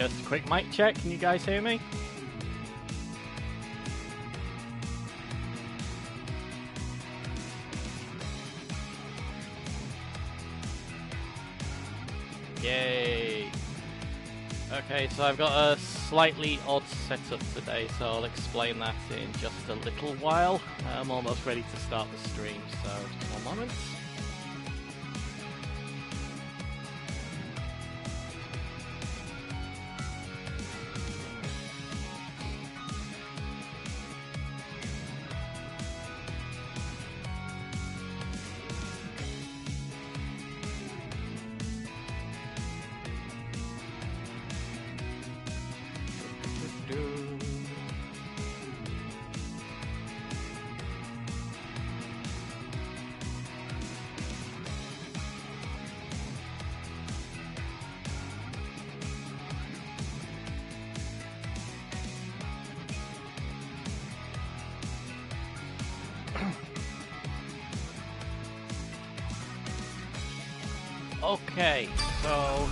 Just a quick mic check. Can you guys hear me? Yay! Okay, so I've got a slightly odd setup today, so I'll explain that in just a little while. I'm almost ready to start the stream, so just one moment. Okay, so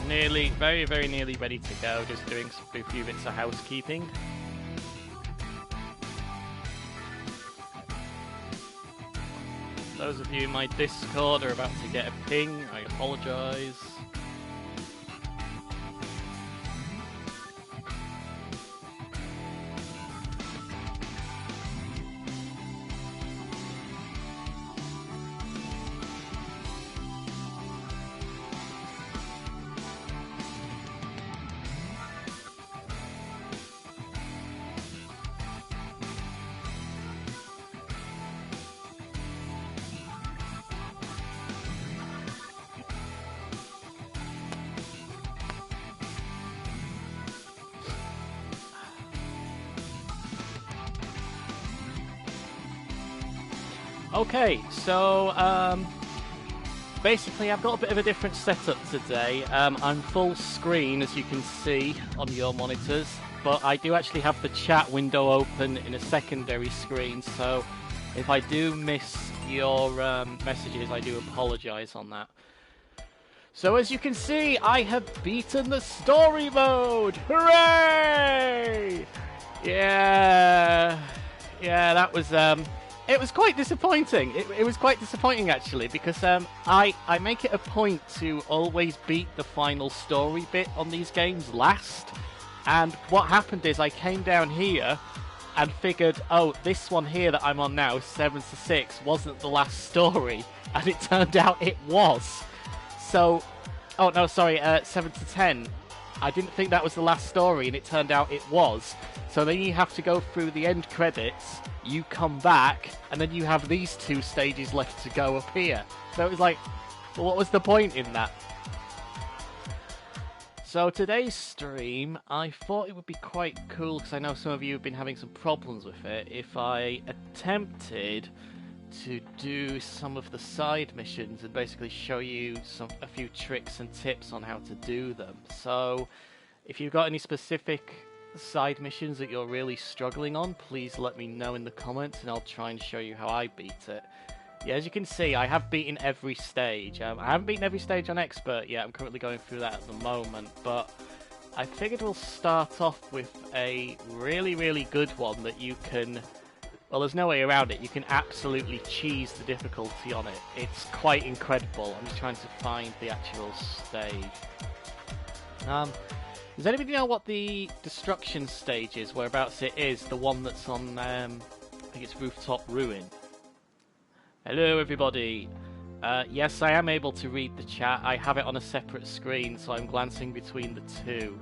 very nearly ready to go, just doing a few bits of housekeeping. Those of you in my Discord are about to get a ping, I apologise. Okay, so basically I've got a bit of a different setup today. I'm full screen, as you can see on your monitors, but I do actually have the chat window open in a secondary screen, so if I do miss your messages, I do apologise on that. So as you can see, I have beaten the story mode! Hooray! Yeah, that was it was quite disappointing. It was quite disappointing actually, because I make it a point to always beat the final story bit on these games last. And what happened is I came down here and figured, oh, this one here that I'm on now, 7 to 6, wasn't the last story, and it turned out it was. So, oh no, sorry, 7 to 10. I didn't think that was the last story, and it turned out it was. So then you have to go through the end credits, you come back, and then you have these 2 stages left to go up here. So it was like, well, what was the point in that? So today's stream, I thought it would be quite cool, because I know some of you have been having some problems with it, if I attempted to do some of the side missions and basically show you a few tricks and tips on how to do them. So if you've got any specific side missions that you're really struggling on, please let me know in the comments and I'll try and show you how I beat it. Yeah, as you can see, I have beaten every stage. I haven't beaten every stage on Expert yet, I'm currently going through that at the moment, but I figured we'll start off with a really good one that you can... Well, there's no way around it. You can absolutely cheese the difficulty on it. It's quite incredible. I'm just trying to find the actual stage. Does anybody know what the destruction stage is? Whereabouts it is? The one that's on, I think it's Rooftop Ruin. Hello, everybody. Yes, I am able to read the chat. I have it on a separate screen, so I'm glancing between the two.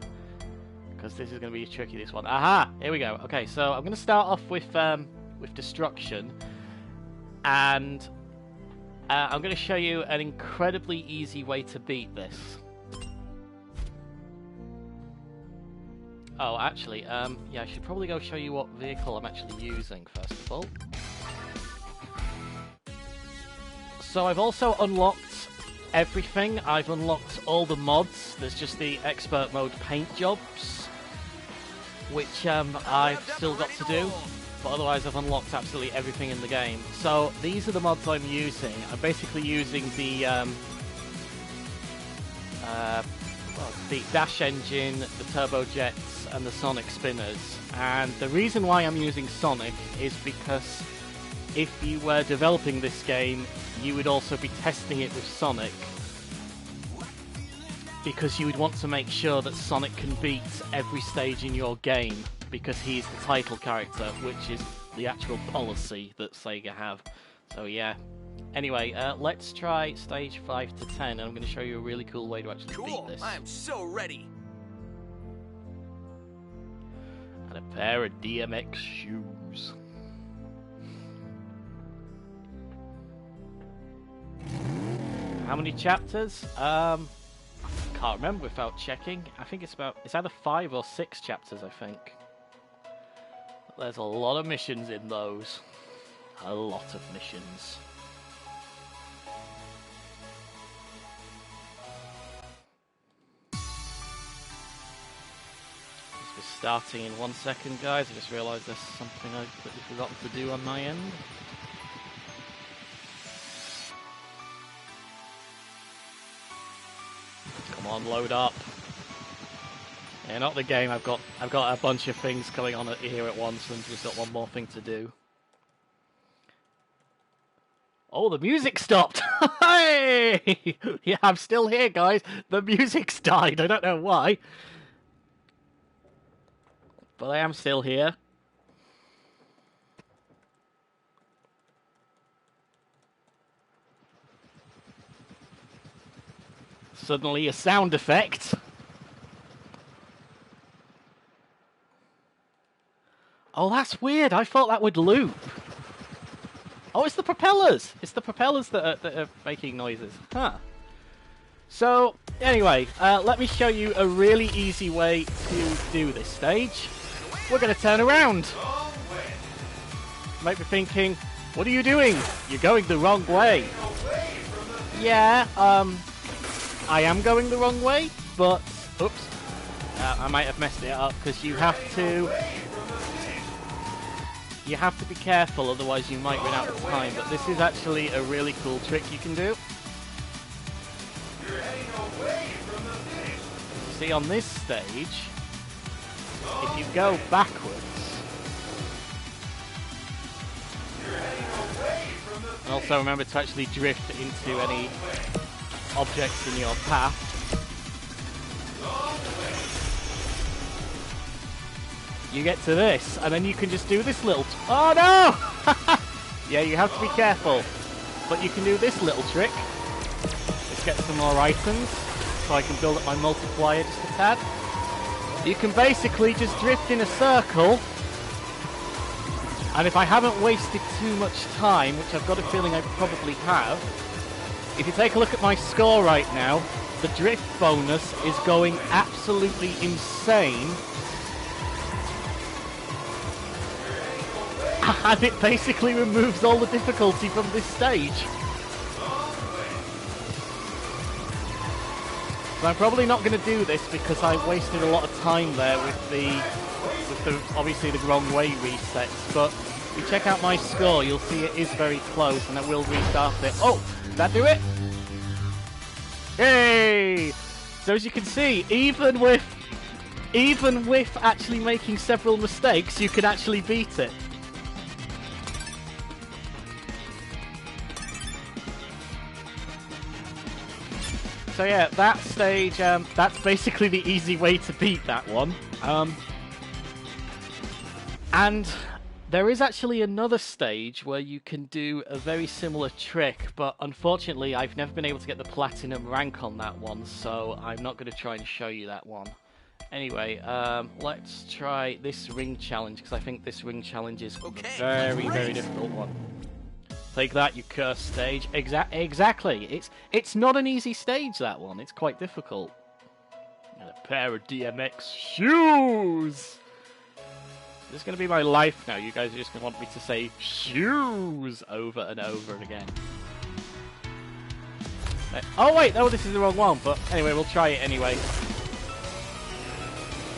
Because this is going to be tricky, this one. Aha! Here we go. Okay, so I'm going to start off with destruction, and I'm going to show you an incredibly easy way to beat this. Oh, actually, yeah, I should probably go show you what vehicle I'm actually using, first of all. So I've also unlocked everything. I've unlocked all the mods. There's just the expert mode paint jobs, which I've still got to do. But otherwise I've unlocked absolutely everything in the game. So these are the mods I'm using. I'm basically using the well, the dash engine, the turbo jets, and the Sonic spinners. And the reason why I'm using Sonic is because if you were developing this game, you would also be testing it with Sonic, because you would want to make sure that Sonic can beat every stage in your game, because he's the title character, which is the actual policy that Sega have. So yeah. Anyway, let's try stage 5 to 10, and I'm going to show you a really cool way to actually beat this. I am so ready. And a pair of DMX shoes. How many chapters? Can't remember without checking. I think it's either 5 or 6 chapters, I think. There's a lot of missions in those. A lot of missions. This is starting in 1 second, guys. I just realised there's something I've completely forgotten to do on my end. Come on, load up. Yeah, not the game. I've got a bunch of things going on here at once, and just got one more thing to do. Oh, the music stopped! Hey! Yeah, I'm still here, guys. The music's died. I don't know why. But I am still here. Suddenly a sound effect. Oh, that's weird. I thought that would loop. Oh, it's the propellers. It's the propellers that are making noises. Huh. So, anyway, let me show you a really easy way to do this stage. We're going to turn around. Might be thinking, what are you doing? You're going the wrong way. Yeah, I am going the wrong way, but... Oops. I might have messed it up, because you have to... You have to be careful, otherwise you might run out of time, but this is actually a really cool trick you can do. See, on this stage, if you go backwards, and also remember to actually drift into any objects in your path, you get to this, and then you can just do this little... Oh no! Yeah, you have to be careful. But you can do this little trick. Let's get some more items, so I can build up my multiplier just a tad. You can basically just drift in a circle, and if I haven't wasted too much time, which I've got a feeling I probably have, if you take a look at my score right now, the drift bonus is going absolutely insane. And it basically removes all the difficulty from this stage. So I'm probably not going to do this because I wasted a lot of time there with the obviously the wrong way resets. But if you check out my score, you'll see it is very close, and I will restart it. Oh, did that do it? Yay! So as you can see, even with actually making several mistakes, you can actually beat it. So yeah, that stage, that's basically the easy way to beat that one. And there is actually another stage where you can do a very similar trick, but unfortunately I've never been able to get the platinum rank on that one, so I'm not going to try and show you that one. Anyway, let's try this ring challenge, because I think this ring challenge is a very difficult one. Take that, you cursed stage. Exactly. It's not an easy stage, that one. It's quite difficult. And a pair of DMX shoes! This is going to be my life now. You guys are just going to want me to say shoes over and over and again. Oh wait, no, this is the wrong one. But anyway, we'll try it anyway.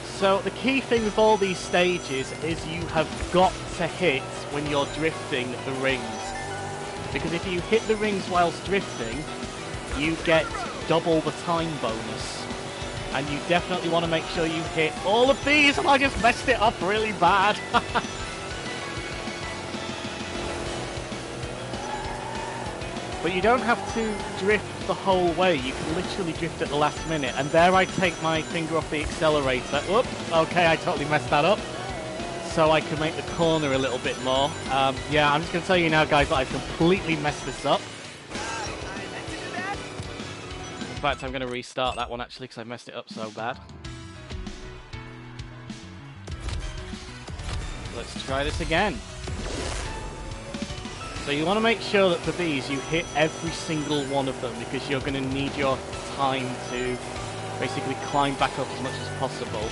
So the key thing with all these stages is you have got to hit when you're drifting the rings. Because if you hit the rings whilst drifting, you get double the time bonus. And you definitely want to make sure you hit all of these, and I just messed it up really bad. But you don't have to drift the whole way. You can literally drift at the last minute. And there I take my finger off the accelerator. Whoop, okay, I totally messed that up. So I can make the corner a little bit more. Yeah, I'm just going to tell you now, guys, that I've completely messed this up. In fact, I'm going to restart that one, actually, because I messed it up so bad. Let's try this again. So you want to make sure that for these you hit every single one of them, because you're going to need your time to basically climb back up as much as possible.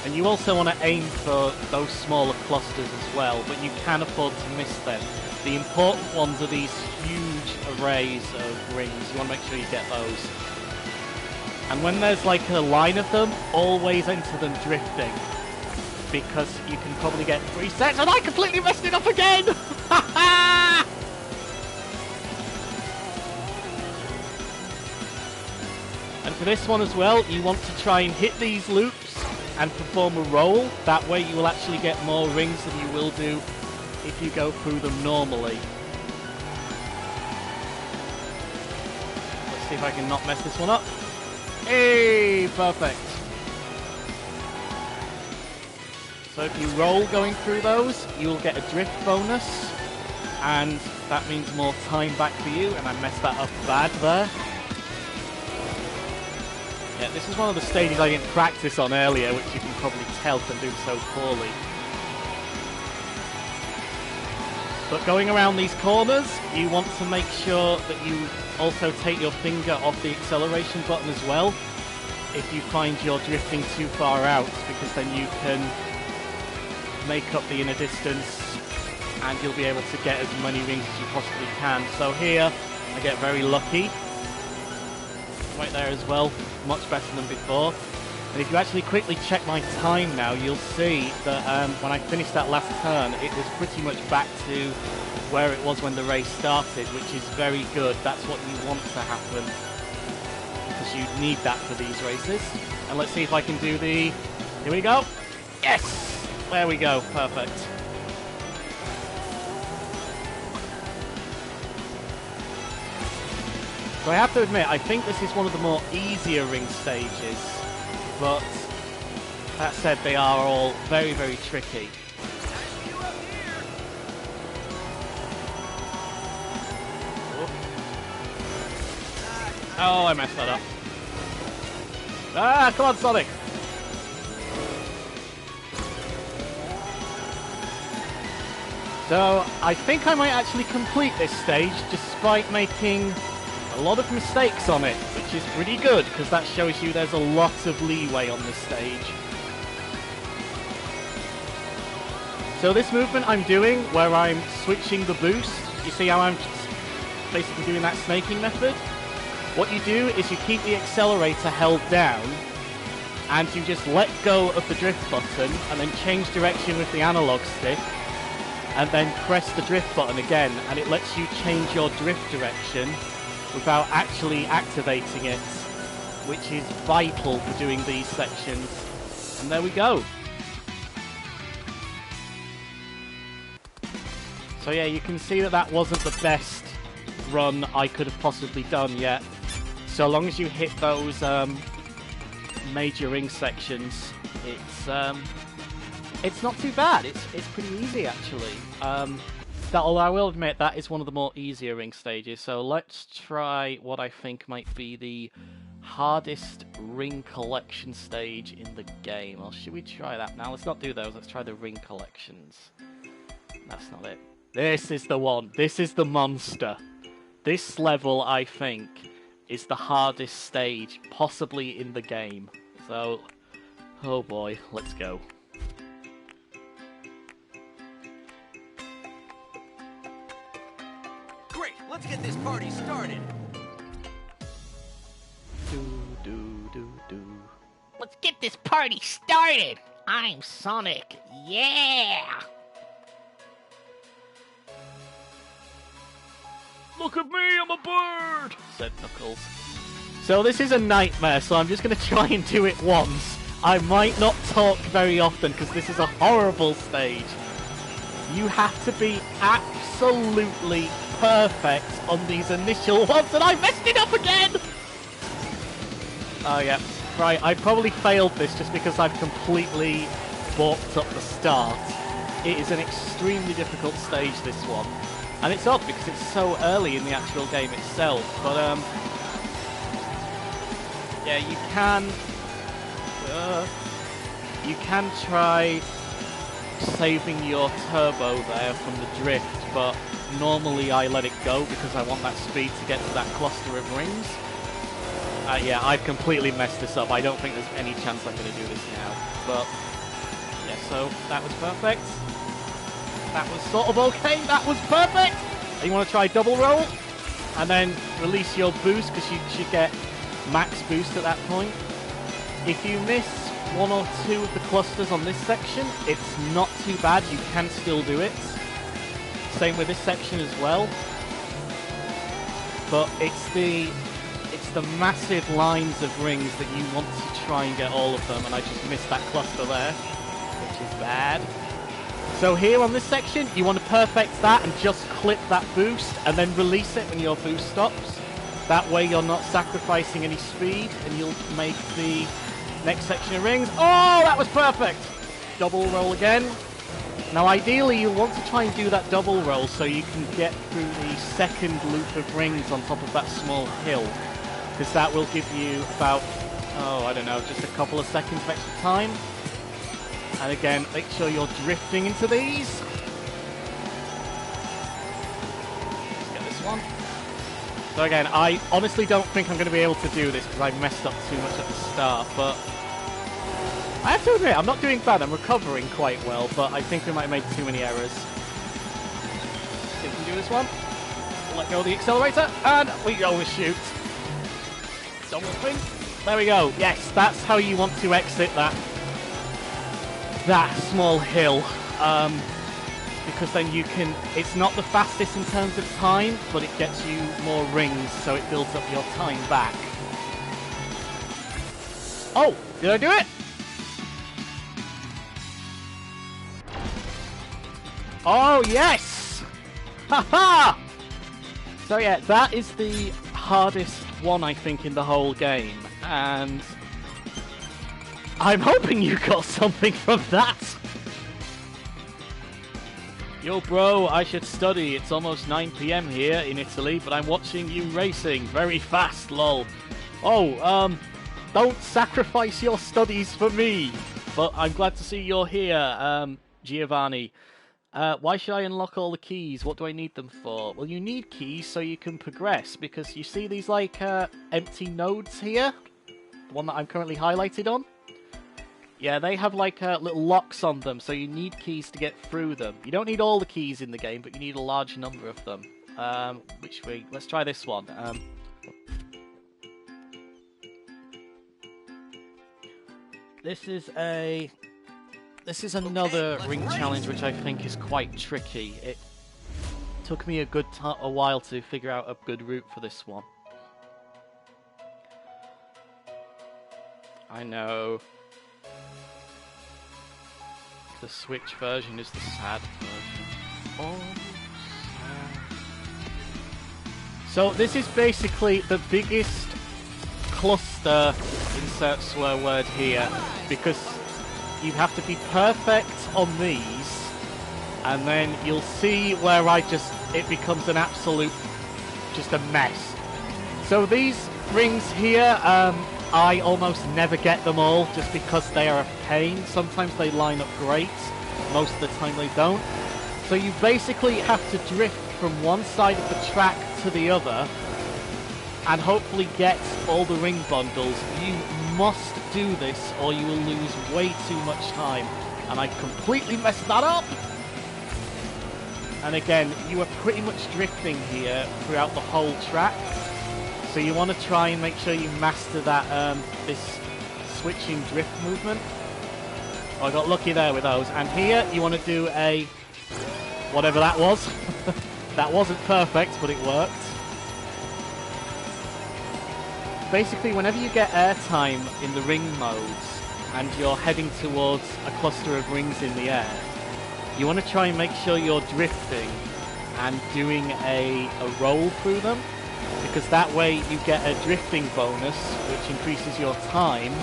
And you also want to aim for those smaller clusters as well, but you can afford to miss them. The important ones are these huge arrays of rings. You want to make sure you get those. And when there's like a line of them, always enter them drifting, because you can probably get 3 sets, and I completely messed it up again! And for this one as well, you want to try and hit these loops and perform a roll. That way you will actually get more rings than you will do if you go through them normally. Let's see if I can not mess this one up. Hey, perfect. So if you roll going through those, you will get a drift bonus, and that means more time back for you, and I messed that up bad there. Yeah, this is one of the stages I didn't practice on earlier, which you can probably tell from doing so poorly. But going around these corners, you want to make sure that you also take your finger off the acceleration button as well, if you find you're drifting too far out, because then you can make up the inner distance and you'll be able to get as many rings as you possibly can. So here, I get very lucky. Right there as well, much better than before. And if you actually quickly check my time now, you'll see that when I finished that last turn, it was pretty much back to where it was when the race started, which is very good. That's what you want to happen, because you need that for these races. And let's see if I can do the... Here we go. Yes! There we go. Perfect. So I have to admit, I think this is one of the more easier ring stages, but that said, they are all very, very tricky. Oh, I messed that up. Ah, come on, Sonic! So, I think I might actually complete this stage, despite making a lot of mistakes on it, which is pretty good, because that shows you there's a lot of leeway on this stage. So this movement I'm doing, where I'm switching the boost, you see how I'm basically doing that snaking method? What you do is you keep the accelerator held down, and you just let go of the drift button, and then change direction with the analog stick, and then press the drift button again, and it lets you change your drift direction without actually activating it, which is vital for doing these sections. And there we go. So yeah, you can see that that wasn't the best run I could have possibly done yet. So long as you hit those major ring sections, it's not too bad. It's pretty easy, actually. Although I will admit that is one of the more easier ring stages. So let's try what I think might be the hardest ring collection stage in the game. Or should we try that now? Let's not do those. Let's try the ring collections. That's not it. This is the one. This is the monster. This level, I think, is the hardest stage possibly in the game. So, oh boy, let's go. Great, let's get this party started. Let's get this party started. I'm Sonic. Yeah! Look at me, I'm a bird, said Knuckles. So this is a nightmare, so I'm just going to try and do it once. I might not talk very often because this is a horrible stage. You have to be absolutely perfect on these initial ones, and I messed it up again! Oh yeah, right, I probably failed this just because I've completely balked up the start. It is an extremely difficult stage, this one. And it's odd because it's so early in the actual game itself, but yeah, you can try saving your turbo there from the drift, but normally I let it go because I want that speed to get to that cluster of rings. Yeah, I've completely messed this up. I don't think there's any chance I'm going to do this now, but yeah, so that was perfect. That was sort of okay. That was perfect. And you want to try double roll and then release your boost because you should get max boost at that point. If you miss one or two of the clusters on this section, it's not too bad. You can still do it. Same with this section as well. But it's the massive lines of rings that you want to try and get all of them, and I just missed that cluster there, which is bad. So here on this section, you want to perfect that and just clip that boost and then release it when your boost stops. That way you're not sacrificing any speed and you'll make the next section of rings. Oh, that was perfect! Double roll again. Now ideally you want to try and do that double roll so you can get through the second loop of rings on top of that small hill. Because that will give you about, oh, I don't know, just a couple of seconds of extra time. And again, make sure you're drifting into these. Let's get this one. So again, I honestly don't think I'm going to be able to do this because I messed up too much at the start, but I have to admit, I'm not doing bad. I'm recovering quite well, but I think we might have made too many errors. See if we can do this one. Let go of the accelerator, and we go and shoot. Double spin. There we go. Yes, that's how you want to exit that small hill. Because then you can, it's not the fastest in terms of time, but it gets you more rings, so it builds up your time back. Oh, did I do it? Oh, yes! Haha! So yeah, that is the hardest one, I think, in the whole game, and I'm hoping you got something from that! Yo bro, I should study. It's almost 9 PM here in Italy, but I'm watching you racing. Very fast, lol. Oh, don't sacrifice your studies for me. But I'm glad to see you're here, Giovanni. Why should I unlock all the keys? What do I need them for? Well, you need keys so you can progress, because you see these, like, empty nodes here? The one that I'm currently highlighted on? Yeah, they have like little locks on them, so you need keys to get through them. You don't need all the keys in the game, but you need a large number of them. Let's try this one. This is another ring challenge which I think is quite tricky. It took me a while to figure out a good route for this one. I know. The Switch version is the sad version. Oh, sad. So this is basically the biggest cluster, insert swear word here, because you have to be perfect on these, and then you'll see where it becomes an absolute, just a mess. So these rings here, I almost never get them all just because they are a pain. Sometimes they line up great, most of the time they don't. So you basically have to drift from one side of the track to the other and hopefully get all the ring bundles. You must do this or you will lose way too much time. And I completely messed that up! And again, you are pretty much drifting here throughout the whole track. So you want to try and make sure you master that this switching drift movement. Oh, I got lucky there with those. And here you want to do a whatever that was. That wasn't perfect, but it worked. basically whenever you get airtime in the ring modes and you're heading towards a cluster of rings in the air, you want to try and make sure you're drifting and doing a roll through them, because that way you get a drifting bonus which increases your time,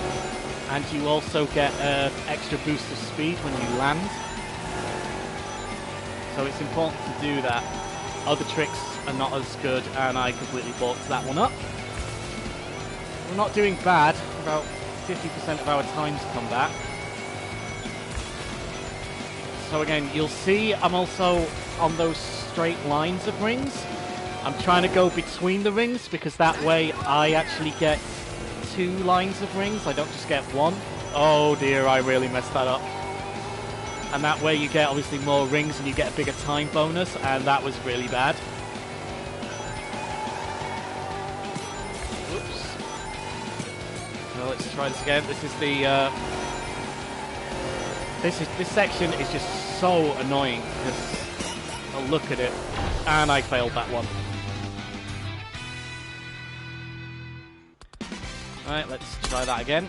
and you also get an extra boost of speed when you land. So it's important to do that. Other tricks are not as good, and I completely balked that one up. We're not doing bad. About 50% of our time's come back. So again, you'll see I'm also on those straight lines of rings. I'm trying to go between the rings because that way I actually get 2 lines of rings. I don't just get 1. Oh dear, I really messed that up. And that way you get obviously more rings and you get a bigger time bonus, and that was really bad. Whoops. So let's try this again. This is the this section is just so annoying because I'll look at it and I failed that one. Alright, let's try that again.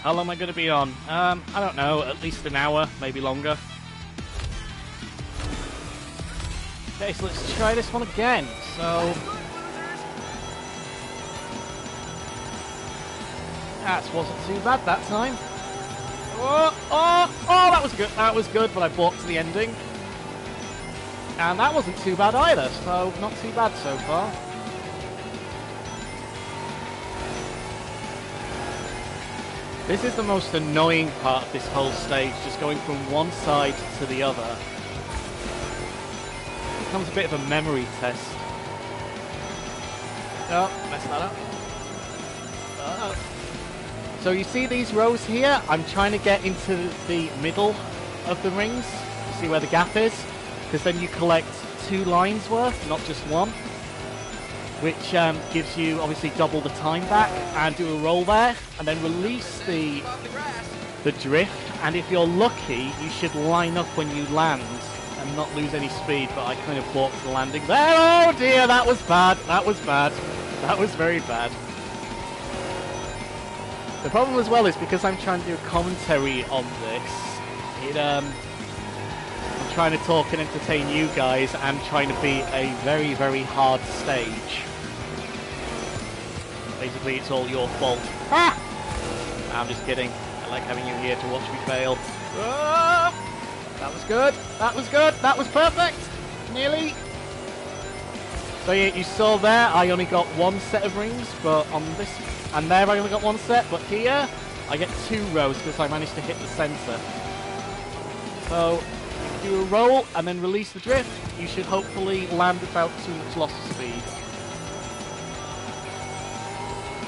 How long am I going to be on? I don't know, at least an hour, maybe longer. Okay, so let's try this one again. So that wasn't too bad that time. Oh, that was good. That was good, but I balked to the ending. And that wasn't too bad either, so not too bad so far. This is the most annoying part of this whole stage, just going from one side to the other. It becomes a bit of a memory test. Oh, messed that up. So you see these rows here? I'm trying to get into the middle of the rings. You see where the gap is? Because then you collect 2 lines worth, not just 1. Which gives you obviously double the time back, and do a roll there, and then release the drift, and if you're lucky, you should line up when you land and not lose any speed, but I kind of balked the landing there. Oh dear, that was bad, that was bad, that was very bad. The problem as well is because I'm trying to do a commentary on this, I'm trying to talk and entertain you guys and trying to beat a very, very hard stage. Basically, it's all your fault. Ah! I'm just kidding. I like having you here to watch me fail. Oh! That was good. That was good. That was perfect. Nearly. So yeah, you saw there, I only got 1 set of rings, but on this, and there I only got 1 set, but here I get 2 rows because I managed to hit the center. So do a roll and then release the drift, you should hopefully land without too much loss of speed.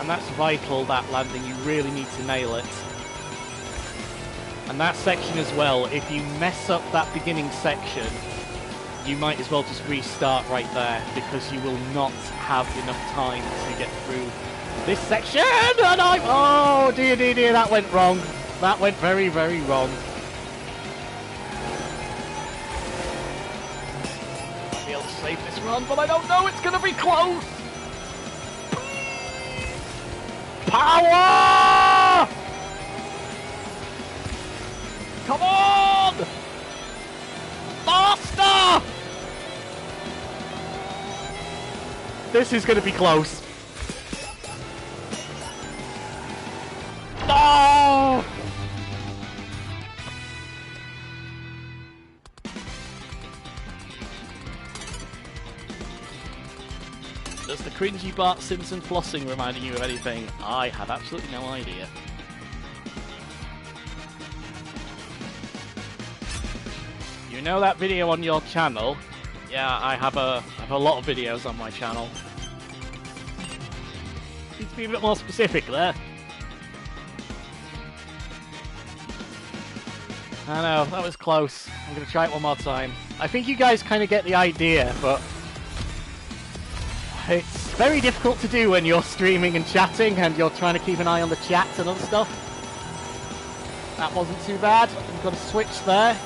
And that's vital, that landing, you really need to nail it. And that section as well, if you mess up that beginning section, you might as well just restart right there, because you will not have enough time to get through this section! And oh dear, dear, dear, that went wrong. That went very, very wrong. I'll be able to save this run, but I don't know, it's gonna be close! Power! Come on! Faster! This is going to be close. No! Does the cringy Bart Simpson flossing reminding you of anything? I have absolutely no idea. You know that video on your channel? Yeah, I have a lot of videos on my channel. Need to be a bit more specific there. I know, that was close. I'm going to try it one more time. I think you guys kind of get the idea, but it's very difficult to do when you're streaming and chatting and you're trying to keep an eye on the chat and other stuff. That wasn't too bad. We've got a switch there.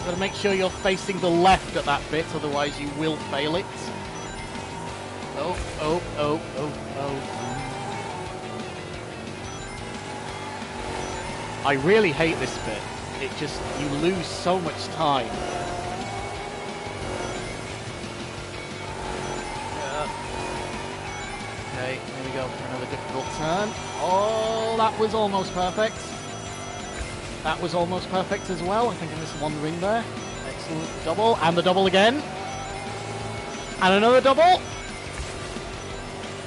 Gotta make sure you're facing the left at that bit, otherwise you will fail it. Oh, oh, oh, oh, oh. I really hate this bit. It just, you lose so much time. Okay, here we go for another difficult turn. Oh, that was almost perfect. That was almost perfect as well. I think I missed one ring there. Excellent double, and the double again. And another double.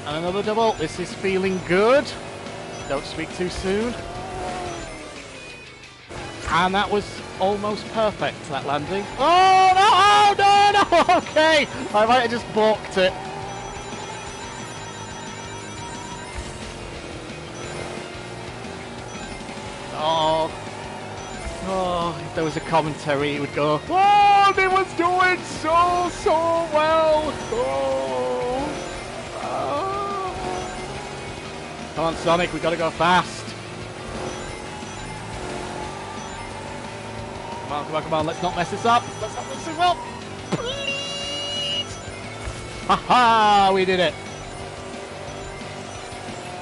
And another double. This is feeling good. Don't speak too soon. And that was almost perfect, that landing. Oh, no! Oh, no, no! Okay! I might have just balked it. Oh. Oh, if there was a commentary, it would go, oh, they was doing so well! Oh. Oh. Come on, Sonic, we gotta go fast. Come on, come on, come on, let's not mess this up. Let's not mess this up. Please! Haha, we did it.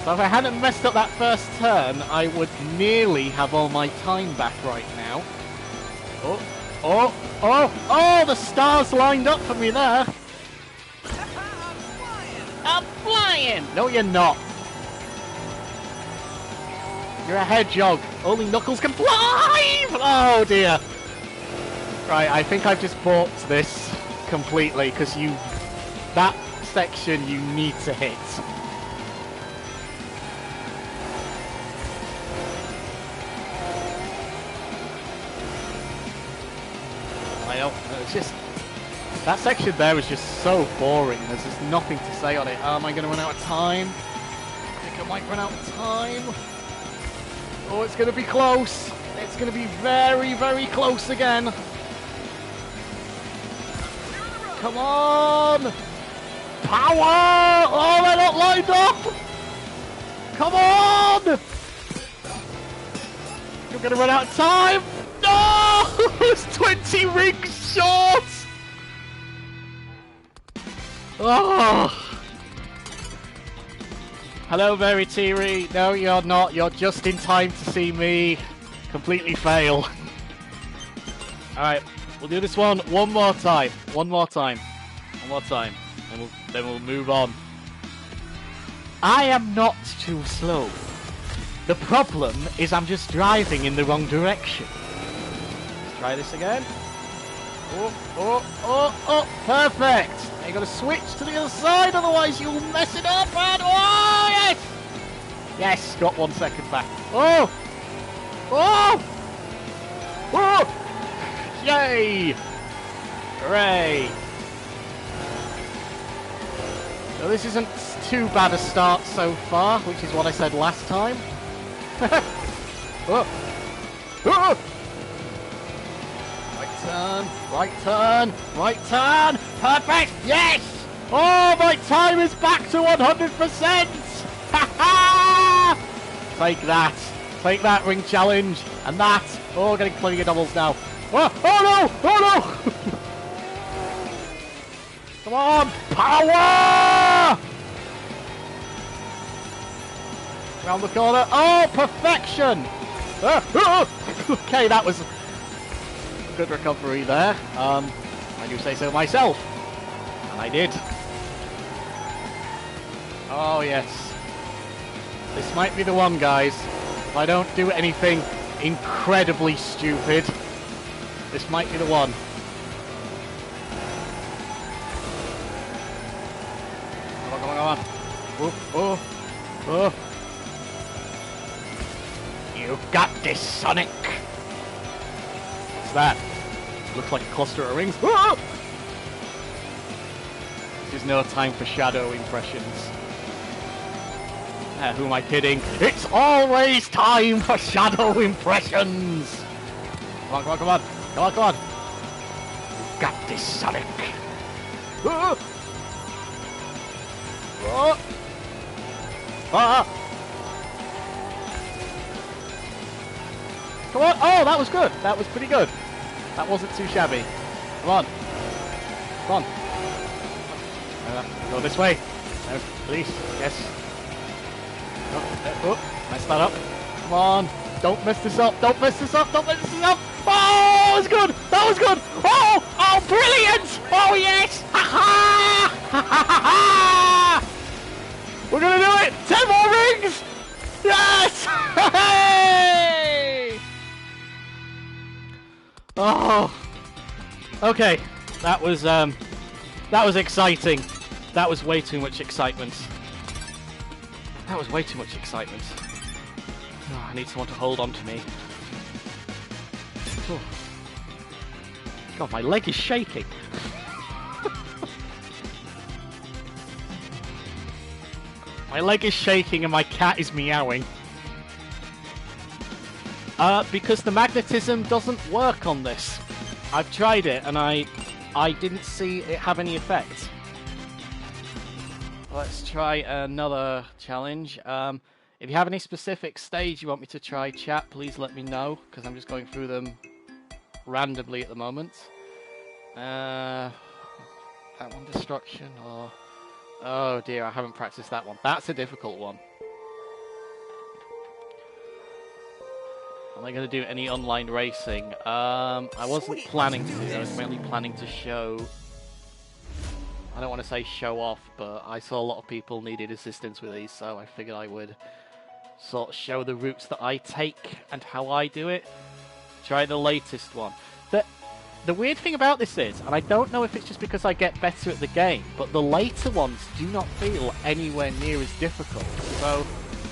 So if I hadn't messed up that first turn, I would nearly have all my time back right now. Oh, oh, oh, oh, the stars lined up for me there. I'm flying! No, you're not. You're a hedgehog. Only Knuckles can fly! Oh, dear. Right, I think I've just balked this completely, because that section you need to hit. I don't know, it's just... That section there was just so boring, there's just nothing to say on it. Am I going to run out of time? I think I might run out of time. Oh, it's going to be close. It's going to be very, very close again. Come on! Power! Oh, they're not lined up! Come on! You're going to run out of time! No! It's 20 rings short! Oh! Hello, Veritiri. No, you're not. You're just in time to see me completely fail. Alright, we'll do this one more time. One more time. And then we'll move on. I am not too slow. The problem is I'm just driving in the wrong direction. Let's try this again. Oh, oh, oh, oh, perfect! Now you gotta switch to the other side, otherwise you'll mess it up, and oh, yes! Yes, got 1 second back. Oh! Oh! Oh! Yay! Hooray! So this isn't too bad a start so far, which is what I said last time. Oh! Oh! Right turn, right turn, perfect, yes! Oh, my time is back to 100%! Ha ha! Take that ring challenge, and that. Oh, getting plenty of doubles now. Oh, oh no, oh no! Come on, power! Round the corner, oh, perfection! Okay, that was good recovery there. I do say so myself. And I did. Oh yes. This might be the one, guys. If I don't do anything incredibly stupid, this might be the one. Come on, come on, come on. Oh, oh, oh. You got this, Sonic. What's that? Looks like a cluster of rings. Ah! This is no time for shadow impressions. Who am I kidding? It's always time for shadow impressions! Come on, come on, come on! Come on, come on! You got this, Sonic! Ah! Ah! Ah! Come on! Oh, that was good! That was pretty good. That wasn't too shabby. Come on. Come on. Go this way. No, please. Yes. Oh, mess that up. Come on. Don't mess this up. Don't mess this up. Don't mess this up. Oh, that was good. That was good. Oh, oh, brilliant. Oh, yes. Ha ha. Ha ha ha. We're going to do it. 10 more rings. Yes. Hey. Oh. Okay. That was exciting. That was way too much excitement. That was way too much excitement. Oh, I need someone to hold on to me. Oh. God, my leg is shaking. My leg is shaking and my cat is meowing. Because the magnetism doesn't work on this. I've tried it and I didn't see it have any effect. Let's try another challenge. If you have any specific stage you want me to try, chat, please let me know, because I'm just going through them randomly at the moment. That one, destruction, or... Oh dear, I haven't practiced that one. That's a difficult one. Am I going to do any online racing? I wasn't planning to. I was mainly planning to show... I don't want to say show off, but I saw a lot of people needed assistance with these, so I figured I would sort of show the routes that I take and how I do it. Try the latest one. The weird thing about this is, and I don't know if it's just because I get better at the game, but the later ones do not feel anywhere near as difficult. So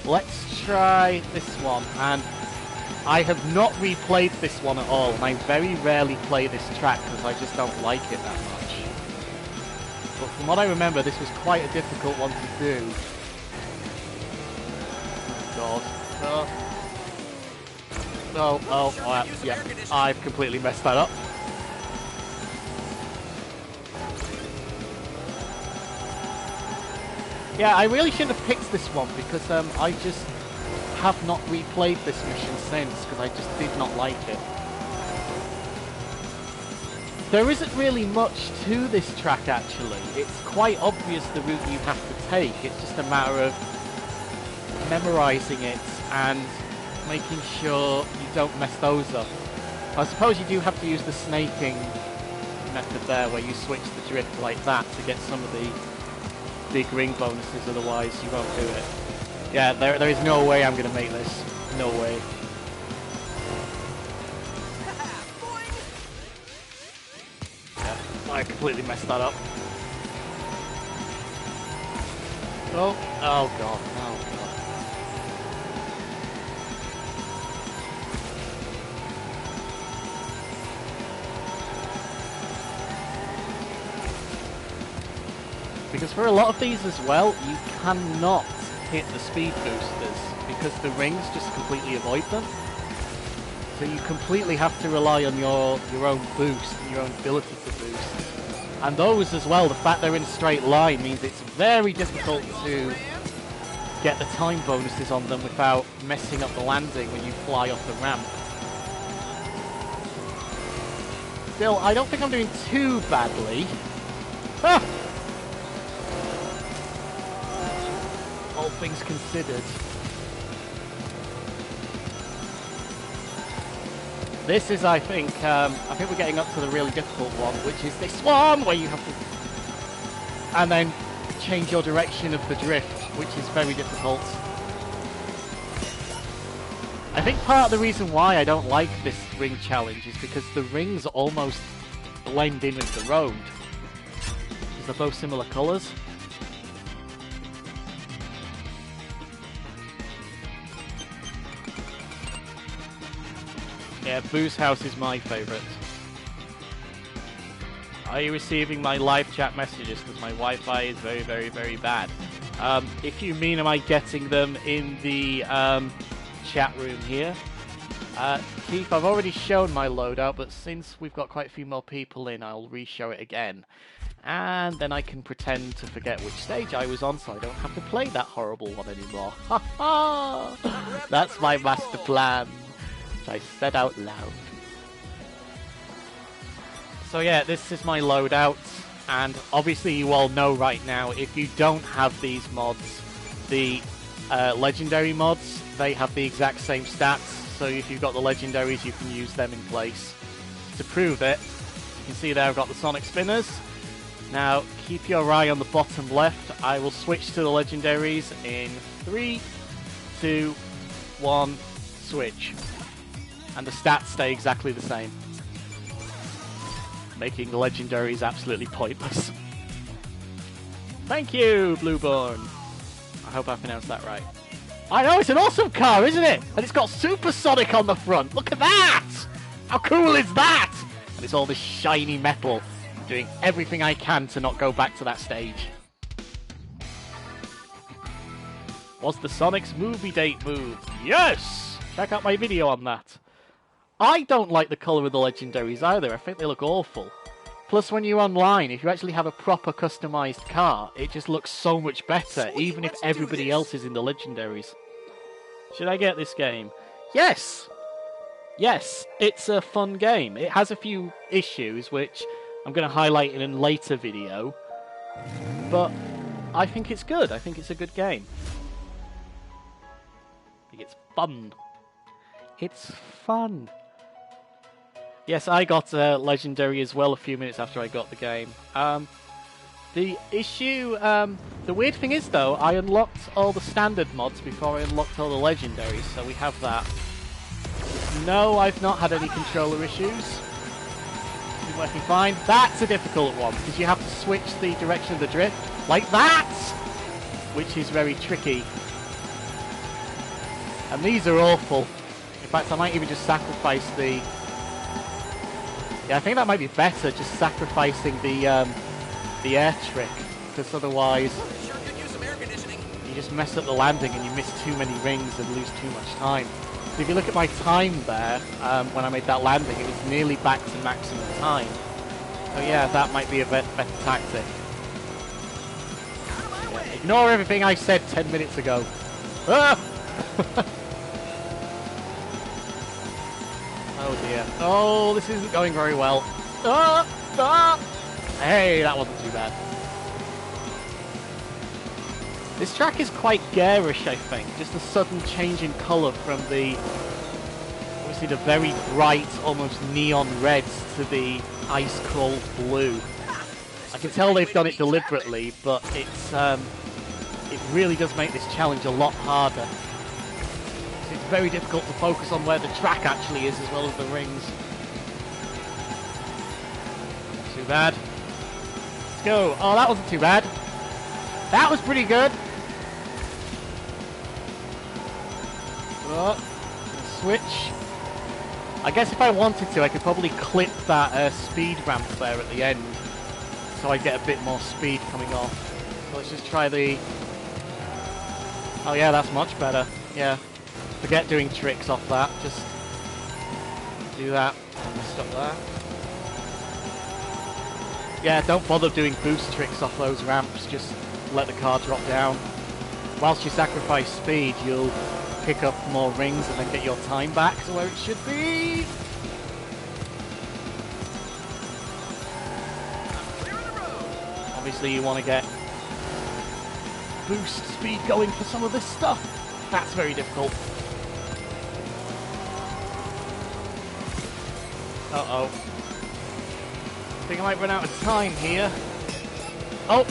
let's try this one, and I have not replayed this one at all, and I very rarely play this track because I just don't like it that much. But from what I remember, this was quite a difficult one to do. Oh god. Yeah, I've completely messed that up. Yeah, I really shouldn't have picked this one because I just have not replayed this mission since because I just did not like it. There isn't really much to this track actually. It's quite obvious the route you have to take. It's just a matter of memorizing it and making sure you don't mess those up. I suppose you do have to use the snaking method there where you switch the drift like that to get some of the big ring bonuses, otherwise you won't do it. Yeah, there is no way I'm going to make this. No way. I completely messed that up. Oh god, oh god. Because for a lot of these as well, you cannot hit the speed boosters because the rings just completely avoid them. So you completely have to rely on your own boost, your own ability to boost. And those as well, the fact they're in a straight line means it's very difficult to get the time bonuses on them without messing up the landing when you fly off the ramp. Still, I don't think I'm doing too badly. Ah! All things considered. This is, I think we're getting up to the really difficult one, which is this one, where you have to... and then change your direction of the drift, which is very difficult. I think part of the reason why I don't like this ring challenge is because the rings almost blend in with the road. Because they're both similar colours. Yeah, Boo's house is my favourite. Are you receiving my live chat messages? Because my Wi-Fi is very, very, very bad. If you mean, am I getting them in the chat room here? Keith, I've already shown my loadout, but since we've got quite a few more people in, I'll re-show it again. And then I can pretend to forget which stage I was on, so I don't have to play that horrible one anymore. Ha ha! That's my master plan. I said out loud. So yeah, this is my loadout, and obviously you all know right now, if you don't have these mods, the legendary mods, they have the exact same stats, so if you've got the legendaries, you can use them in place. To prove it, you can see there I've got the Sonic Spinners. Now, keep your eye on the bottom left. I will switch to the legendaries in 3, 2, 1, switch. And the stats stay exactly the same, making the legendaries absolutely pointless. Thank you, Blueborn. I hope I pronounced that right. I know, it's an awesome car, isn't it? And it's got Supersonic on the front. Look at that! How cool is that? And it's all this shiny metal. I'm doing everything I can to not go back to that stage. Was the Sonic's movie date moved? Yes! Check out my video on that. I don't like the colour of the legendaries either. I think they look awful. Plus, when you're online, if you actually have a proper customised car, it just looks so much better, even if everybody else is in the legendaries. Should I get this game? Yes! Yes, it's a fun game. It has a few issues, which I'm going to highlight in a later video. But I think it's good. I think it's a good game. I think it's fun. It's fun. Yes, I got Legendary as well a few minutes after I got the game. The weird thing is though, I unlocked all the standard mods before I unlocked all the Legendaries, so we have that. No, I've not had any controller issues. It's been working fine. That's a difficult one, because you have to switch the direction of the drift, like that! Which is very tricky. And these are awful. In fact, I might even just sacrifice the... Yeah, I think that might be better, just sacrificing the air trick, because otherwise Sure could use some air conditioning. you just mess up the landing and you miss too many rings and lose too much time. So if you look at my time there, when I made that landing, it was nearly back to maximum time. So yeah, that might be a better tactic. Yeah, ignore everything I said 10 minutes ago. Ah! Oh dear. Oh, this isn't going very well. Ah! Ah! Hey, that wasn't too bad. This track is quite garish, I think. Just a sudden change in colour from the... obviously the very bright, almost neon reds to the ice-cold blue. I can tell they've done it deliberately, but it's it really does make this challenge a lot harder. It's very difficult to focus on where the track actually is as well as the rings. Too bad. Let's go. Oh, that wasn't too bad. That was pretty good. Oh, switch. I guess if I wanted to, I could probably clip that speed ramp there at the end, so I'd get a bit more speed coming off. So let's just try the... Oh yeah, that's much better. Yeah. Forget doing tricks off that, just do that. Stop that. Yeah, don't bother doing boost tricks off those ramps, just let the car drop down. Whilst you sacrifice speed, you'll pick up more rings and then get your time back to where it should be. Obviously you want to get boost speed going for some of this stuff. That's very difficult. Uh-oh. I think I might run out of time here. Oh!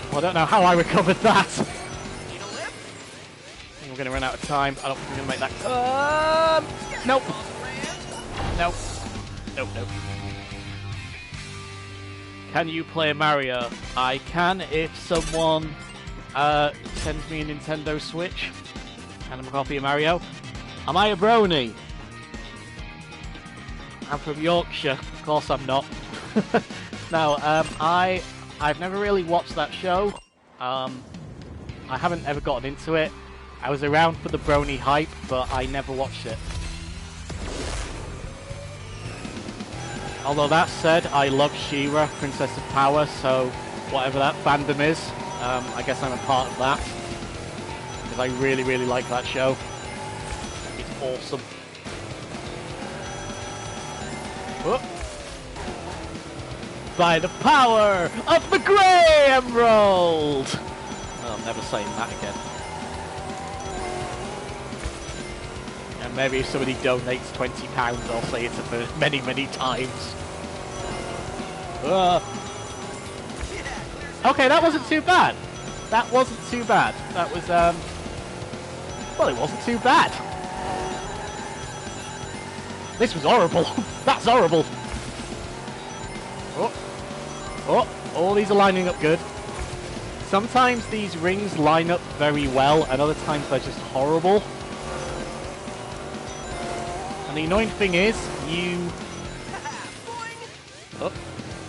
Well, I don't know how I recovered that. Need a lift? I think we're going to run out of time. I don't think we're going to make that... Nope. Nope. Nope, nope. Can you play Mario? I can if someone sends me a Nintendo Switch and I'm a copy of Mario. Am I a brony? I'm from Yorkshire. Of course I'm not. No, I've never really watched that show. I haven't ever gotten into it. I was around for the brony hype, but I never watched it. Although that said, I love She-Ra, Princess of Power, so whatever that fandom is, I guess I'm a part of that. Because I really, really like that show. It's awesome. Oh. By the power of the Grey Emerald! Oh, I'm never saying that again. And maybe if somebody donates £20, I'll say it many, many times. Okay, that wasn't too bad. That wasn't too bad. That was, well, it wasn't too bad. This was horrible. That's horrible. Oh, these are lining up good. Sometimes these rings line up very well, and other times they're just horrible. And the annoying thing is, you... Oh.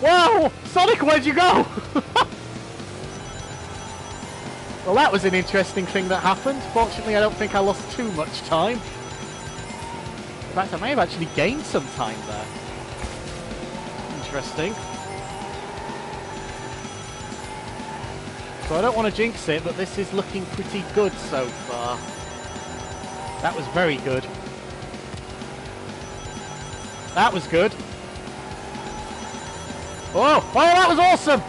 Whoa! Sonic, where'd you go? Well, that was an interesting thing that happened. Fortunately, I don't think I lost too much time. In fact, I may have actually gained some time there. Interesting. So I don't want to jinx it, but this is looking pretty good so far. That was very good. That was good. Oh, that was awesome!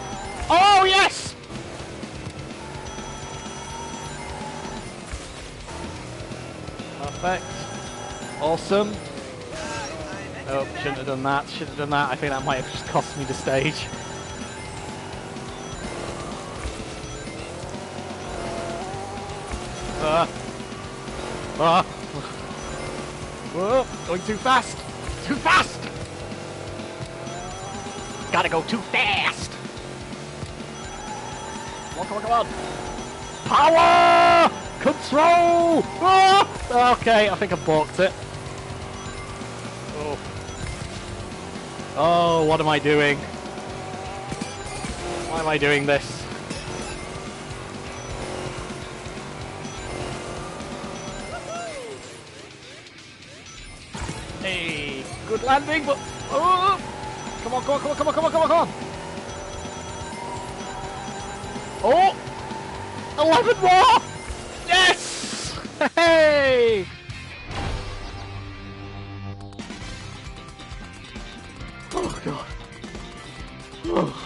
Oh, yes! Perfect. Awesome. Oh, shouldn't have done that. Shouldn't have done that. I think that might have just cost me the stage. Whoa, going too fast. Too fast! Gotta go too fast. Come on. Power! Control! Ah! Okay, I think I balked it. Oh, what am I doing? Why am I doing this? Hey, good landing, but... Oh! Come on. Oh! 11 more! Yes! Hey! Oh, God. Oh.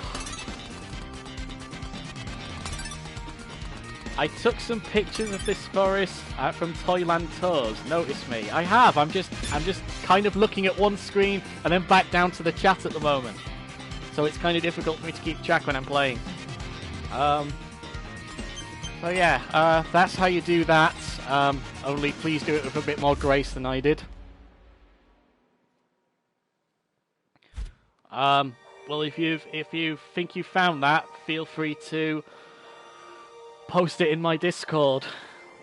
I took some pictures of this forest from Toyland Tours. Notice me. I have. I'm just kind of looking at one screen and then back down to the chat at the moment. So it's kind of difficult for me to keep track when I'm playing. So yeah, that's how you do that. Only please do it with a bit more grace than I did. Well, if you think you found that, feel free to post it in my Discord.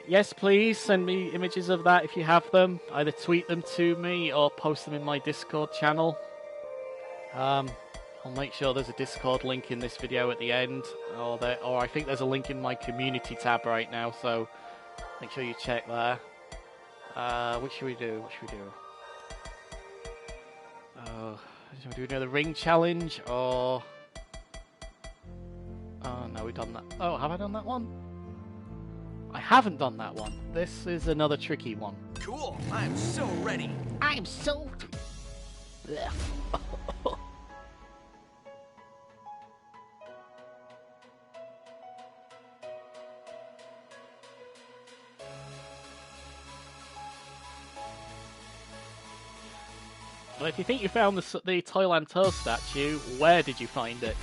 Yes, please send me images of that if you have them. Either tweet them to me or post them in my Discord channel. I'll make sure there's a Discord link in this video at the end, or I think there's a link in my community tab right now, so make sure you check there. What should we do? Should we do another ring challenge, or... Oh, no, we've done that. Oh, have I done that one? I haven't done that one. This is another tricky one. Cool. I'm so ready. I'm so... Ugh. Well, if you think you found the Toyland Tour statue, where did you find it?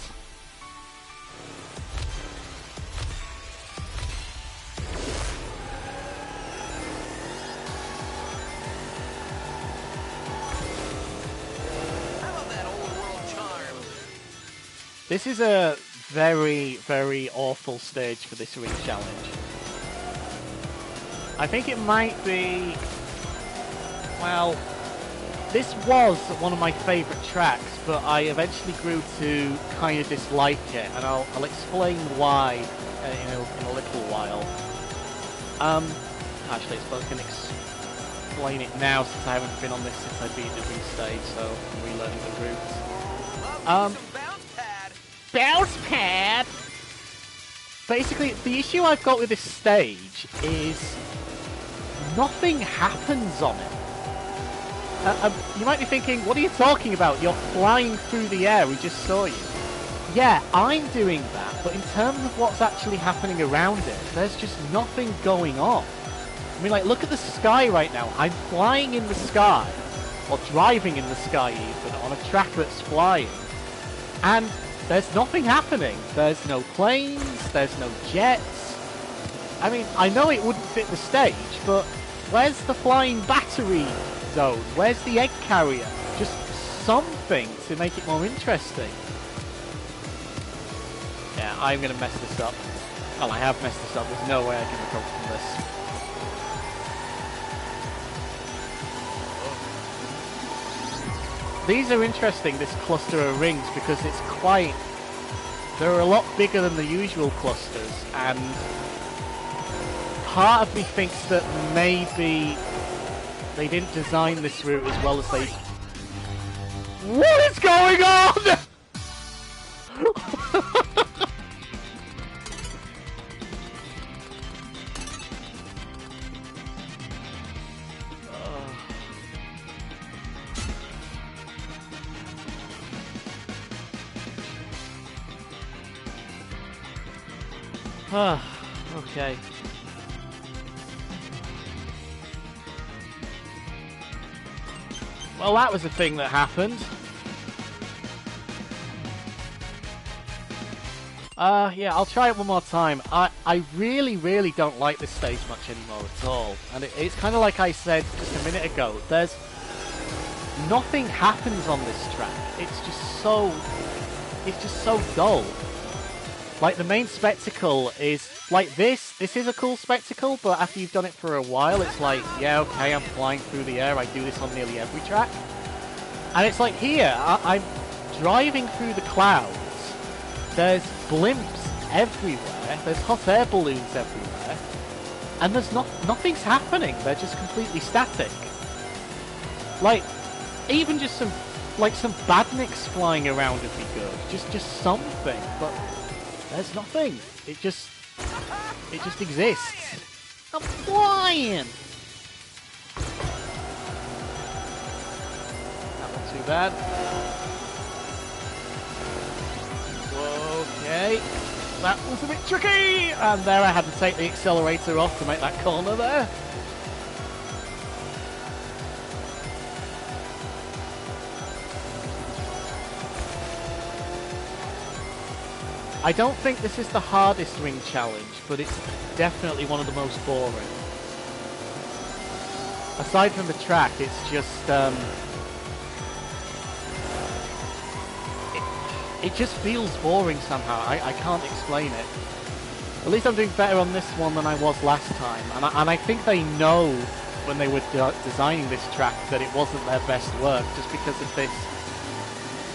I love that old world charm. This is a very, very awful stage for this ring challenge. I think it might be... Well... This was one of my favourite tracks, but I eventually grew to kind of dislike it, and I'll explain why in a little while. Actually, I suppose I can explain it now since I haven't been on this since I beat the ring stage, so I'm relearning the routes. Some bounce pad. Bounce pad? Basically, the issue I've got with this stage is nothing happens on it. You might be thinking, what are you talking about? You're flying through the air, we just saw you. Yeah, I'm doing that, but in terms of what's actually happening around it, there's just nothing going on. I mean, like, look at the sky right now. I'm flying in the sky, or driving in the sky even, on a track that's flying. And there's nothing happening. There's no planes, there's no jets. I mean, I know it wouldn't fit the stage, but where's the flying battery zone? Where's the egg carrier? Just something to make it more interesting. Yeah, I'm going to mess this up. Well, I have messed this up. There's no way I can recover from this. These are interesting, this cluster of rings, because it's quite... They're a lot bigger than the usual clusters, and part of me thinks that maybe they didn't design this route as well as they... What is going on?! Okay. Well, that was a thing that happened. Yeah, I'll try it one more time. I really, really don't like this stage much anymore at all. And it's kind of like I said just a minute ago. There's... Nothing happens on this track. It's just so dull. Like, the main spectacle is... Like, this is a cool spectacle, but after you've done it for a while, it's like, yeah, okay, I'm flying through the air. I do this on nearly every track. And it's like, here, I'm driving through the clouds. There's blimps everywhere. There's hot air balloons everywhere. And there's nothing's happening. They're just completely static. Like, even just some badniks flying around would be good. Just something, but there's nothing. It just exists. I'm flying. Not too bad. Okay, that was a bit tricky. And there, I had to take the accelerator off to make that corner there. I don't think this is the hardest ring challenge, but it's definitely one of the most boring. Aside from the track, it's just, it just feels boring somehow. I can't explain it. At least I'm doing better on this one than I was last time, and I think they know when they were designing this track that it wasn't their best work, just because of this.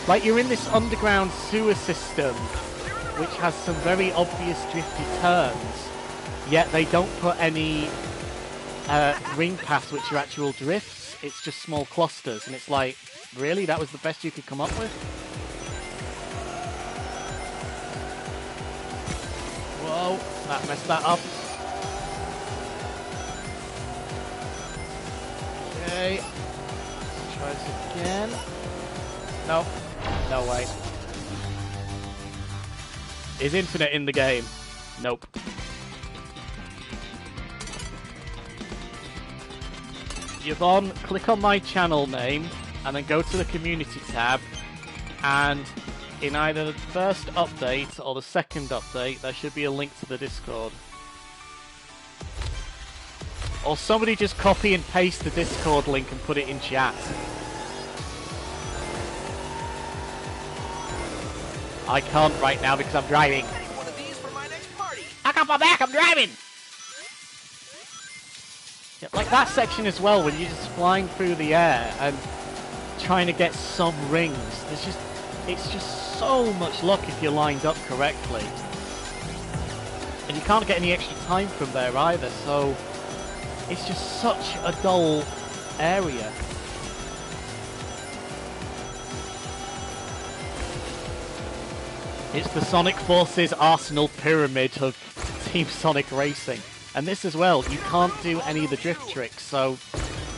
Like, you're in this underground sewer system, which has some very obvious drifty turns, yet they don't put any ring paths which are actual drifts. It's just small clusters, and it's like, really? That was the best you could come up with? Whoa, that messed that up. Okay, let's try this again. Nope, no way. Is infinite in the game? Nope. Yvonne, click on my channel name and then go to the community tab, and in either the first update or the second update there should be a link to the Discord. Or somebody just copy and paste the Discord link and put it in chat. I can't right now because I'm driving. One of these for my next party. I got my back, I'm driving! Yeah, like that section as well, when you're just flying through the air and trying to get some rings. It's just so much luck if you're lined up correctly. And you can't get any extra time from there either, so it's just such a dull area. It's the Sonic Forces Arsenal Pyramid of Team Sonic Racing. And this as well, you can't do any of the drift tricks, so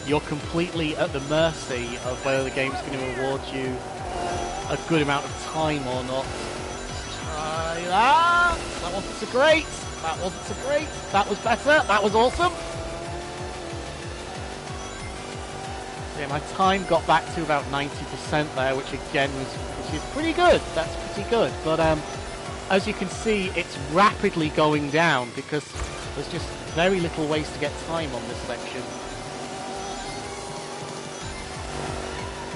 you're completely at the mercy of whether the game's going to reward you a good amount of time or not. Try that! That wasn't so great! That wasn't so great! That was better! That was awesome! Yeah, my time got back to about 90% there, which again which is pretty good. That's pretty good. But as you can see, it's rapidly going down because there's just very little ways to get time on this section.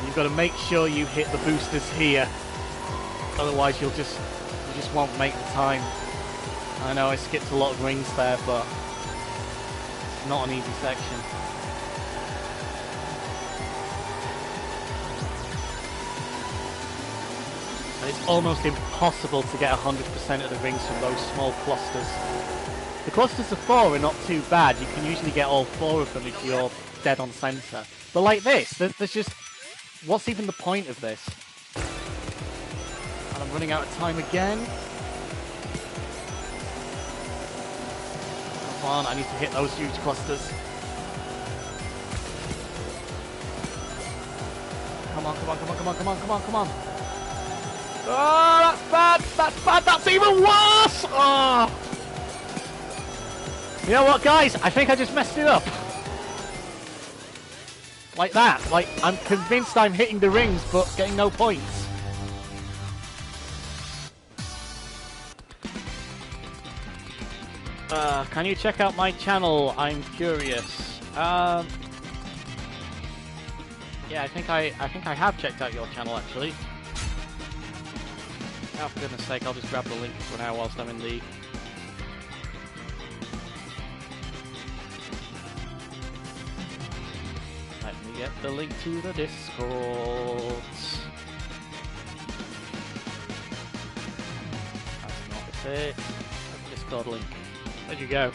You've got to make sure you hit the boosters here, otherwise you just won't make the time. I know I skipped a lot of rings there, but it's not an easy section. And it's almost impossible to get 100% of the rings from those small clusters. The clusters of 4 are not too bad. You can usually get all 4 of them if you're dead on center. But like this, there's just... what's even the point of this? And I'm running out of time again. Come on, I need to hit those huge clusters. Come on, come on, come on, come on, come on, come on, come on. Oh, that's bad! That's bad! That's even worse! Oh! You know what, guys? I think I just messed it up. Like that. Like, I'm convinced I'm hitting the rings, but getting no points. Can you check out my channel? I'm curious. Yeah, I think I have checked out your channel, actually. Oh, for goodness sake, I'll just grab the link for now whilst I'm in the... Let me get the link to the Discord. That's not it. That's the Discord link. Where'd you go?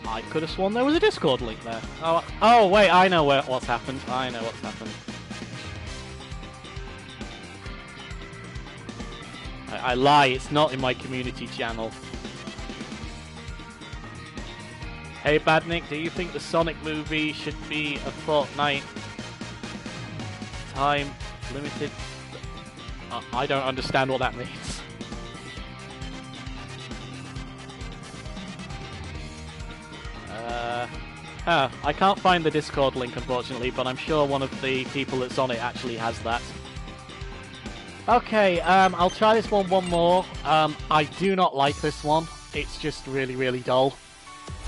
I could have sworn there was a Discord link there. Oh wait, I know what's happened. I know what's happened. I lie, it's not in my community channel. Hey Badnik, do you think the Sonic movie should be a fortnight time limited? I don't understand what that means. I can't find the Discord link, unfortunately, but I'm sure one of the people that's on it actually has that. Okay, I'll try this one more. I do not like this one. It's just really, really dull.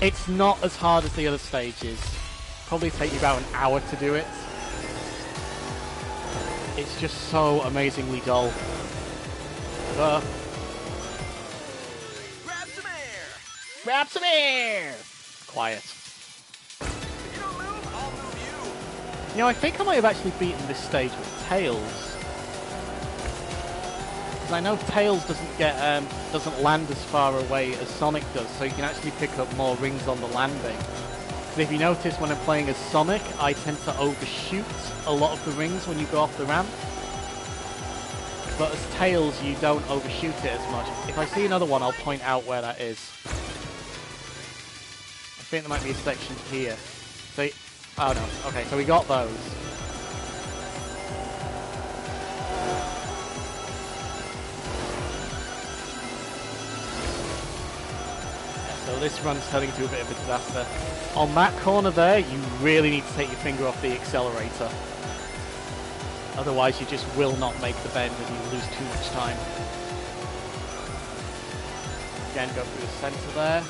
It's not as hard as the other stages. Probably take you about an hour to do it. It's just so amazingly dull. Grab some air! Grab some air! Quiet. If you don't move, I'll move you. You know, I think I might have actually beaten this stage with Tails. Because I know Tails doesn't land as far away as Sonic does, so you can actually pick up more rings on the landing. But if you notice, when I'm playing as Sonic, I tend to overshoot a lot of the rings when you go off the ramp. But as Tails, you don't overshoot it as much. If I see another one, I'll point out where that is. I think there might be a section here. So, oh no, okay, so we got those. Yeah, so this run's turning into a bit of a disaster. On that corner there, you really need to take your finger off the accelerator. Otherwise, you just will not make the bend and you lose too much time. Again, go through the center there.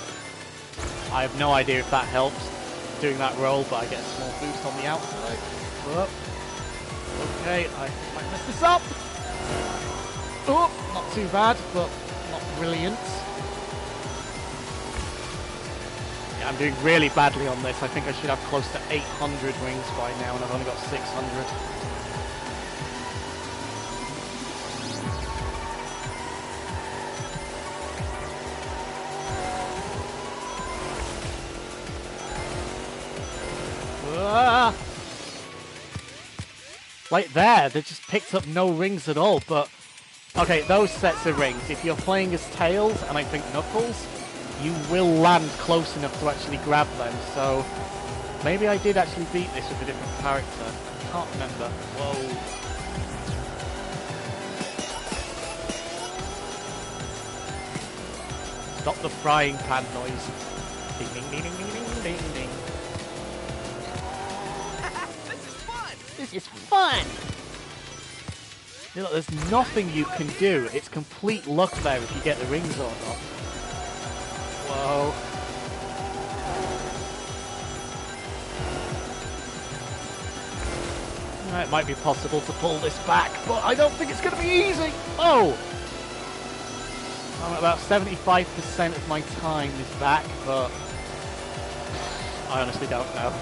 I have no idea if that helps doing that roll, but I get a small boost on the outside. Oh. Okay, I might mess this up. Oh, not too bad, but not brilliant. Yeah, I'm doing really badly on this. I think I should have close to 800 rings by now, and I've only got 600. Like there, they just picked up no rings at all, but... Okay, those sets of rings, if you're playing as Tails, and I think Knuckles, you will land close enough to actually grab them, so maybe I did actually beat this with a different character. I can't remember. Whoa. Stop the frying pan noise. Ding ding ding ding ding ding ding ding. This is fun! This is fun! You know, there's nothing you can do. It's complete luck there if you get the rings or not. Whoa. It might be possible to pull this back, but I don't think it's going to be easy. Oh! I'm at about 75% of my time is back, but I honestly don't know.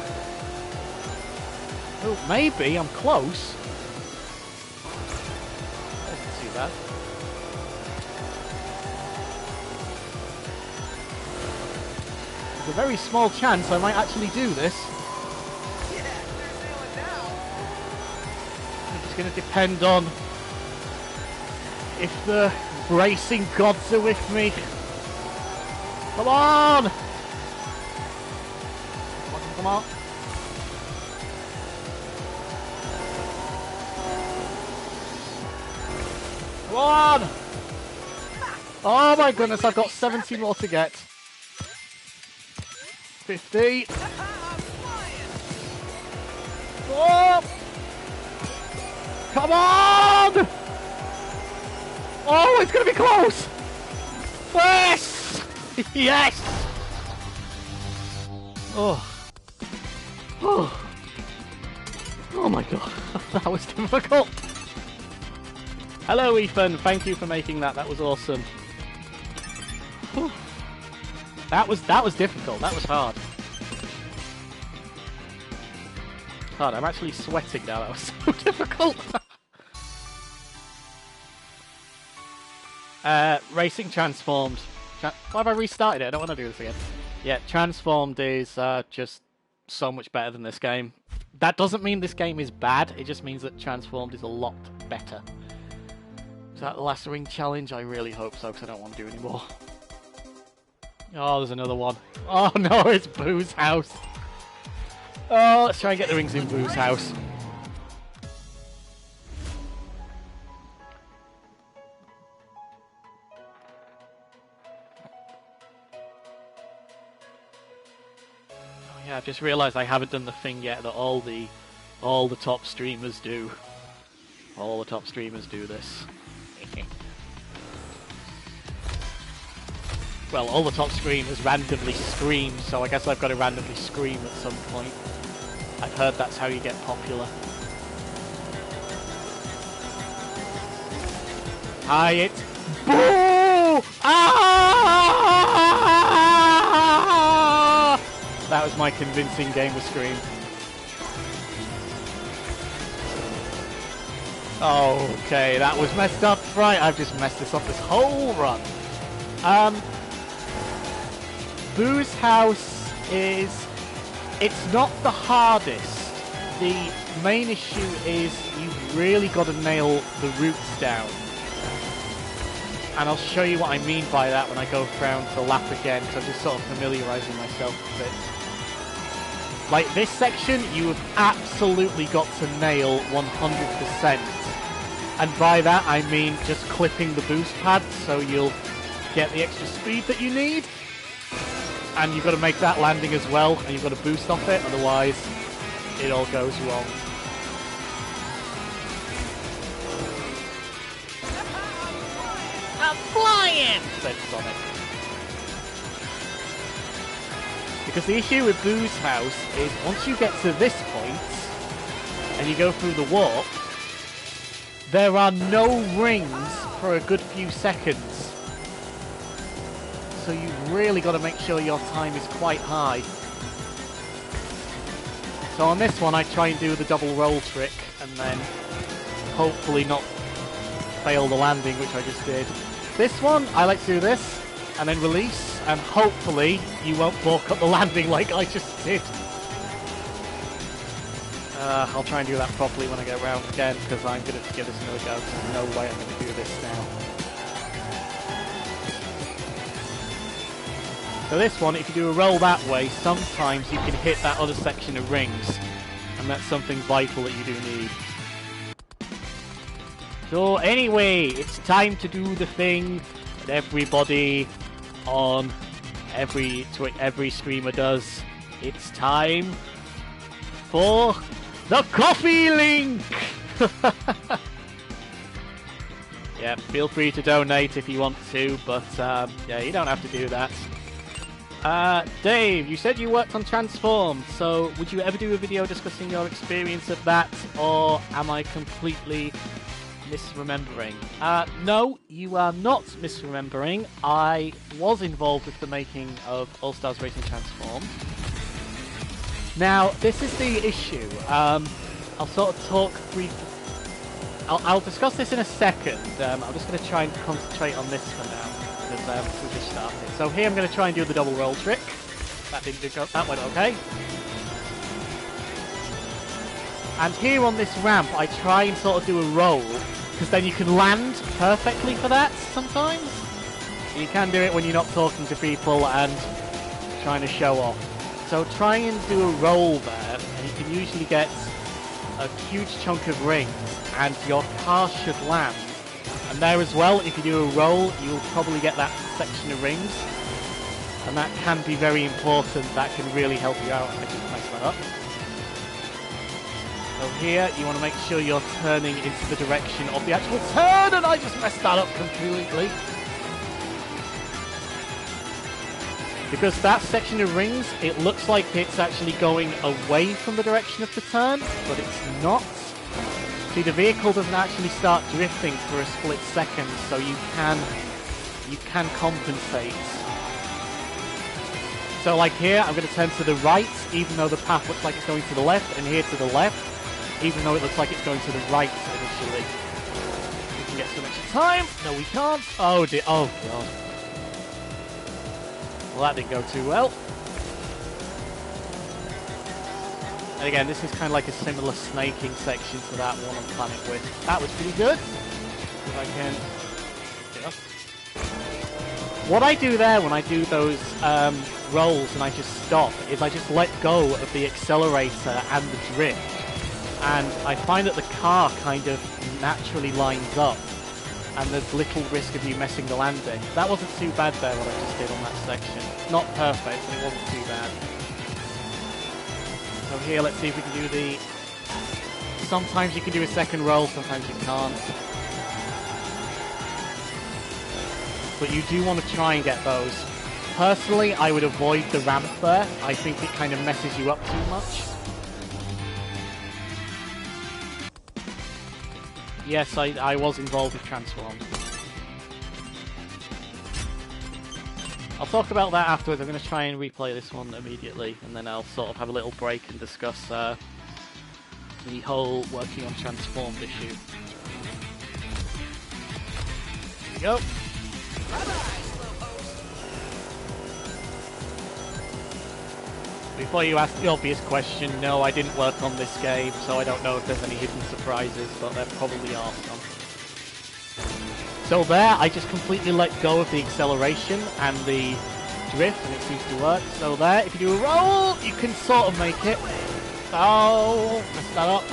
Oh, maybe I'm close. Wasn't too bad. There's a very small chance I might actually do this. Yeah, they're sailing now. It's going to depend on if the racing gods are with me. Come on! Come on, come on. Come on! Oh my goodness, I've got 70 more to get. 50. I'm flying! Oh! Come on! Oh, it's going to be close! Yes! Yes! Oh. Oh. Oh my god, that was difficult. Hello, Ethan. Thank you for making that. That was awesome. Whew. That was difficult. That was hard. God, I'm actually sweating now. That was so difficult. Racing transformed. Why have I restarted it? I don't want to do this again. Yeah, transformed is just so much better than this game. That doesn't mean this game is bad. It just means that transformed is a lot better. Is that the last ring challenge? I really hope so, because I don't want to do any more. Oh, there's another one. Oh no, it's Boo's house. Oh, let's try and get the rings in Boo's house. Oh yeah, I've just realised I haven't done the thing yet that all the top streamers do. All the top streamers do this. Well, all the top streamers randomly scream, so I guess I've got to randomly scream at some point. I've heard that's how you get popular. Hi, it's Boo! Ah! That was my convincing gamer scream. Okay, that was messed up. Right, I've just messed this up this whole run. Boo's house is... It's not the hardest. The main issue is you've really got to nail the roots down. And I'll show you what I mean by that when I go around the lap again, so I'm just sort of familiarising myself with it. Like, this section, you have absolutely got to nail 100%. And by that, I mean just clipping the boost pad, so you'll get the extra speed that you need. And you've got to make that landing as well, and you've got to boost off it, otherwise it all goes wrong. I'm flying! Said Sonic. Because the issue with Boo's house is once you get to this point, and you go through the warp, there are no rings for a good few seconds. So you've really got to make sure your time is quite high. So on this one I try and do the double roll trick and then hopefully not fail the landing, which I just did. This one I like to do this and then release, and hopefully you won't balk up the landing like I just did. I'll try and do that properly when I get around again, because I'm going to give this another go. There's no way I'm going to do this now. So this one, if you do a roll that way, sometimes you can hit that other section of rings. And that's something vital that you do need. So anyway, it's time to do the thing that everybody on every streamer does. It's time for the coffee link! Yeah, feel free to donate if you want to, but yeah, you don't have to do that. Dave, you said you worked on Transform, so would you ever do a video discussing your experience of that, or am I completely misremembering? No, you are not misremembering. I was involved with the making of All Stars Racing Transform. Now, this is the issue. I'll sort of talk briefly. I'll discuss this in a second. I'm just going to try and concentrate on this for now, because we just started. So here I'm going to try and do the double roll trick. That went okay. And here on this ramp, I try and sort of do a roll, because then you can land perfectly for that sometimes. You can do it when you're not talking to people and trying to show off. So try and do a roll there, and you can usually get a huge chunk of rings, and your car should land. And there as well, if you do a roll, you'll probably get that section of rings. And that can be very important. That can really help you out. I just messed that up. So here, you want to make sure you're turning into the direction of the actual turn, and I just messed that up completely. Because that section of rings, it looks like it's actually going away from the direction of the turn, but it's not. See, the vehicle doesn't actually start drifting for a split second, so you can compensate. So like here, I'm going to turn to the right, even though the path looks like it's going to the left, and here to the left, even though it looks like it's going to the right initially. We can get some extra time. No, we can't. Oh dear. Oh god. Well, that didn't go too well. And again, this is kind of like a similar snaking section to that one on Planet With. That was pretty good. If I can... Yeah. What I do there when I do those rolls and I just stop is I just let go of the accelerator and the drift. And I find that the car kind of naturally lines up. And there's little risk of you messing the landing. That wasn't too bad there, what I just did on that section. Not perfect, but it wasn't too bad. So here, let's see if we can do the... Sometimes you can do a second roll, sometimes you can't. But you do want to try and get those. Personally, I would avoid the ramp there. I think it kind of messes you up too much. Yes, I was involved with Transform. I'll talk about that afterwards. I'm going to try and replay this one immediately, and then I'll sort of have a little break and discuss the whole working on Transformed issue. Here we go. Before you ask the obvious question, no, I didn't work on this game, so I don't know if there's any hidden surprises, but there probably are some. So there, I just completely let go of the acceleration and the drift, and it seems to work. So there, if you do a roll, you can sort of make it. Oh, messed that up.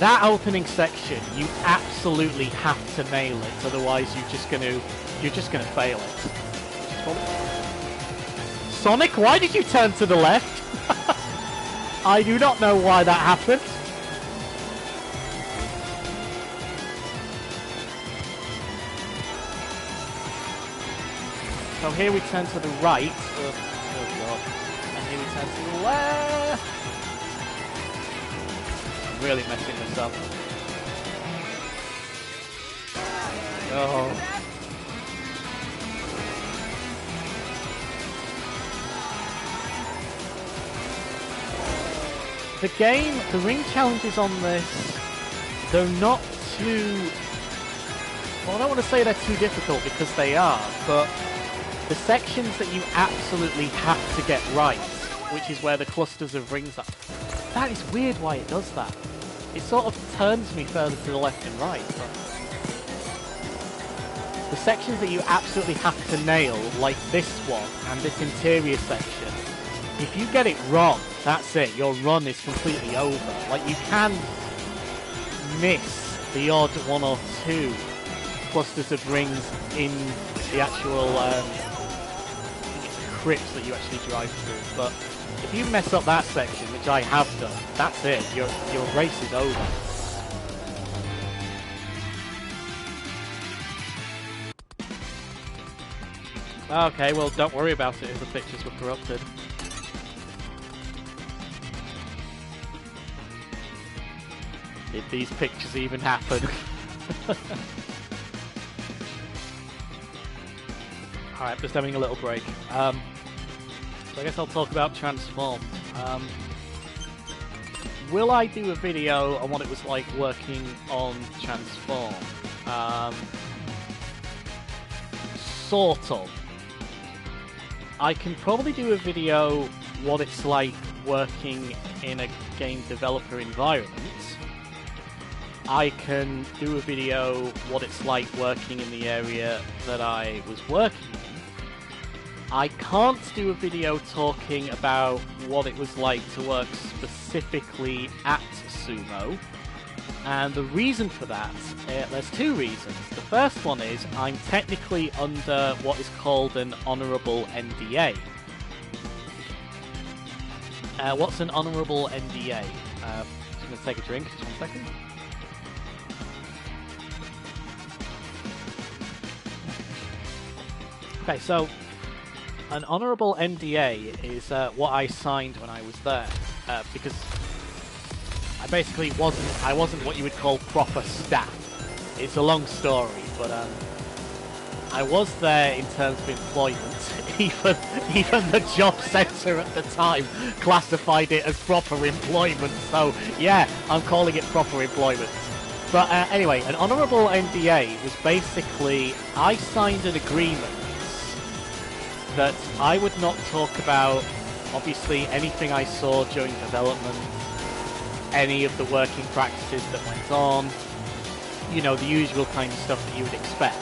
That opening section, you absolutely have to nail it, otherwise you're just gonna fail it. Sonic, why did you turn to the left? I do not know why that happened. So here we turn to the right. Oh god. And here we turn to the left. I'm really messing this up. Oh. The game, the ring challenges on this, they're not too... Well, I don't want to say they're too difficult, because they are, but the sections that you absolutely have to get right, which is where the clusters of rings are, that is weird why it does that. It sort of turns me further to the left and right, but... the sections that you absolutely have to nail, like this one and this interior section, if you get it wrong, that's it. Your run is completely over. Like, you can miss the odd one or two clusters of rings in the actual crypts that you actually drive through, but if you mess up that section, which I have done, that's it. Your race is over. Okay, well, don't worry about it if the pictures were corrupted. Did these pictures even happen? Alright, just having a little break. So I guess I'll talk about Transformed. Will I do a video on what it was like working on Transform? Sort of. I can probably do a video what it's like working in a game developer environment. I can do a video what it's like working in the area that I was working in. I can't do a video talking about what it was like to work specifically at Sumo. And the reason for that, there's two reasons. The first one is I'm technically under what is called an honourable NDA. What's an honourable NDA? Just going to take a drink, just 1 second. Okay, so an honourable NDA is what I signed when I was there, because I basically wasn't what you would call proper staff. It's a long story, but I was there in terms of employment. Even the job centre at the time classified it as proper employment. So yeah, I'm calling it proper employment. But anyway, an honourable NDA was basically I signed an agreement that I would not talk about, obviously, anything I saw during development, any of the working practices that went on, you know, the usual kind of stuff that you would expect.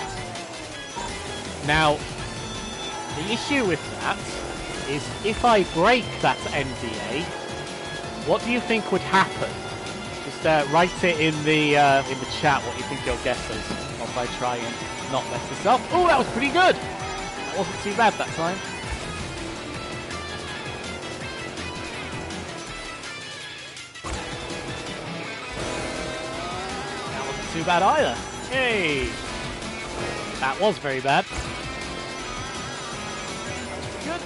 Now, the issue with that is if I break that NDA, what do you think would happen? Just write it in the chat what you think your guess is, whilst I try and not mess this up. Oh, that was pretty good! That wasn't too bad that time. That wasn't too bad either. Hey! That was very bad. Good.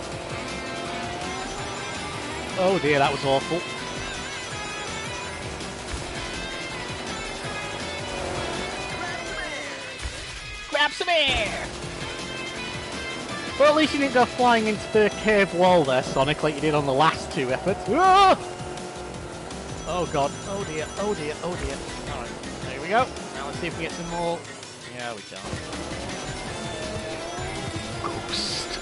Oh dear, that was awful. Grab some air! Well, at least you didn't go flying into the cave wall there, Sonic, like you did on the last two efforts. Ah! Oh god. Oh dear. Oh dear. Oh dear. Alright, there we go. Now let's see if we get some more. Yeah, we can't. Ghost.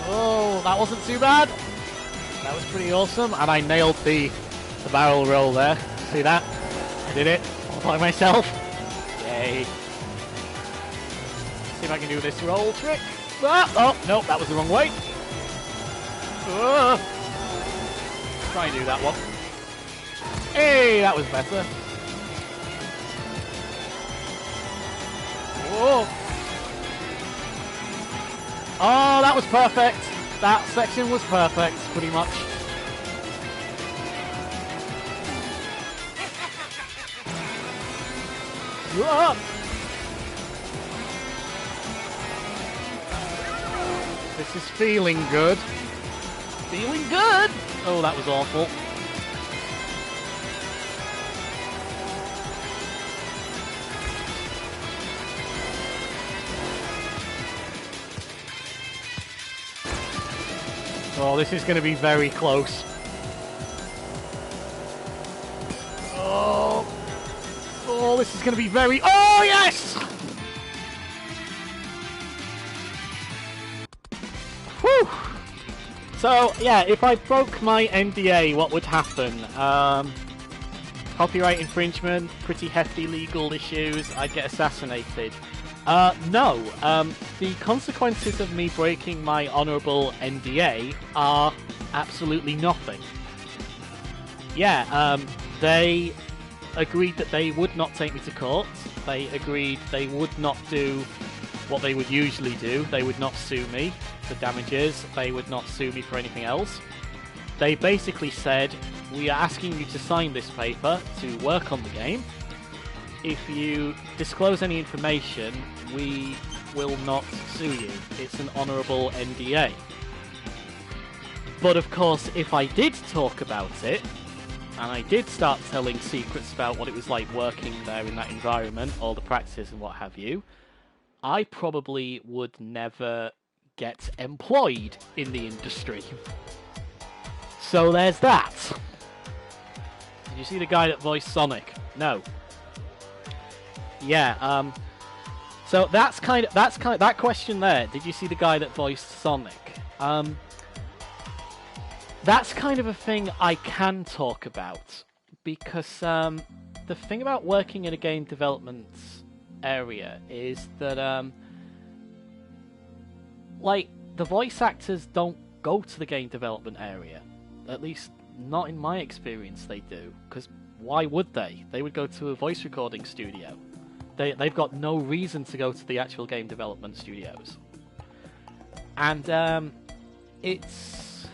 Oh, that wasn't too bad. That was pretty awesome, and I nailed the barrel roll there. See that? I did it all by myself. Yay. See if I can do this roll trick. Ah, oh, no, that was the wrong way. Try and do that one. Hey, that was better. Whoa. Oh, that was perfect. That section was perfect, pretty much. Whoa. This is feeling good. Feeling good! Oh, that was awful. Oh, this is going to be very close. Oh. Oh, this is going to be very... Oh, yes! Whew! So, yeah, if I broke my NDA, what would happen? Copyright infringement, pretty hefty legal issues, I'd get assassinated. No. The consequences of me breaking my honourable NDA are absolutely nothing. Yeah, they agreed that they would not take me to court. They agreed they would not do what they would usually do. They would not sue me for damages. They would not sue me for anything else. They basically said, we are asking you to sign this paper to work on the game. If you disclose any information, we will not sue you. It's an honourable NDA. But of course, if I did talk about it, and I did start telling secrets about what it was like working there in that environment, all the practices and what have you, I probably would never get employed in the industry. So there's that. Did you see the guy that voiced Sonic? No. Yeah, so that's kind of that question there. Did you see the guy that voiced Sonic? That's kind of a thing I can talk about, because the thing about working in a game development area is that like, the voice actors don't go to the game development area. At least not in my experience they do, because why would they? They would go to a voice recording studio. They've got no reason to go to the actual game development studios. And it's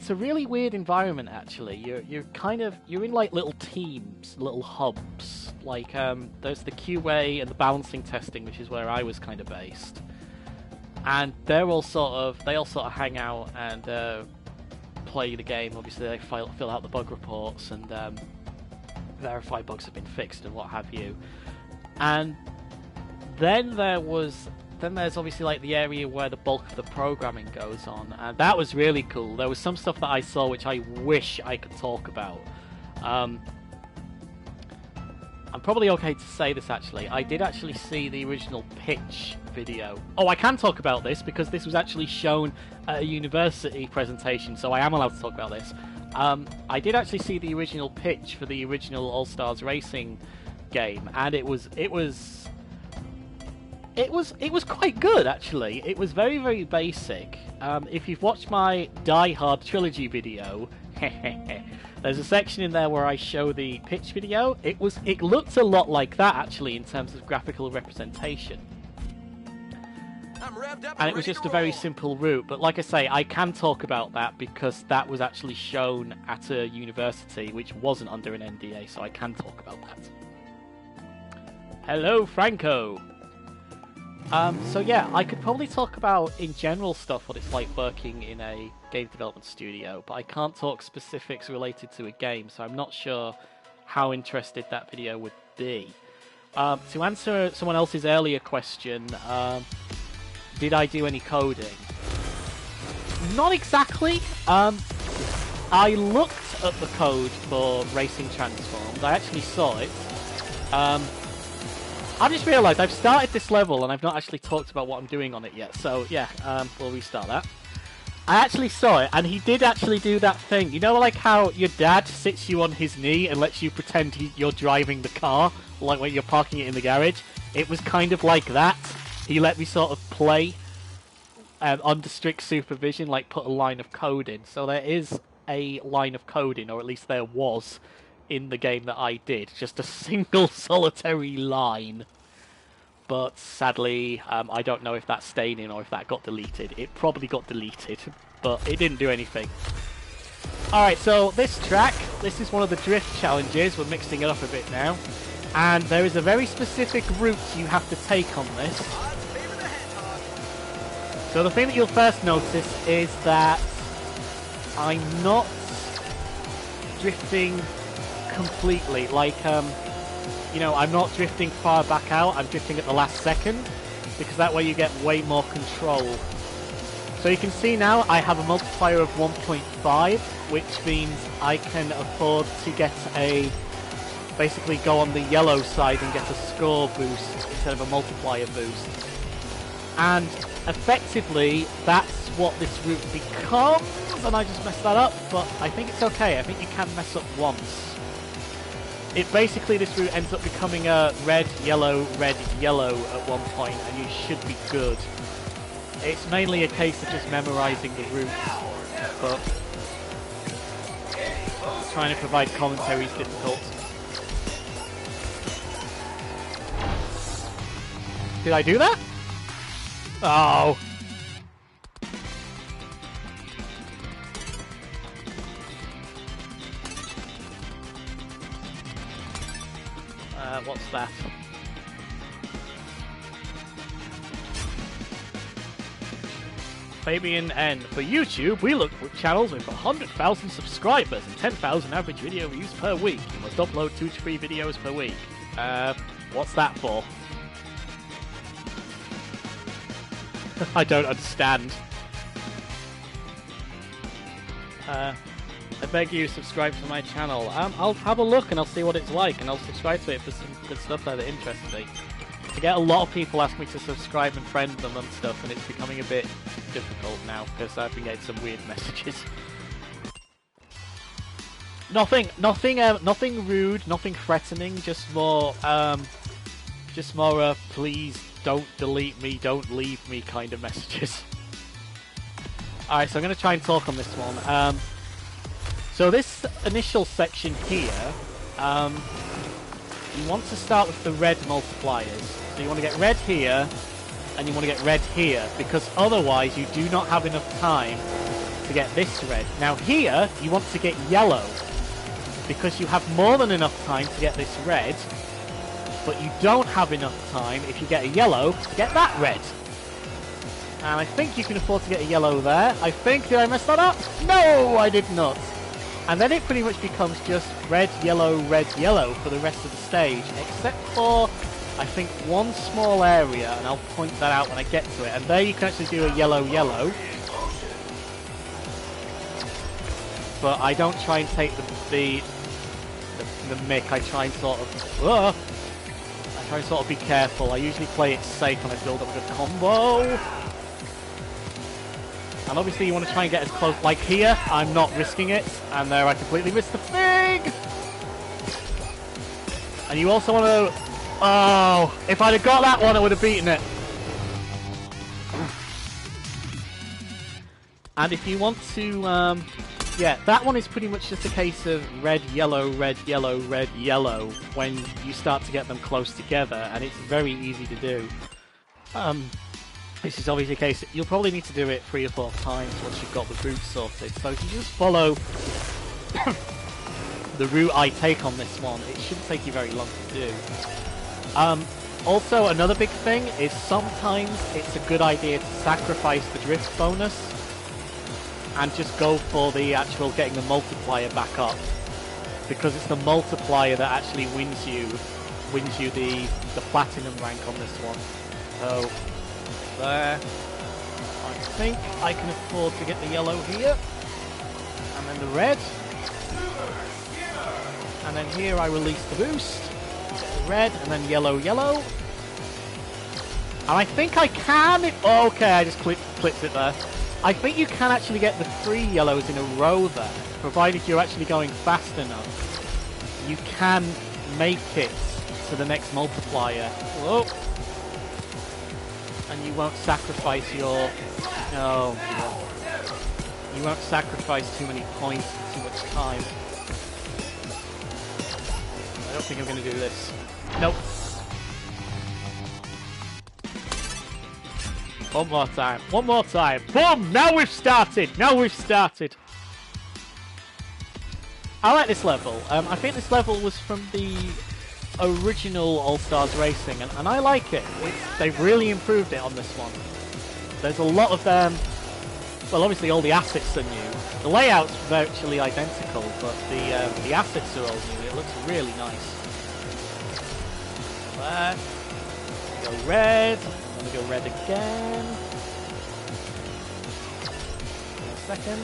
a really weird environment, actually. You're in like little teams, little hubs. Like there's the QA and the balancing testing, which is where I was kind of based. And they all sort of hang out and play the game. Obviously, they fill out the bug reports and verify bugs have been fixed and what have you. And then there's obviously like the area where the bulk of the programming goes on, and that was really cool. There was some stuff that I saw which I wish I could talk about. I'm probably okay to say this, actually. I did actually see the original pitch video. Oh, I can talk about this because this was actually shown at a university presentation, so I am allowed to talk about this. I did actually see the original pitch for the original All Stars Racing game, and it was quite good, actually. It was very, very basic. If you've watched my Die Hard trilogy video, there's a section in there where I show the pitch video. It looked a lot like that, actually, in terms of graphical representation. And it was just a very simple route, but like I say, I can talk about that because that was actually shown at a university which wasn't under an NDA, so I can talk about that. Hello, Franco! So yeah, I could probably talk about, in general stuff, what it's like working in a game development studio, but I can't talk specifics related to a game, so I'm not sure how interested that video would be. To answer someone else's earlier question, did I do any coding? Not exactly. I looked at the code for Racing Transformed. I actually saw it. I just realised I've started this level and I've not actually talked about what I'm doing on it yet. So yeah, we'll restart that. I actually saw it, and he did actually do that thing. You know, like how your dad sits you on his knee and lets you pretend you're driving the car, like when you're parking it in the garage? It was kind of like that. He let me sort of play under strict supervision, like put a line of code in. So there is a line of code in, or at least there was, in the game that I did. Just a single solitary line. But sadly, I don't know if that stayed in or if that got deleted. It probably got deleted, but it didn't do anything. Alright, so this track, this is one of the drift challenges. We're mixing it up a bit now. And there is a very specific route you have to take on this. So the thing that you'll first notice is that I'm not drifting completely. Like, you know, I'm not drifting far back out, I'm drifting at the last second, because that way you get way more control. So you can see now I have a multiplier of 1.5, which means I can afford to get basically go on the yellow side and get a score boost instead of a multiplier boost. And effectively, that's what this route becomes, and I just messed that up, but I think it's okay. I think you can mess up once. Basically, this route ends up becoming a red, yellow, at one point, and you should be good. It's mainly a case of just memorizing the routes, but trying to provide commentary is difficult. Did I do that? Oh. What's that? Fabian N. For YouTube, we look for channels with 100,000 subscribers and 10,000 average video views per week. You must upload 2 to 3 videos per week. What's that for? I don't understand. I beg you, subscribe to my channel. I'll have a look and I'll see what it's like, and I'll subscribe to it if there's some good stuff there that interests me. I get a lot of people ask me to subscribe and friend them and stuff, and it's becoming a bit difficult now because I've been getting some weird messages. Nothing rude, nothing threatening, just more, please don't delete me, don't leave me kind of messages. Alright, so I'm going to try and talk on this one. So this initial section here, you want to start with the red multipliers. So you want to get red here, and you want to get red here, because otherwise you do not have enough time to get this red. Now here, you want to get yellow, because you have more than enough time to get this red, but you don't have enough time, if you get a yellow, to get that red. And I think you can afford to get a yellow there. Did I mess that up? No, I did not. And then it pretty much becomes just red, yellow for the rest of the stage, except for, I think, one small area, and I'll point that out when I get to it. And there you can actually do a yellow. But I don't try and take the mick. I try and sort of be careful. I usually play it safe when I build up a good combo. And obviously you want to try and get as close, like here, I'm not risking it, and there I completely missed the thing! And you also want to... Oh, if I'd have got that one, I would have beaten it. And if you want to, yeah, that one is pretty much just a case of red, yellow, when you start to get them close together, and it's very easy to do. This is obviously a case that you'll probably need to do it 3 or 4 times once you've got the route sorted. So if you just follow the route I take on this one, it shouldn't take you very long to do. Also, another big thing is sometimes it's a good idea to sacrifice the drift bonus and just go for the actual getting the multiplier back up, because it's the multiplier that actually wins you the platinum rank on this one. So there. I think I can afford to get the yellow here, and then the red, and then here I release the boost, get the red, and then yellow. And I think I can. Okay, I just clipped it there. I think you can actually get the 3 yellows in a row there, provided you're actually going fast enough. You can make it to the next multiplier. Whoa. And you won't sacrifice your... No. You won't sacrifice too many points and too much time. I don't think I'm going to do this. Nope. One more time. Boom! Now we've started! I like this level. I think this level was from the original All-Stars Racing, and I like it. They've really improved it on this one. There's a lot of them. Well, obviously all the assets are new. The layout's virtually identical, but the assets are all new. It looks really nice. There. Go red. I'm gonna go red again. In a second.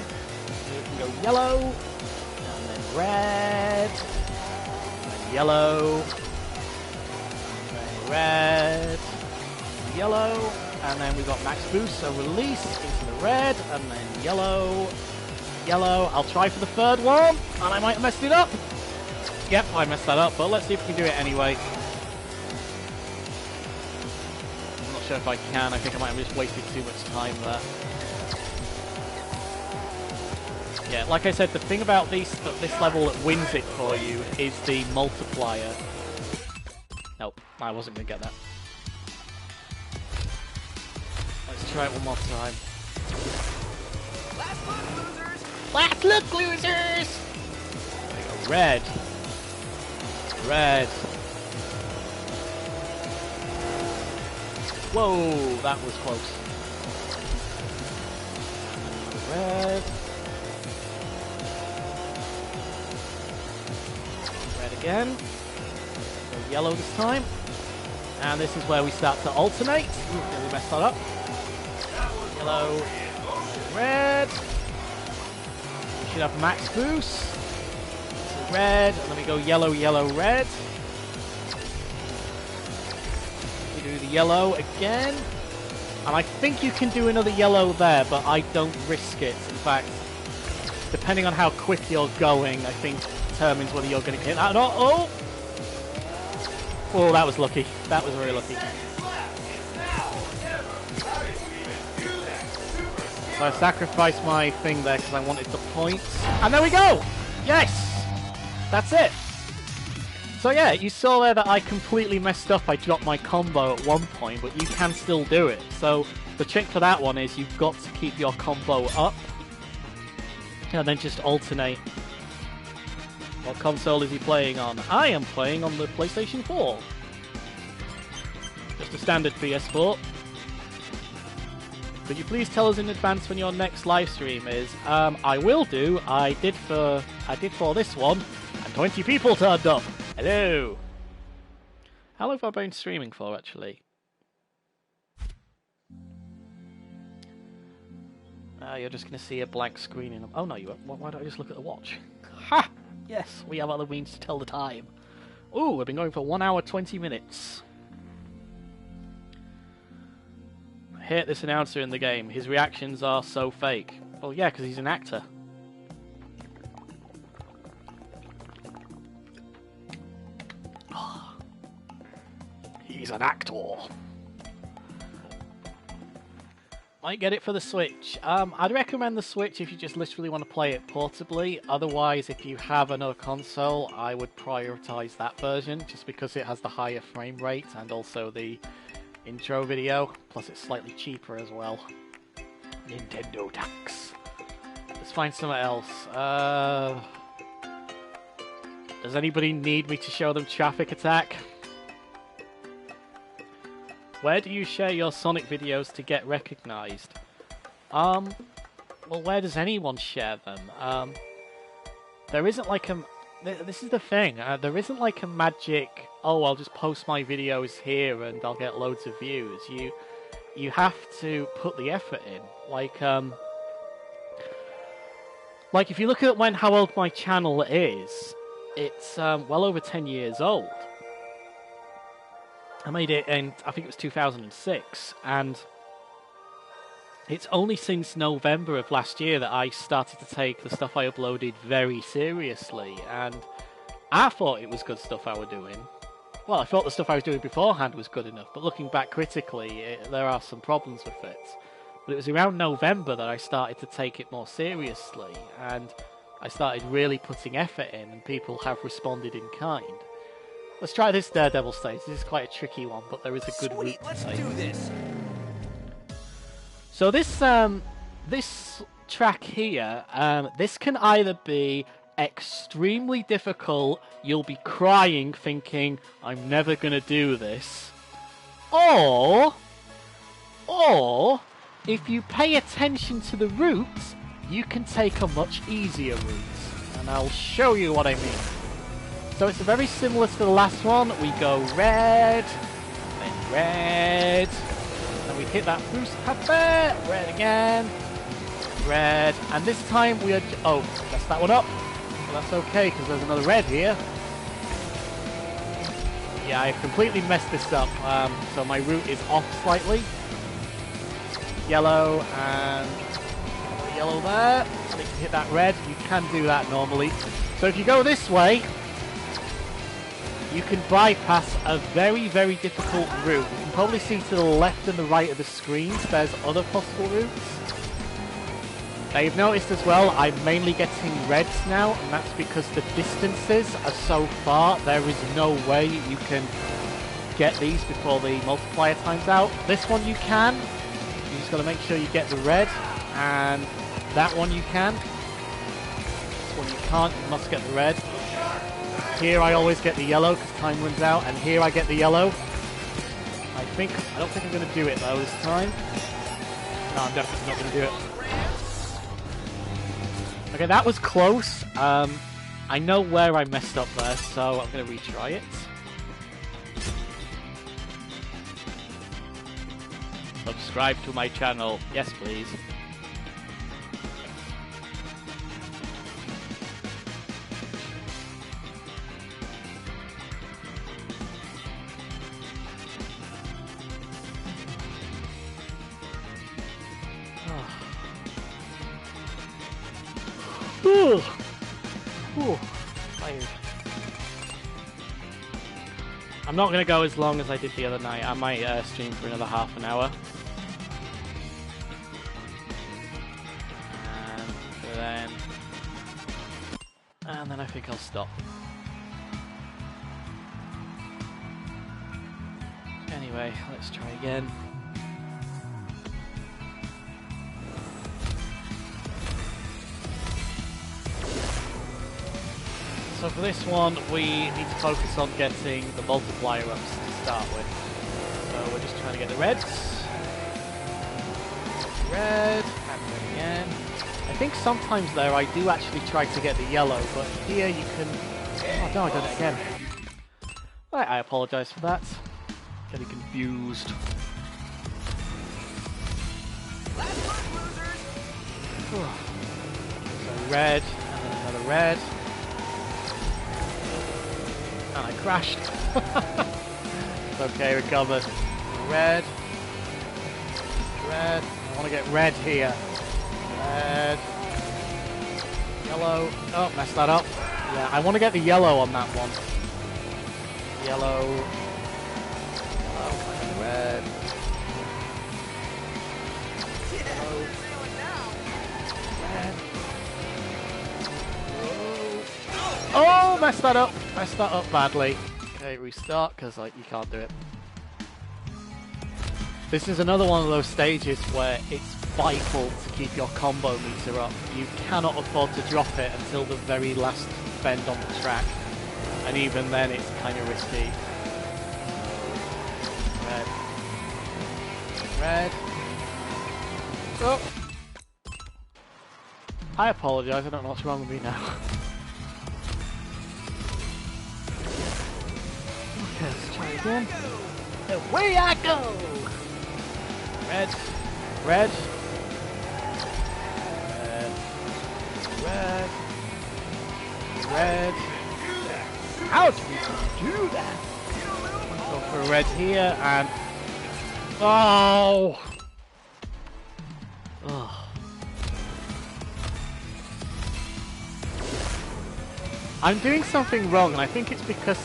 We can go yellow. And then red. Yellow, red, yellow, and then we've got max boost, so release into the red, and then yellow, yellow. I'll try for the third one, and I might have messed it up. Yep, I messed that up, but let's see if we can do it anyway. I'm not sure if I can. I think I might have just wasted too much time there. Yeah, like I said, the thing about this level that wins it for you is the multiplier. Nope, I wasn't going to get that. Let's try it one more time. Last look, losers! Last look, losers! There we go. Red. Red. Whoa, that was close. Red. Red again. Go yellow this time. And this is where we start to alternate. Ooh, nearly messed that up. Yellow. Red. We should have max boost. Red, and then we go yellow, yellow, red. We do the yellow again. And I think you can do another yellow there, but I don't risk it. In fact, depending on how quick you're going, I think determines whether you're going to hit that or not. Oh! Oh, that was lucky. That was very lucky. So I sacrificed my thing there because I wanted the points. And there we go! Yes! That's it. So yeah, you saw there that I completely messed up. I dropped my combo at one point, but you can still do it. So the trick for that one is you've got to keep your combo up and then just alternate. What console is he playing on? I am playing on the PlayStation 4. Just a standard PS4. Could you please tell us in advance when your next live stream is? I will do. I did for this one. 20 people turned up. Hello. How long have I been streaming for, actually? You're just going to see a blank screen in... Oh, no, you won't. Why don't I just look at the watch? Ha! Yes, we have other means to tell the time. Ooh, we've been going for 1 hour, 20 minutes. I hate this announcer in the game. His reactions are so fake. Well, yeah, because he's an actor. He's an actor. Might get it for the Switch. I'd recommend the Switch if you just literally want to play it portably. Otherwise, if you have another console, I would prioritize that version, just because it has the higher frame rate and also the intro video. Plus, it's slightly cheaper as well. Nintendo tax. Let's find something else. Does anybody need me to show them Traffic Attack? Where do you share your Sonic videos to get recognized? Well, where does anyone share them? There isn't like a... This is the thing. There isn't like a magic, oh, I'll just post my videos here and I'll get loads of views. You have to put the effort in. Like if you look at how old my channel is, it's well over 10 years old. I made it in, I think it was 2006, and it's only since November of last year that I started to take the stuff I uploaded very seriously, and I thought it was good stuff I was doing. Well, I thought the stuff I was doing beforehand was good enough, but looking back critically, there are some problems with it. But it was around November that I started to take it more seriously, and I started really putting effort in, and people have responded in kind. Let's try this Daredevil Stage. This is quite a tricky one, but there is a good route to let's take. do this. So this track here, this can either be extremely difficult, you'll be crying thinking, I'm never going to do this, or if you pay attention to the route, you can take a much easier route. And I'll show you what I mean. So it's very similar to the last one. We go red, then red, and we hit that boost pepper, red again, red, and this time we are... Oh, messed that one up. But that's okay, because there's another red here. Yeah, I completely messed this up, so my route is off slightly. yellow, and yellow there. And you can hit that red. You can do that normally. So if you go this way, you can bypass a very, very difficult route. You can probably see to the left and the right of the screens there's other possible routes. Now you've noticed as well, I'm mainly getting reds now, and that's because the distances are so far, there is no way you can get these before the multiplier times out. This one you can, you just got to make sure you get the red, and that one you can. This one you can't, you must get the red. Here I always get the yellow because time runs out, and here I get the yellow. I don't think I'm going to do it though this time. No, I'm definitely not going to do it. Okay, that was close. I know where I messed up there, so I'm going to retry it. Subscribe to my channel. Yes, please. Ooh. Ooh. Tired. I'm not going to go as long as I did the other night. I might stream for another half an hour. And then I think I'll stop. Anyway, let's try again. So for this one, we need to focus on getting the multiplier ups to start with. So we're just trying to get the reds. Red, and red again. I think sometimes there I do actually try to get the yellow, but here you can... Oh no, I done it again. Right, I apologise for that. Getting confused. So red, and then another red. And I crashed. It's okay, recovered. Red. Red. I want to get red here. Red. Yellow. Oh, messed that up. Yeah, I want to get the yellow on that one. Yellow. Oh, red. Yellow. Red. Oh, messed that up. Messed that up badly. Okay, restart, because like you can't do it. This is another one of those stages where it's vital to keep your combo meter up. You cannot afford to drop it until the very last bend on the track. And even then it's kind of risky. Red. Red. Oh! I apologise, I don't know what's wrong with me now. Okay, let's try again. Away I go! Red. Red. Red. Red. How do we do that? Go for a red here and... Oh! Oh. I'm doing something wrong, and I think it's because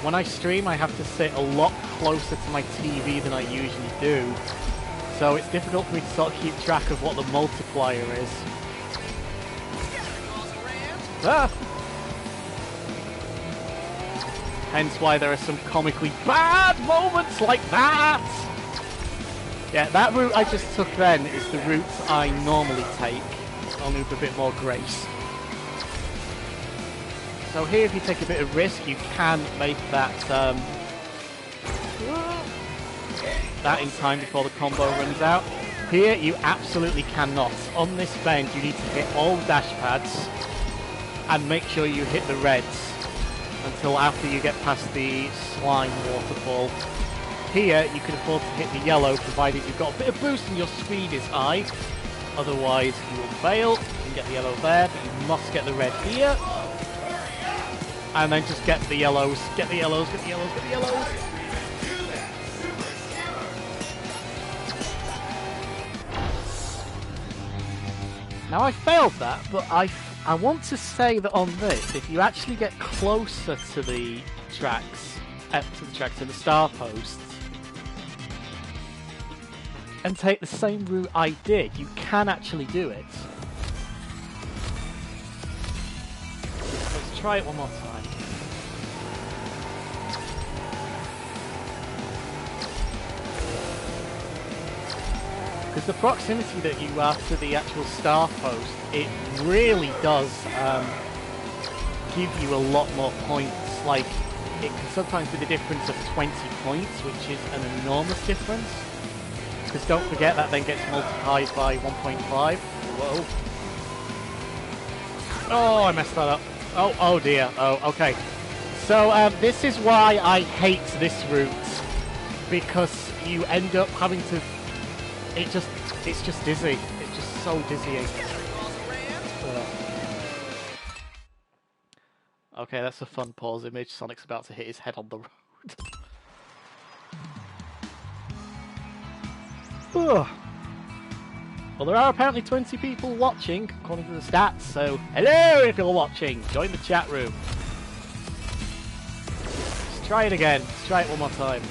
when I stream I have to sit a lot closer to my TV than I usually do. So it's difficult for me to sort of keep track of what the multiplier is. Ah! Hence why there are some comically bad moments like that! Yeah, that route I just took then is the route I normally take, only with a bit more grace. So here, if you take a bit of risk, you can make that that in time before the combo runs out. Here, you absolutely cannot. On this bend, you need to hit all dash pads and make sure you hit the reds until after you get past the slime waterfall. Here, you can afford to hit the yellow, provided you've got a bit of boost and your speed is high. Otherwise, you will fail. You can get the yellow there, but you must get the red here. And then just get the yellows, get the yellows, get the yellows, get the yellows. Now I failed that, but I want to say that on this, if you actually get closer to the tracks, to the star posts, and take the same route I did, you can actually do it. Let's try it one more time. Because the proximity that you are to the actual star post, it really does give you a lot more points. Like, it can sometimes be the difference of 20 points, which is an enormous difference. Because don't forget that then gets multiplied by 1.5. Whoa. Oh, I messed that up. Oh dear. Oh, okay. So this is why I hate this route, because you end up having to. It's just dizzy. It's just so dizzying. Okay, that's a fun pause image. Sonic's about to hit his head on the road. Well, there are apparently 20 people watching, according to the stats, so hello if you're watching. Join the chat room. Let's try it again. Let's try it one more time.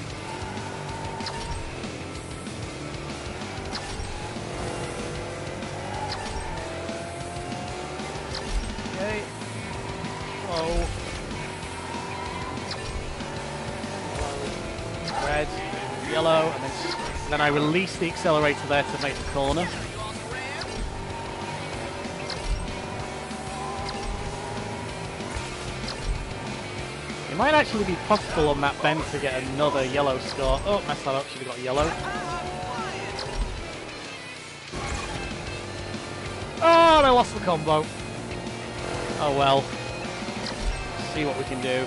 Okay. Whoa. Red, yellow, and then I release the accelerator there to make the corner. It might actually be possible on that bend to get another yellow score. Oh, messed that up. Should have got yellow. Oh, I lost the combo. Oh well. Let's see what we can do.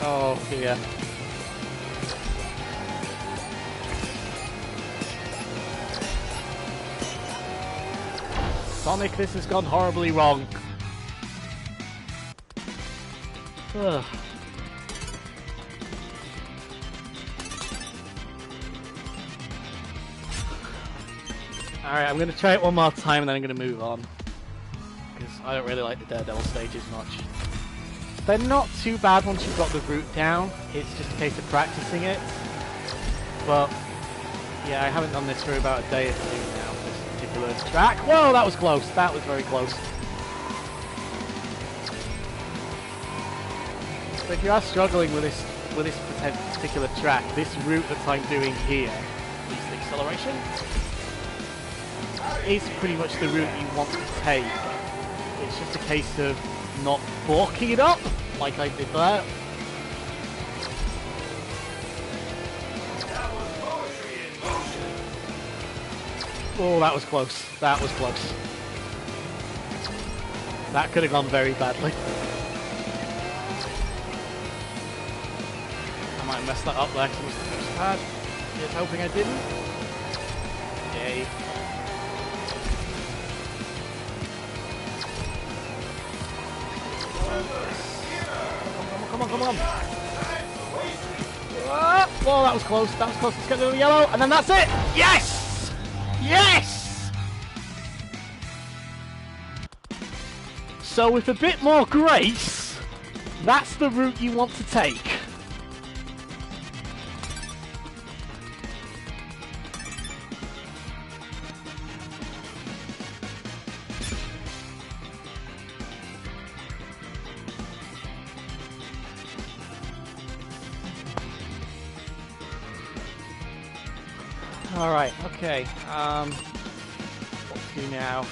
Oh dear. Sonic, this has gone horribly wrong. Ugh. Alright, I'm going to try it one more time and then I'm going to move on. Because I don't really like the Daredevil stages much. They're not too bad once you've got the route down. It's just a case of practicing it. But, yeah, I haven't done this for about a day or two now, this particular track. Whoa, that was close. That was very close. So if you are struggling with this particular track, this route that I'm doing here, release the acceleration, is pretty much the route you want to take. It's just a case of not forking it up like I did there. Oh, that was close. That was close. That could have gone very badly. I might have messed that up there because I must have pushed hard. Just hoping I didn't. Yay. Come on, come on. Whoa, that was close. That was close. Let's get the yellow, and then that's it. Yes! Yes! So with a bit more grace, that's the route you want to take. Alright, okay. What to do now?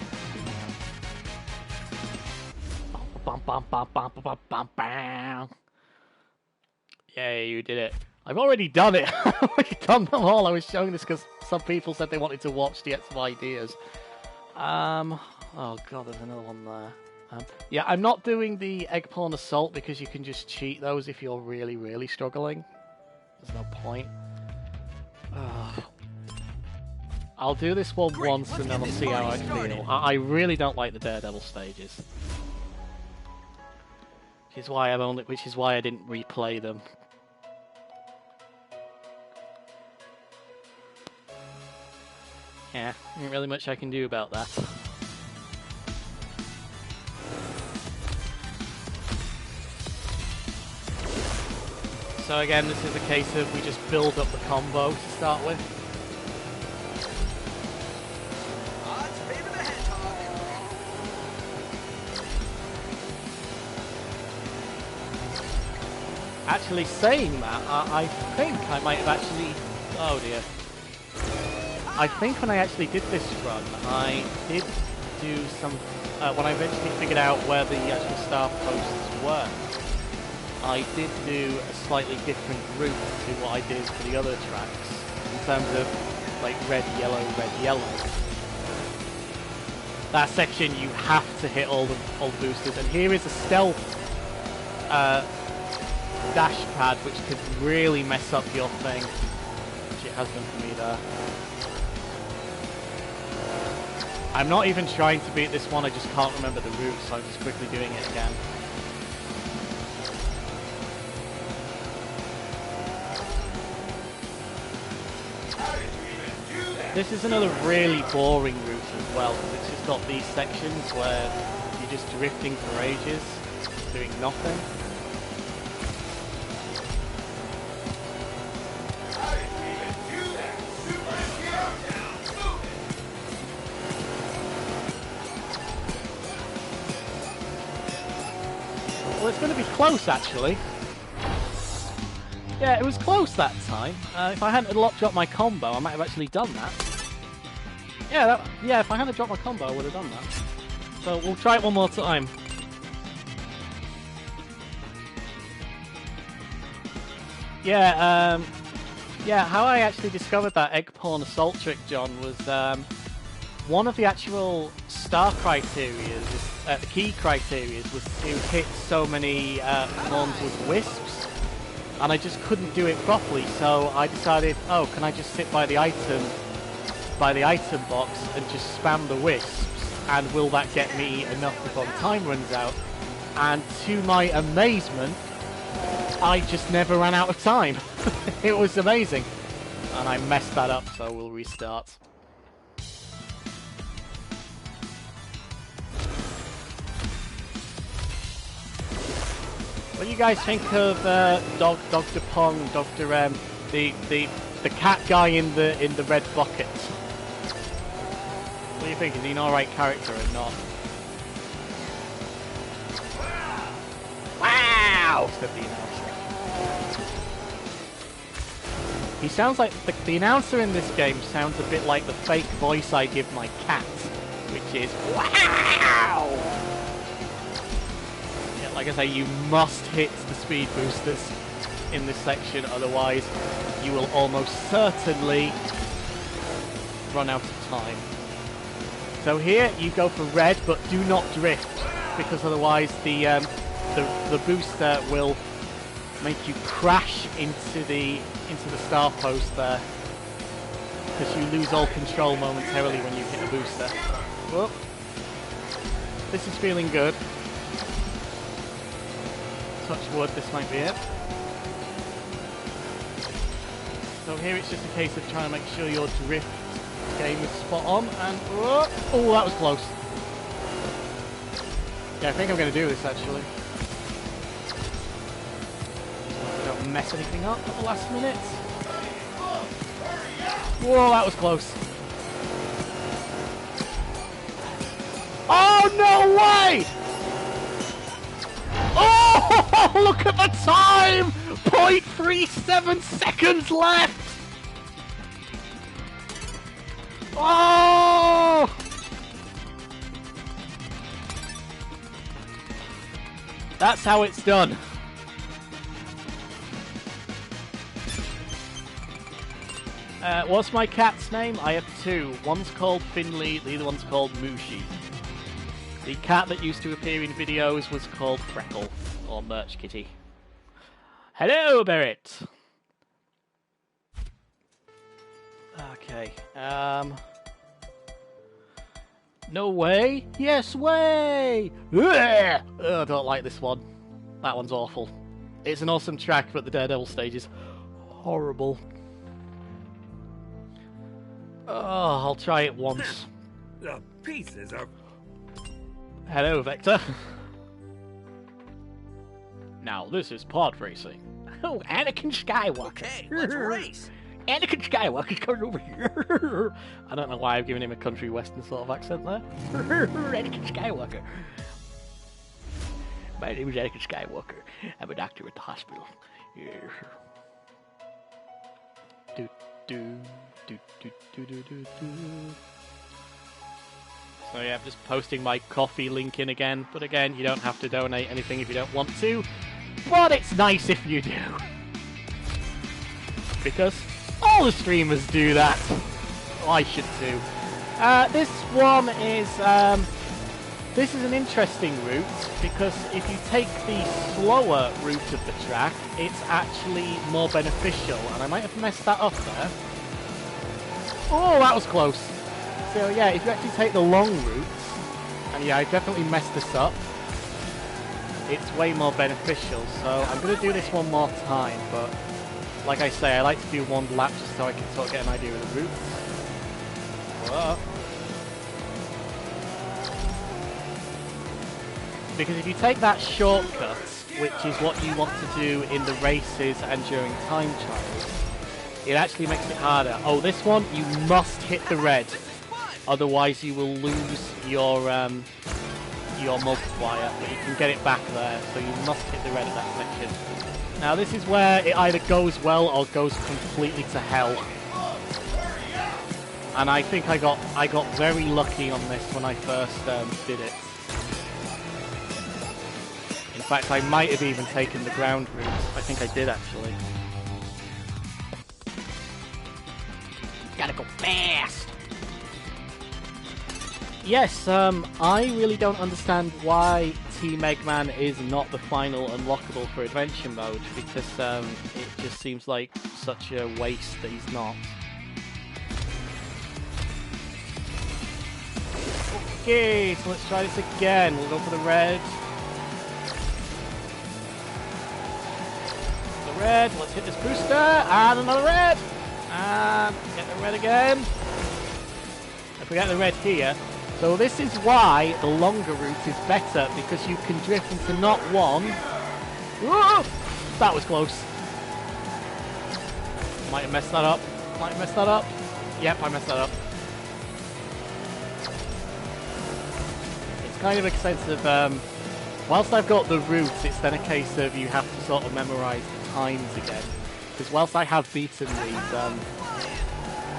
Yay, you did it. I've already done it. I've already done them all. I was showing this because some people said they wanted to watch to get some ideas. Oh god, there's another one there. Yeah, I'm not doing the egg pawn assault because you can just cheat those if you're really, really struggling. There's no point. I'll do this one once and then I'll see how I feel. I really don't like the Daredevil stages. Which is why I didn't replay them. Yeah, ain't really much I can do about that. So again, this is a case of we just build up the combo to start with. Odds favor the hedgehog. Actually, saying that, I think I might have actually... Oh dear. I think when I actually did this run, I did do some... when I eventually figured out where the actual star posts were, I did do a slightly different route to what I did for the other tracks, in terms of, like, red, yellow, that section you have to hit all the boosters, and here is a stealth dash pad which could really mess up your thing, which it has done for me there. I'm not even trying to beat this one, I just can't remember the route, so I'm just quickly doing it again. This is another really boring route as well, because it's just got these sections where you're just drifting for ages, doing nothing. Well, it's going to be close, actually. Yeah, it was close that time. If I hadn't dropped my combo, I might have actually done that. Yeah, if I hadn't dropped my combo, I would have done that. So we'll try it one more time. Yeah, how I actually discovered that egg pawn assault trick, John, was one of the actual star criteria, the key criteria, was to hit so many pawns with wisps, and I just couldn't do it properly. So I decided, oh, can I just sit by the item box and just spam the wisps, and will that get me enough before the time runs out? And to my amazement, I just never ran out of time. It was amazing. And I messed that up, so we'll restart. What do you guys think of Dr. Pong, Dr. the cat guy in the red bucket? What do you think? Is he an alright character or not? Wow! Said the announcer. He sounds like the announcer in this game sounds a bit like the fake voice I give my cat, which is wow! Yeah, like I say, you must hit the speed boosters in this section, otherwise you will almost certainly run out of time. So here you go for red, but do not drift, because otherwise the booster will make you crash into the star post there, because you lose all control momentarily when you hit a booster. Whoop. This is feeling good. Touch wood, this might be it. So here it's just a case of trying to make sure your drift game is spot on, and oh, that was close. Yeah, I think I'm going to do this actually. Don't mess anything up at the last minute. Whoa, that was close. Oh, no way! Oh, look at the time! 0.37 seconds left! Oh! That's how it's done. What's my cat's name? I have two. One's called Finley, the other one's called Mushi. The cat that used to appear in videos was called Freckle, or Merch Kitty. Hello, Barrett! Okay. No way. Yes way. Ugh! I don't like this one. That one's awful. It's an awesome track, but the Daredevil stage is horrible. Oh, I'll try it once. The pieces are... Hello, Vector. Now, this is pod racing. Oh, Anakin Skywalker. Okay, let's race. Anakin Skywalker's coming over here. I don't know why I've given him a country western sort of accent there. Anakin Skywalker. My name is Anakin Skywalker. I'm a doctor at the hospital. Do, do, do, do, do, do, do, do. So yeah, I'm just posting my coffee link in again. But again, you don't have to donate anything if you don't want to. But it's nice if you do. Because all the streamers do that. Well, I should too. This one is... this is an interesting route, because if you take the slower route of the track, it's actually more beneficial. And I might have messed that up there. Oh, that was close. So yeah, if you actually take the long route, and yeah, I definitely messed this up, it's way more beneficial. So I'm going to do this one more time, but like I say, I like to do one lap just so I can sort of get an idea of the route. Whoa. Because if you take that shortcut, which is what you want to do in the races and during time trials, it actually makes it harder. Oh, this one, you must hit the red. Otherwise you will lose your multiplier, but you can get it back there, so you must hit the red at that section. Now this is where it either goes well or goes completely to hell. And I think I got very lucky on this when I first did it. In fact, I might have even taken the ground route. I think I did actually. Gotta go fast. Yes, I really don't understand why Team Eggman is not the final unlockable for Adventure Mode, because it just seems like such a waste that he's not. Okay, so let's try this again. We'll go for the red. The red, let's hit this booster, and another red! And get the red again. If we get the red here, so this is why the longer route is better, because you can drift into not one. Whoa! That was close. Might have messed that up. Might have messed that up. Yep, I messed that up. It's kind of expensive. Whilst I've got the route, it's then a case of you have to sort of memorise the times again. Because whilst I have beaten these,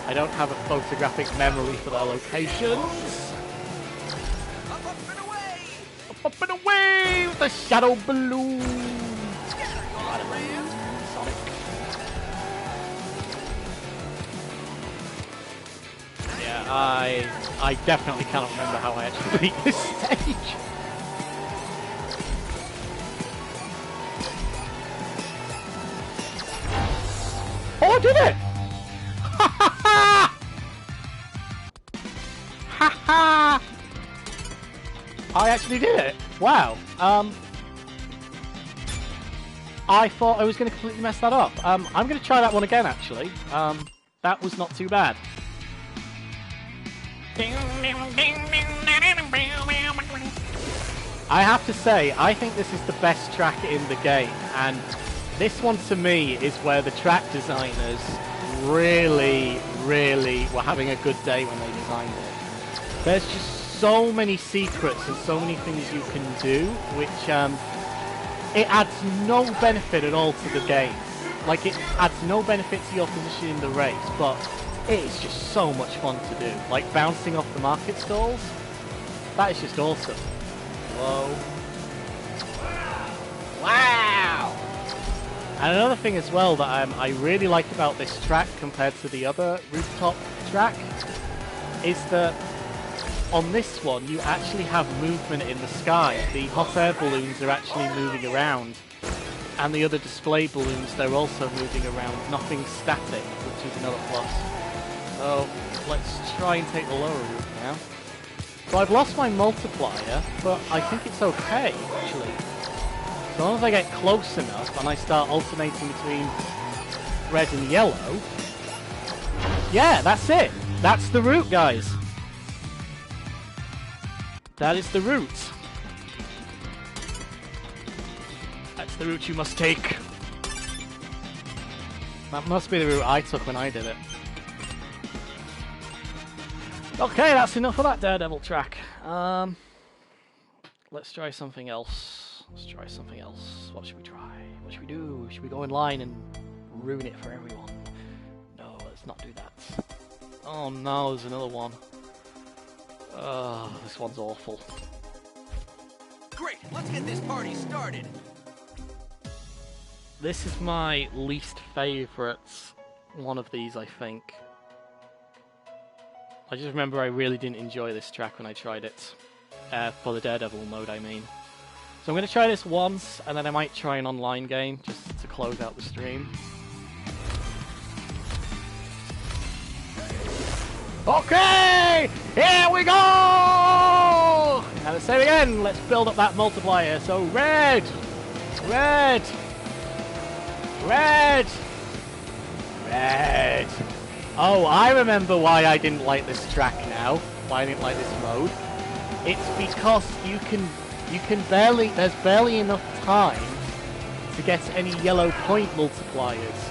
I don't have a photographic memory for their locations. Up and away with the shadow balloon! Sonic. Yeah, I definitely cannot remember how I actually beat this stage. Oh, I did it! Ha ha ha! Ha ha! I actually did it! Wow. I thought I was going to completely mess that up. I'm going to try that one again, actually. That was not too bad. I have to say, I think this is the best track in the game, and this one to me is where the track designers really, really were having a good day when they designed it. There's just so many secrets and so many things you can do, which it adds no benefit at all to the game. Like, it adds no benefit to your position in the race, but it is just so much fun to do. Like bouncing off the market stalls, that is just awesome. Whoa. Wow! And another thing as well that I really like about this track compared to the other rooftop track is that on this one you actually have movement in the sky. The hot air balloons are actually moving around, and the other display balloons, they're also moving around. Nothing's static, which is another plus. So let's try and take the lower route now. So I've lost my multiplier, but I think it's okay, actually. As long as I get close enough and I start alternating between red and yellow. Yeah, that's it. That's the route, guys. That is the route. That's the route you must take. That must be the route I took when I did it. Okay, that's enough of that Daredevil track. Let's try something else. Let's try something else. What should we try? What should we do? Should we go in line and ruin it for everyone? No, let's not do that. Oh no, there's another one. Oh, this one's awful. Great, let's get this party started. This is my least favourite one of these, I think. I just remember I really didn't enjoy this track when I tried it. For the Daredevil mode, I mean. So I'm going to try this once, and then I might try an online game, just to close out the stream. Okay! Here we go! And let's say it again, let's build up that multiplier. So red! Red! Red! Red! Oh, I remember why I didn't like this track now. Why I didn't like this mode. It's because there's barely enough time to get any yellow point multipliers.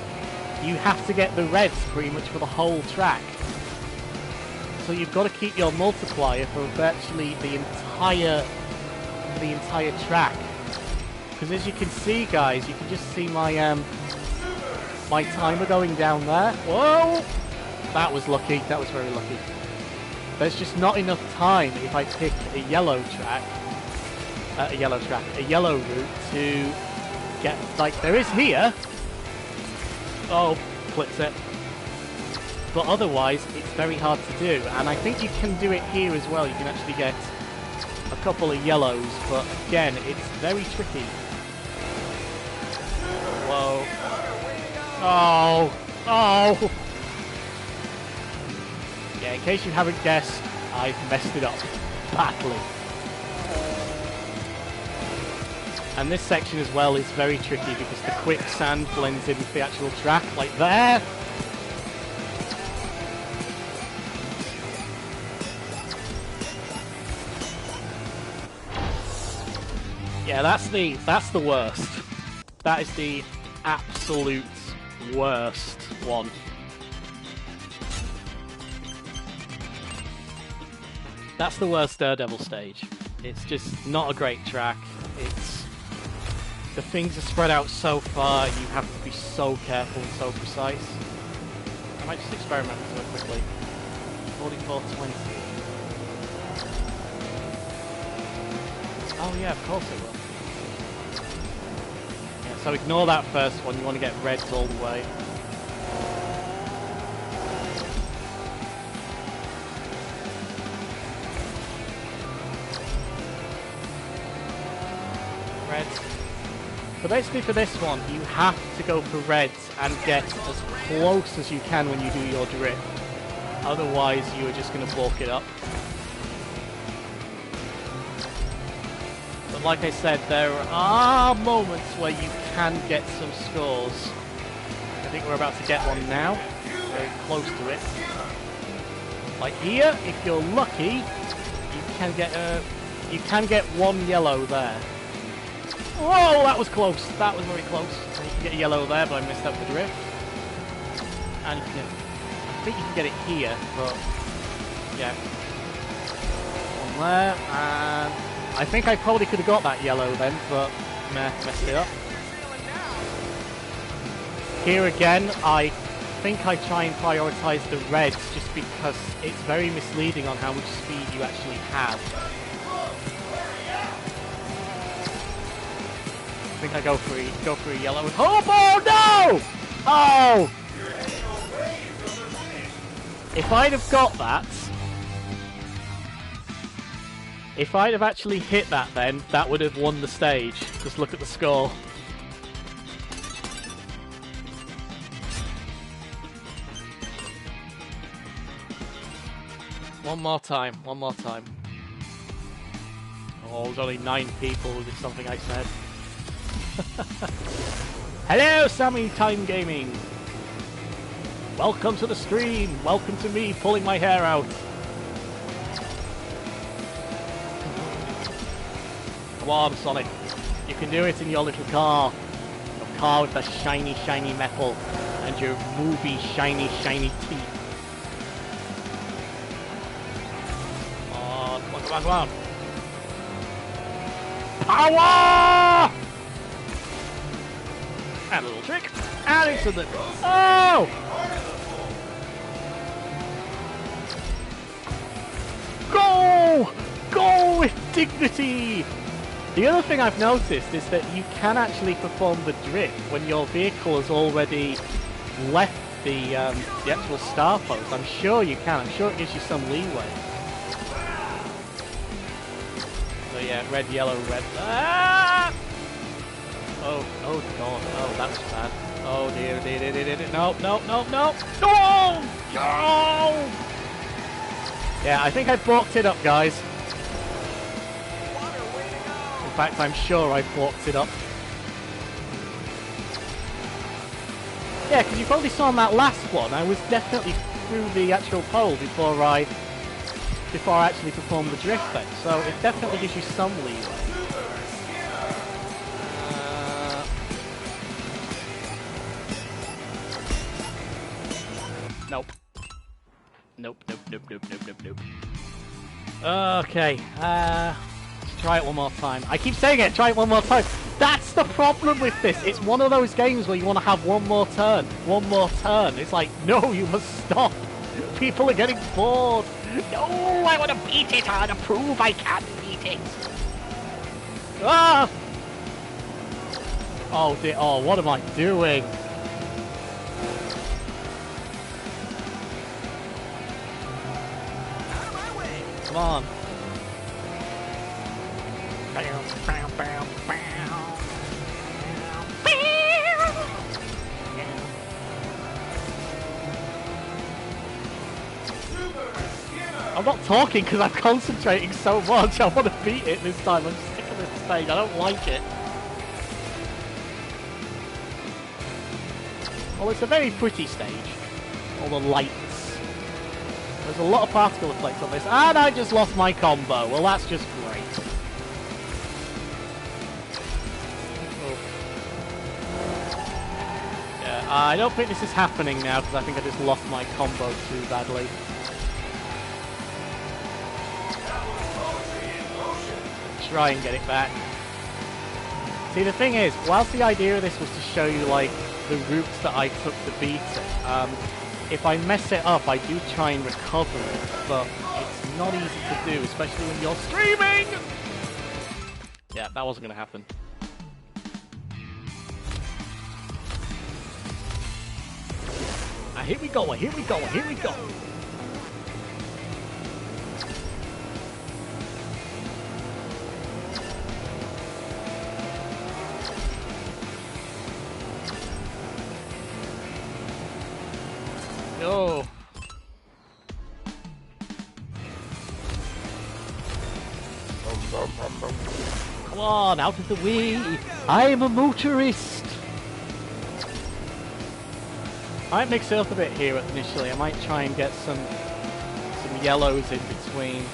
You have to get the reds pretty much for the whole track. So you've got to keep your multiplier for virtually the entire track. Because as you can see, guys, you can just see my my timer going down there. Whoa! That was lucky. That was very lucky. There's just not enough time if I pick a yellow route to get, like there is here. Oh, clips it. But otherwise, it's very hard to do. And I think you can do it here as well. You can actually get a couple of yellows, but again, it's very tricky. Whoa. Oh. Oh. Yeah, in case you haven't guessed, I've messed it up badly. And this section as well is very tricky because the quicksand blends in with the actual track, like there. Yeah, that's the worst. That is the absolute worst one. That's the worst Daredevil stage. It's just not a great track. The things are spread out so far, you have to be so careful and so precise. I might just experiment with it quickly. 4420. Oh yeah, of course it will. Yeah, so ignore that first one, you want to get reds all the way. Reds. So basically for this one, you have to go for reds and get as close as you can when you do your drift. Otherwise, you are just going to balk it up. But like I said, there are moments where you can get some scores. I think we're about to get one now. Very close to it. Like here, if you're lucky, you can get one yellow there. Whoa, that was close. That was very close. You can get a yellow there, but I missed out the drift. And you can, I think you can get it here, but yeah. One there, and I think I probably could have got that yellow then, but meh, messed it up. Here again, I think I try and prioritize the reds just because it's very misleading on how much speed you actually have. I think I go for a yellow. Oh no! Oh! If I'd have got that, if I'd have actually hit that then, that would have won the stage. Just look at the score. One more time. One more time. Oh, there's only 9 people. Is something I said? Hello, Sammy Time Gaming. Welcome to the stream. Welcome to me pulling my hair out. Come on, Sonic. You can do it in your little car. Your car with the shiny, shiny metal and your movie shiny, shiny teeth. Come on, come on, come on, come on. Power! And a little trick. And into the... Oh! Go! Go with dignity! The other thing I've noticed is that you can actually perform the drift when your vehicle has already left the actual star post. I'm sure you can. I'm sure it gives you some leeway. So yeah, red, yellow, red. Ah! Oh, oh god. Oh, that was bad. Oh dear, dear, dear, dear, dear. No, no, no, no. No! No! Yeah, I think I balked it up, guys. In fact, I'm sure I balked it up. Yeah, because you probably saw on that last one, I was definitely through the actual pole before I actually performed the drift thing. So it definitely gives you some leeway. Nope. Nope, nope, nope, nope, nope, nope, nope. Okay, let's try it one more time. I keep saying it, try it one more time. That's the problem with this. It's one of those games where you want to have one more turn. One more turn. It's like, no, you must stop. People are getting bored. No, I want to beat it. I want to prove I can beat it. Ah! Oh dear, oh, what am I doing? Come on. I'm not talking because I'm concentrating so much. I want to beat it this time. I'm sick of this stage. I don't like it. Well, it's a very pretty stage. All the lights. There's a lot of particle effects on this, and I just lost my combo. Well, that's just great. Oh. Yeah, I don't think this is happening now, because I think I just lost my combo too badly. Try and get it back. See, the thing is, whilst the idea of this was to show you, like, the routes that I took to beat it, if I mess it up, I do try and recover it, but it's not easy to do, especially when you're streaming! Yeah, that wasn't going to happen. Here we go, here we go, here we go! No. Come on, out of the way! I'm a motorist! I might mix it up a bit here initially. I might try and get some yellows in between.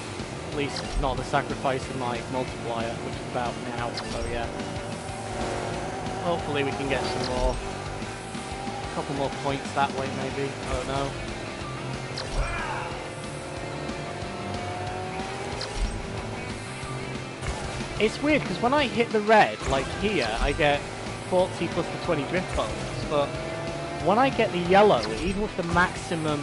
At least not the sacrifice of my multiplier, which is about now, so yeah. Hopefully we can get some more. A couple more points that way maybe, I don't know. It's weird because when I hit the red, like here, I get 40 plus the 20 drift bonus, but when I get the yellow, even with the maximum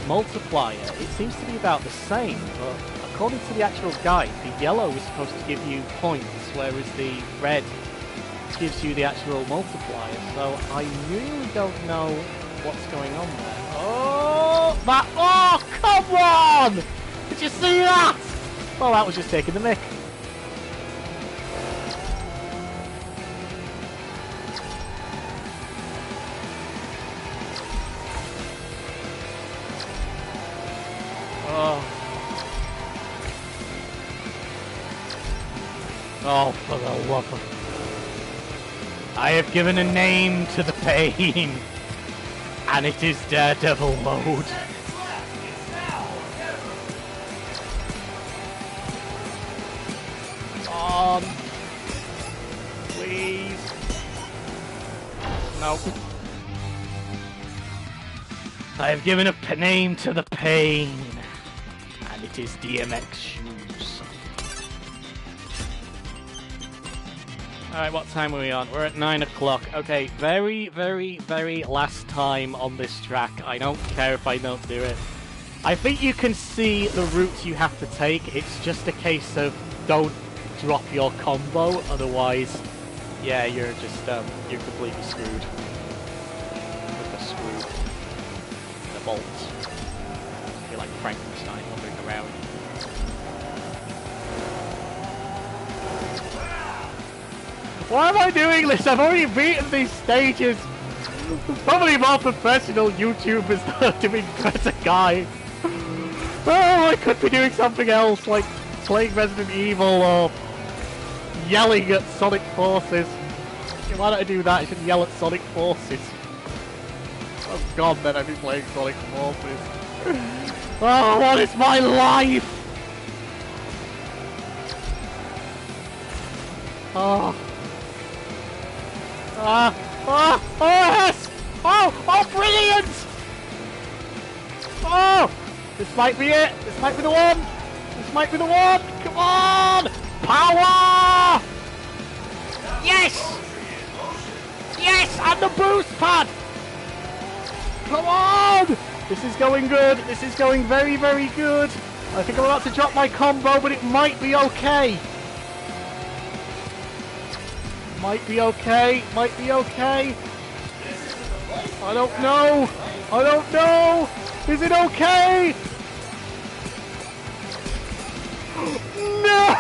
multiplier, it seems to be about the same, but according to the actual guide, the yellow is supposed to give you points, whereas the red gives you the actual multiplier, so I really don't know what's going on there. Oh, that, oh, come on! Did you see that? Well, that was just taking the mick. Oh, for the love of... I have given a name to the pain, and it is Daredevil mode. On. Please. Nope. I have given a name to the pain, and it is DMX shoes. Alright, what time are we on? We're at 9 o'clock. Okay, very, very, very last time on this track. I don't care if I don't do it. I think you can see the route you have to take. It's just a case of don't drop your combo, otherwise, yeah, you're just, you're completely screwed. With the screw. The bolts. You're like Frankenstein hovering around. Why am I doing this? I've already beaten these stages! There's probably more professional YouTubers that are doing better, guys. Oh, I could be doing something else, like playing Resident Evil or yelling at Sonic Forces. Why don't I do that? I should yell at Sonic Forces. Oh god, then I'd be playing Sonic Forces. Oh, what is my life? Oh. Oh, yes! Oh, brilliant! Oh, this might be it. This might be the one. This might be the one. Come on! Power! Yes! Yes, and the boost pad! Come on! This is going good. This is going very, very good. I think I'm about to drop my combo, but it might be okay. Might be okay. Might be okay. I don't know. I don't know. Is it okay? No!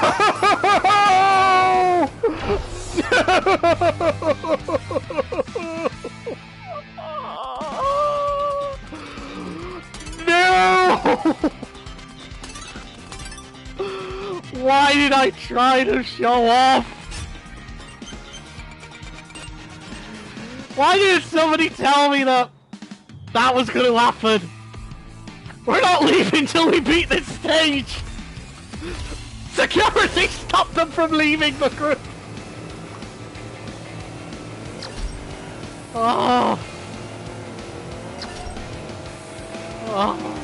No! Why did I try to show off? Why didn't somebody tell me that that was going to happen? We're not leaving till we beat this stage! Security stopped them from leaving the group! Oh! Oh!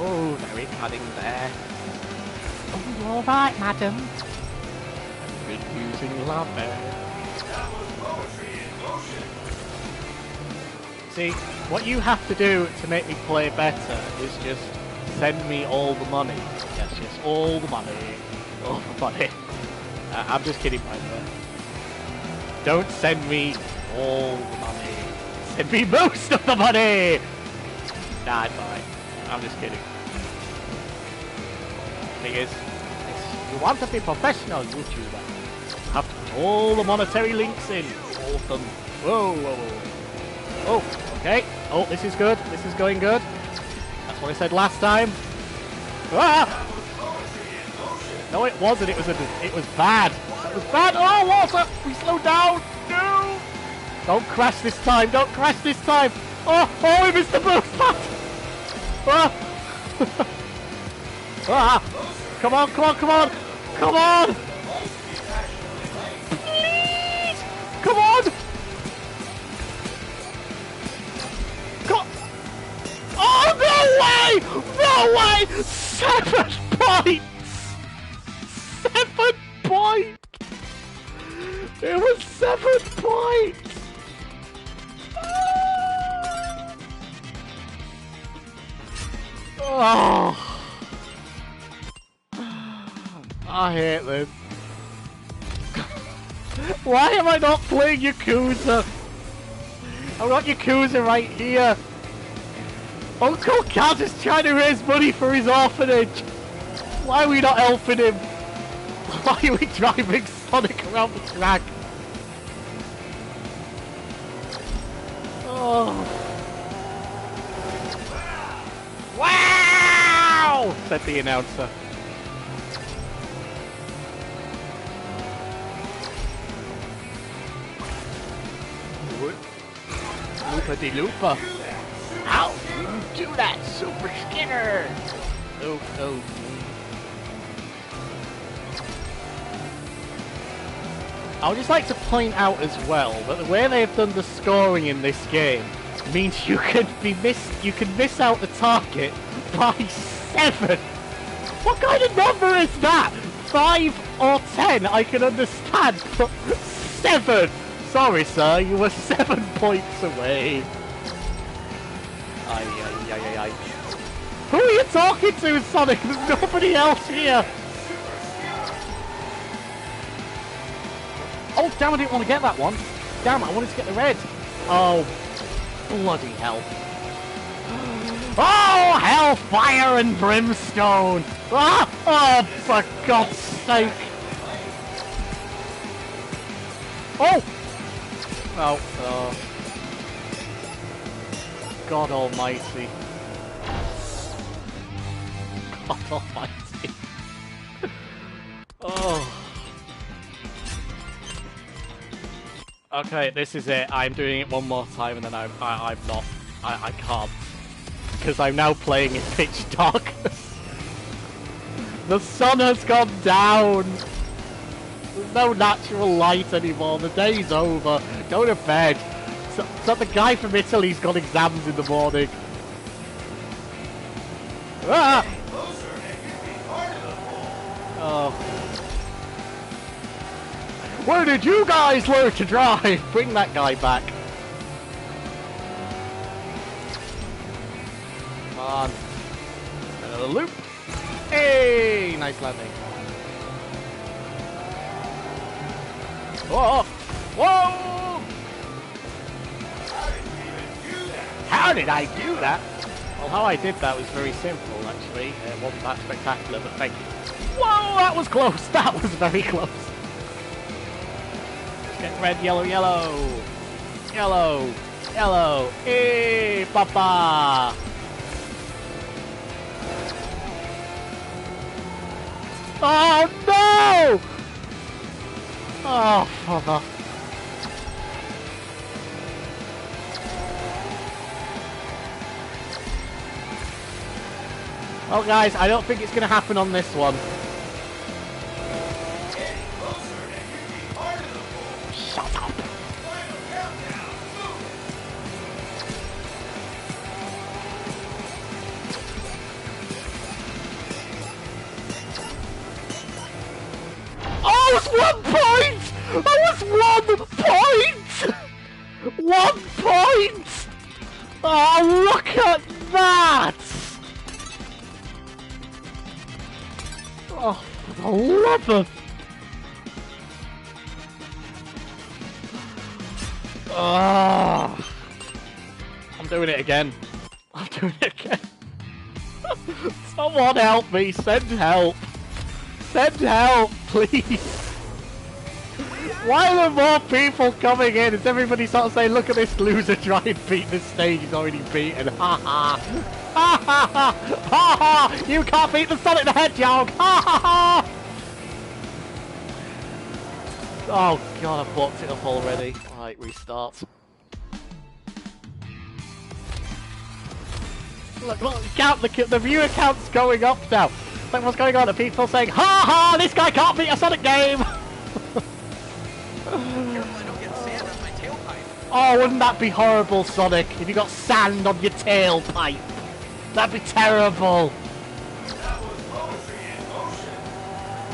Oh, very cunning there. Oh, you alright, madam? I've been using lava. See, what you have to do to make me play better is just send me all the money. Yes, yes, all the money. All the money. I'm just kidding, by the way. Don't send me all the money. Send me most of the money! Nah, it's alright. I'm just kidding. Thing is, you want to be professional YouTuber, you have to put all the monetary links in. All of them. Whoa, whoa, whoa. Oh, okay. Oh, this is good. This is going good. That's what I said last time. Ah! No, it wasn't. It was bad. It was bad. Oh, what's up? We slowed down. No! Don't crash this time. Don't crash this time. Oh, we missed the boost pad. Ah! Ah! Come on, come on, come on! Come on! Please! Come on! Come Oh, no way! No way! 7 points! 7 points! It was 7 points! Oh! I hate this. Why am I not playing Yakuza? I've got Yakuza right here. Uncle Kaz is trying to raise money for his orphanage. Why are we not helping him? Why are we driving Sonic around the track? Oh. said the announcer. Loopa-de-loopa. How do you do that, Super Skinner? Oh, oh. I would just like to point out as well that the way they've done the scoring in this game means you can miss out the target by 7. What kind of number is that? 5 or 10 I can understand, but 7. Sorry, sir, you were 7 points away. Ay, ay, ay, ay, ay. Who are you talking to, Sonic? There's nobody else here. Oh, damn, I didn't want to get that one. Damn, I wanted to get the red. Oh, bloody hell. Oh, hellfire and brimstone. Ah! Oh, for God's sake. Oh! Oh, God almighty. God almighty. Oh. Okay, this is it. I'm doing it one more time and then I'm not. I can't. Because I'm now playing in pitch darkness. The sun has gone down. There's no natural light anymore. The day's over. Go to bed. So the guy from Italy's got exams in the morning. Ah! Oh. Where did you guys learn to drive? Bring that guy back. Come on. Another loop. Hey! Nice landing. Whoa! Whoa! How did I do that? Well, how I did that was very simple, actually. It wasn't that spectacular, but thank you. Whoa! That was close! That was very close. Let's get red, yellow, yellow. Yellow. Yellow. Hey, papa! Oh, no! Oh, father. Oh, guys, I don't think it's going to happen on this one. Shut up. Oh, it's 1 point! That was 1 point! 1 point! Oh, look at that! Oh, for the love of... Oh. I'm doing it again. I'm doing it again. Someone help me. Send help. Send help, please. Why are there more people coming in? Is everybody sort of saying, look at this loser try and beat this stage he's already beaten? Ha ha. Ha ha ha. Ha ha. You can't beat the Sonic the Hedgehog. Ha ha ha. Oh god, I've blocked it up already. Right, restart. Look, count the viewer count's going up now. Look what's going on. The people saying, ha ha, this guy can't beat a Sonic game. Careful, I don't get sand on my tailpipe. Oh, wouldn't that be horrible, Sonic? If you got sand on your tailpipe. That'd be terrible. That was poetry in motion.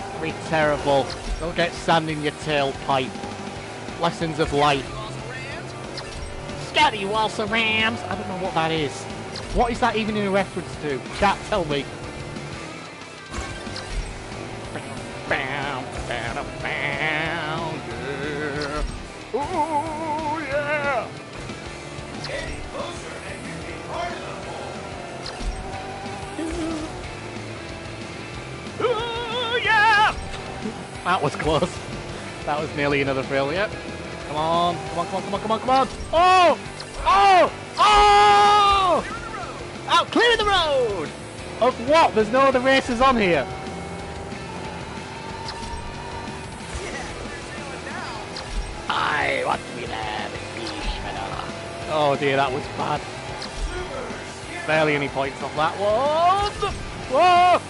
That'd be terrible. Don't get sand in your tailpipe. Lessons of life. Scatty Walsa Rams. I don't know what that is. What is that even in a reference to? Chat, tell me. Bam, bam, bam, yeah. Ooh, yeah. Getting closer and you can be part of the whole. Ooh, yeah. That was close. That was nearly another fail, yeah. Come on, come on, come on, come on, come on, come on. Oh! Oh! Oh! Out, clear the road! Of what? There's no other races on here. I want to be there. Oh dear, that was bad. Barely any points off that one. Whoa!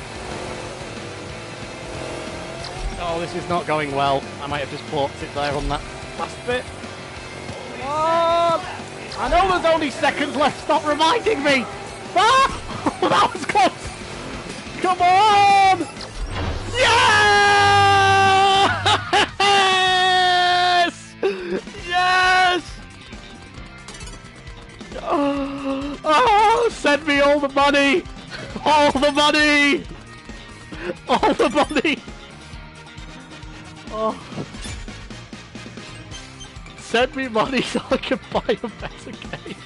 Oh, this is not going well. I might have just porked it there on that last bit. Oh, I know there's only seconds left. Stop reminding me. Ah! That was close. Come on! Yes! Yes! Oh, send me all the money! All the money! All the money! Oh. Send me money so I can buy a better game.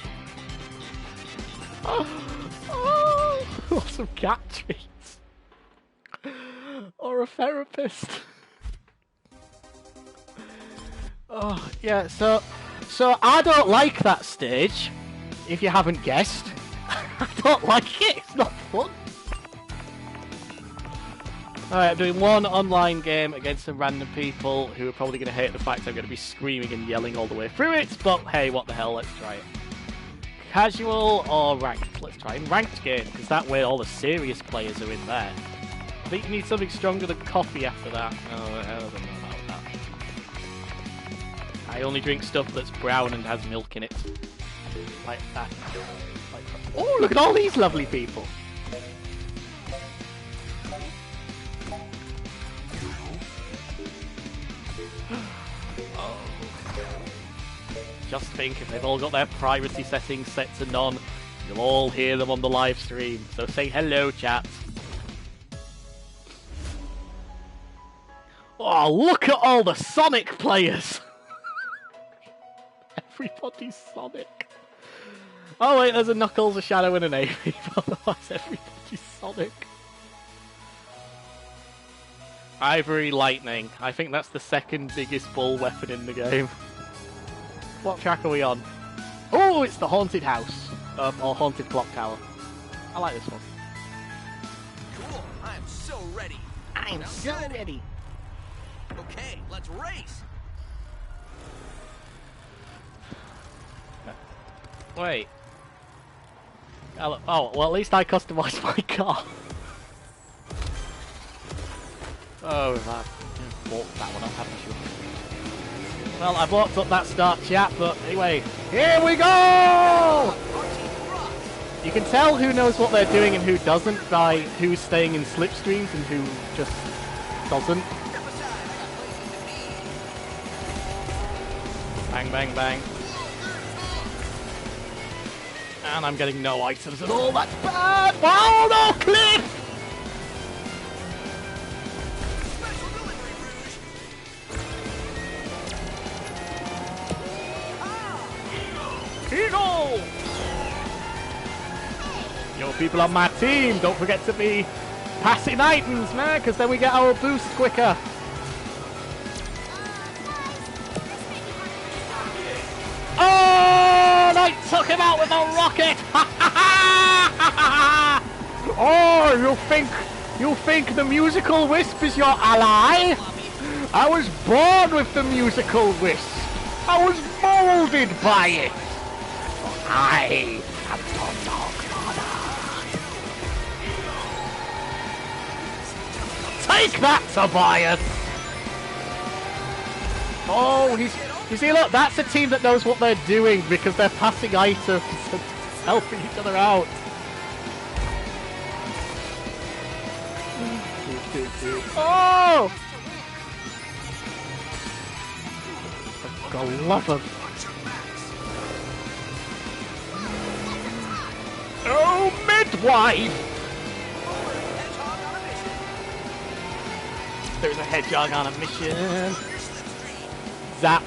Oh, or some cat treats. Or a therapist. Oh, yeah, so I don't like that stage, if you haven't guessed. I don't like it, it's not fun. Alright, I'm doing one online game against some random people who are probably going to hate the fact I'm going to be screaming and yelling all the way through it, but hey, what the hell, let's try it. Casual or ranked? Let's try in ranked game, because that way all the serious players are in there. I think you need something stronger than coffee after that. Oh, I don't know about that. I only drink stuff that's brown and has milk in it. Like that. Like that. Oh, look at all these lovely people! Just think, if they've all got their privacy settings set to none, you'll all hear them on the live stream. So say hello, chat. Oh, look at all the Sonic players! Everybody's Sonic. Oh wait, there's a Knuckles, a Shadow, and an Amy. Otherwise, everybody's Sonic. Ivory Lightning. I think that's the second biggest ball weapon in the game. What track are we on? Oh, it's the Haunted House. Or Haunted Clock Tower. I like this one. Cool. I'm so ready. I'm so ready. Okay, let's race. Wait. Oh, well, at least I customised my car. Oh, I've bought that one up, haven't you? Well, I bought up that start chat, but anyway, here we go! You can tell who knows what they're doing and who doesn't by who's staying in slipstreams and who just doesn't. Bang, bang, bang. And I'm getting no items at all, that's bad! Oh no, cliff! Eagle! Yo, people on my team, don't forget to be passing items, man, because then we get our boost quicker. Oh, they took him out with a rocket! Oh, you think the musical wisp is your ally? I was born with the musical wisp. I was molded by it. I am your dog father. Take that, Tobias! Oh, you see, look, that's a team that knows what they're doing because they're passing items and helping each other out. Oh! For the love of... Oh, midwife! There's a hedgehog on a mission. Zap.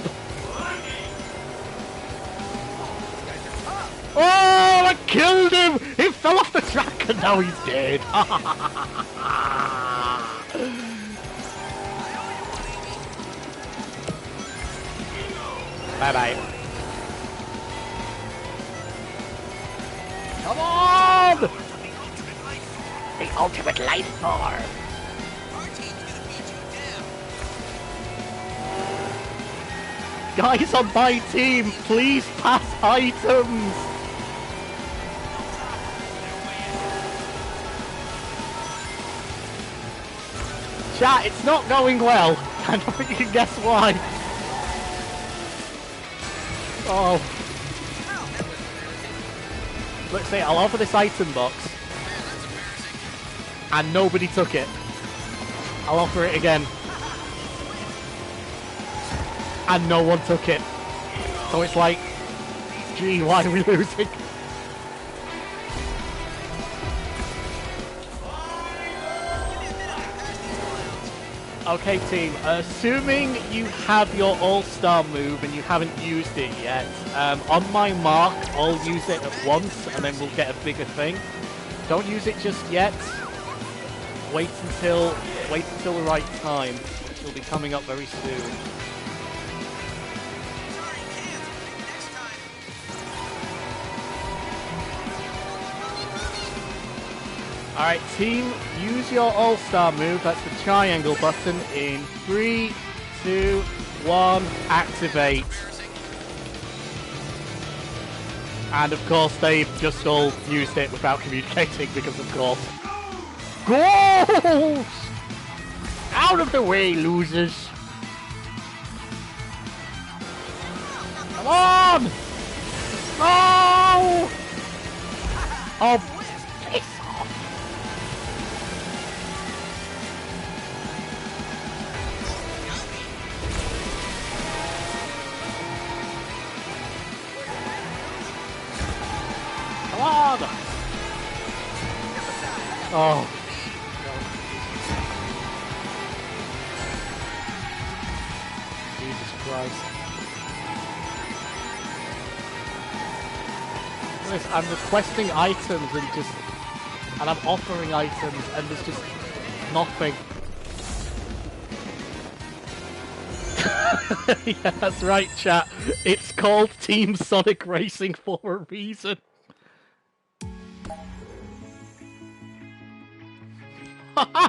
Oh, I killed him! He fell off the track and now he's dead. Bye-bye. Come on! ultimate life form. Our team's gonna beat you down. Guys on my team, please pass items! Chat, it's not going well. I don't think you can guess why. Oh. Let's see, I'll offer this item box. And nobody took it. I'll offer it again. And no one took it. So it's like, gee, why are we losing? Okay team, assuming you have your all-star move and you haven't used it yet, on my mark I'll use it at once and then we'll get a bigger thing. Don't use it just yet. Wait until the right time, which will be coming up very soon. Alright team, use your all-star move, that's the triangle button, in 3, 2, 1, activate. And of course they've just all used it without communicating because of course. Goals! Out of the way, losers! Come on! No! Oh, piss off! Come on! Oh. Jesus Christ. Listen, I'm requesting items and I'm offering items and there's just nothing. Yeah, that's right, chat. It's called Team Sonic Racing for a reason.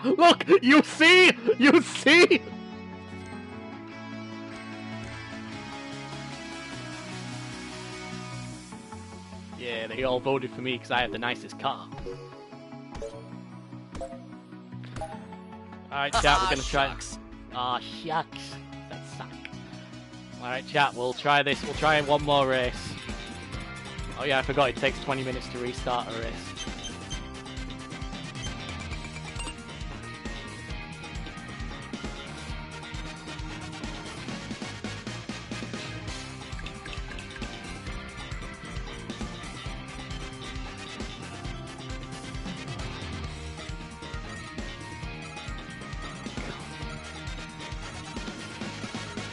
Look, you see? You see? Yeah, they all voted for me because I have the nicest car. Alright, chat, we're gonna try. Aw, shucks. That suck. Alright, chat, we'll try this. We'll try one more race. Oh, yeah, I forgot it takes 20 minutes to restart a race.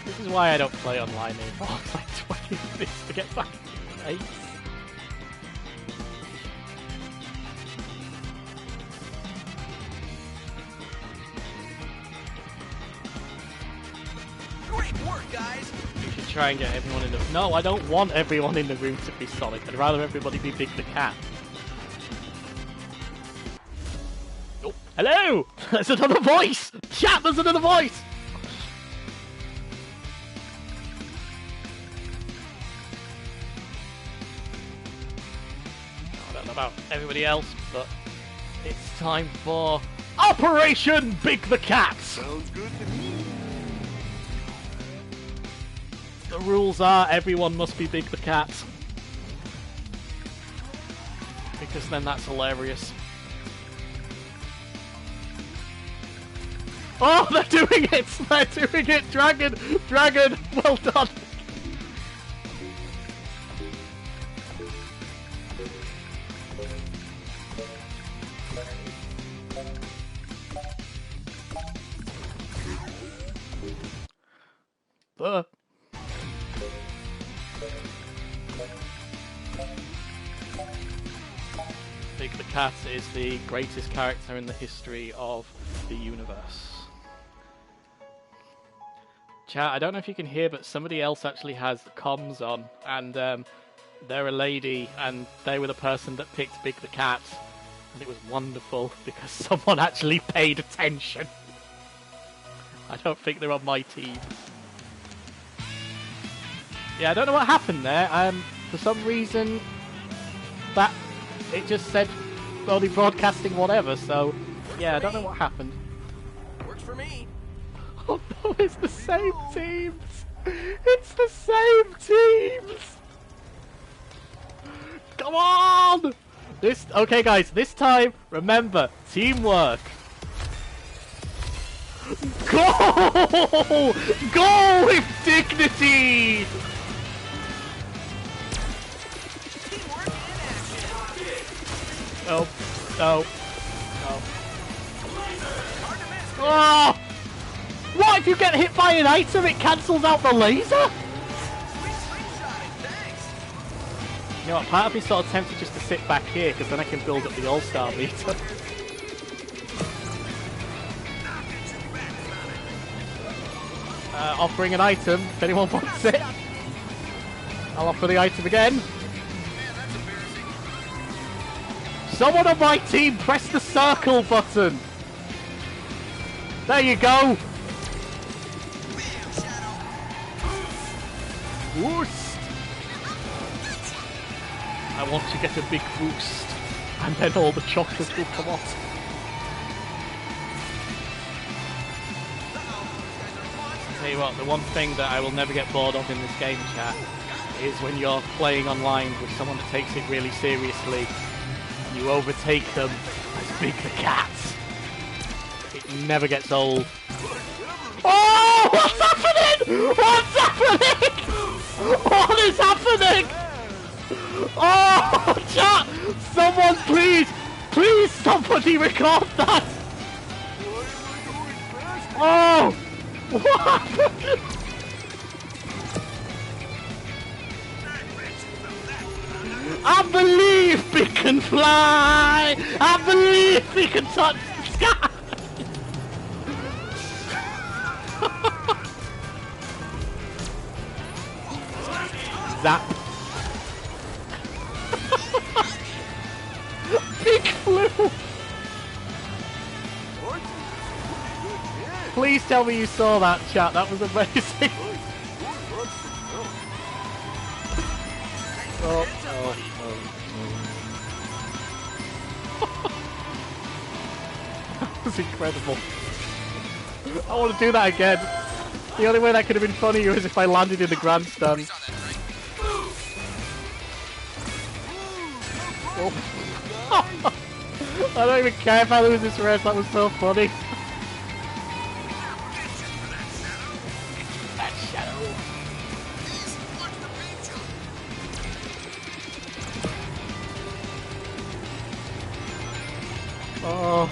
This is why I don't play online anymore. It's like 20 minutes to get back into the race. Great work, guys. You should try and get everyone in the... No, I don't want everyone in the room to be Sonic. I'd rather everybody be Big the Cat. Oh, hello! There's another voice! Chat, there's another voice! I don't know about everybody else, but it's time for Operation Big the Cat! Sounds good to me. The rules are everyone must be Big the Cat. Because then that's hilarious. Oh, they're doing it! They're doing it! Dragon! Dragon! Well done! Big the Cat is the greatest character in the history of the universe. Chat, I don't know if you can hear, but somebody else actually has the comms on, and they're a lady, and they were the person that picked Big the Cat. And it was wonderful because someone actually paid attention. I don't think they're on my team. Yeah, I don't know what happened there. For some reason, that it just said only broadcasting whatever. So, yeah, I don't know what happened. Works for me. Oh no, it's the same teams. It's the same teams. Come on! Okay, guys. This time, remember teamwork. Go! Go with dignity! Teamwork in action. No, no, no. Hard to miss. Oh! What if you get hit by an item? It cancels out the laser? Sweet slingshotting. Thanks. You know what? Part of me sort of tempted just to sit back here because then I can build up the all-star meter. Offering an item, if anyone wants it. I'll offer the item again. Man, that's embarrassing. Someone on my team, press the circle button. There you go. Bam, Shadow. Boost. I want to get a big boost, and then all the chocolates will come off. Tell you what, the one thing that I will never get bored of in this game, chat, is when you're playing online with someone that takes it really seriously. You overtake them as Big the Cat. It never gets old. Oh! What's happening? What's happening? What is happening? Oh, chat! Someone please somebody record that! Oh! What happened? I believe we can fly! I believe we can touch the sky! Zap. Big flu! Please tell me you saw that, chat. That was amazing. Oh. That was incredible. I want to do that again. The only way that could have been funny was if I landed in the grandstand. Oh. I don't even care if I lose this race. That was so funny. Oh.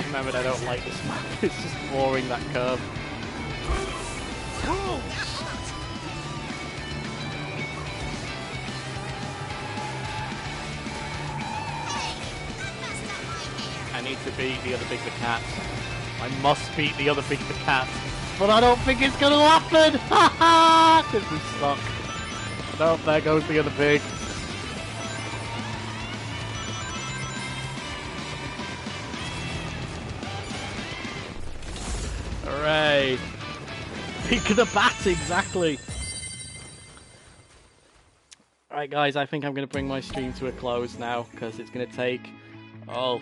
Remember, I don't like this map. It's just boring, that curve. I need to beat the other Big the Cat. I must beat the other Big the Cat. But I don't think it's gonna happen! Ha ha! Because we suck. Nope, there goes the other Big. Hooray! Pick the bat, exactly! Alright guys, I think I'm going to bring my stream to a close now, because it's going to take,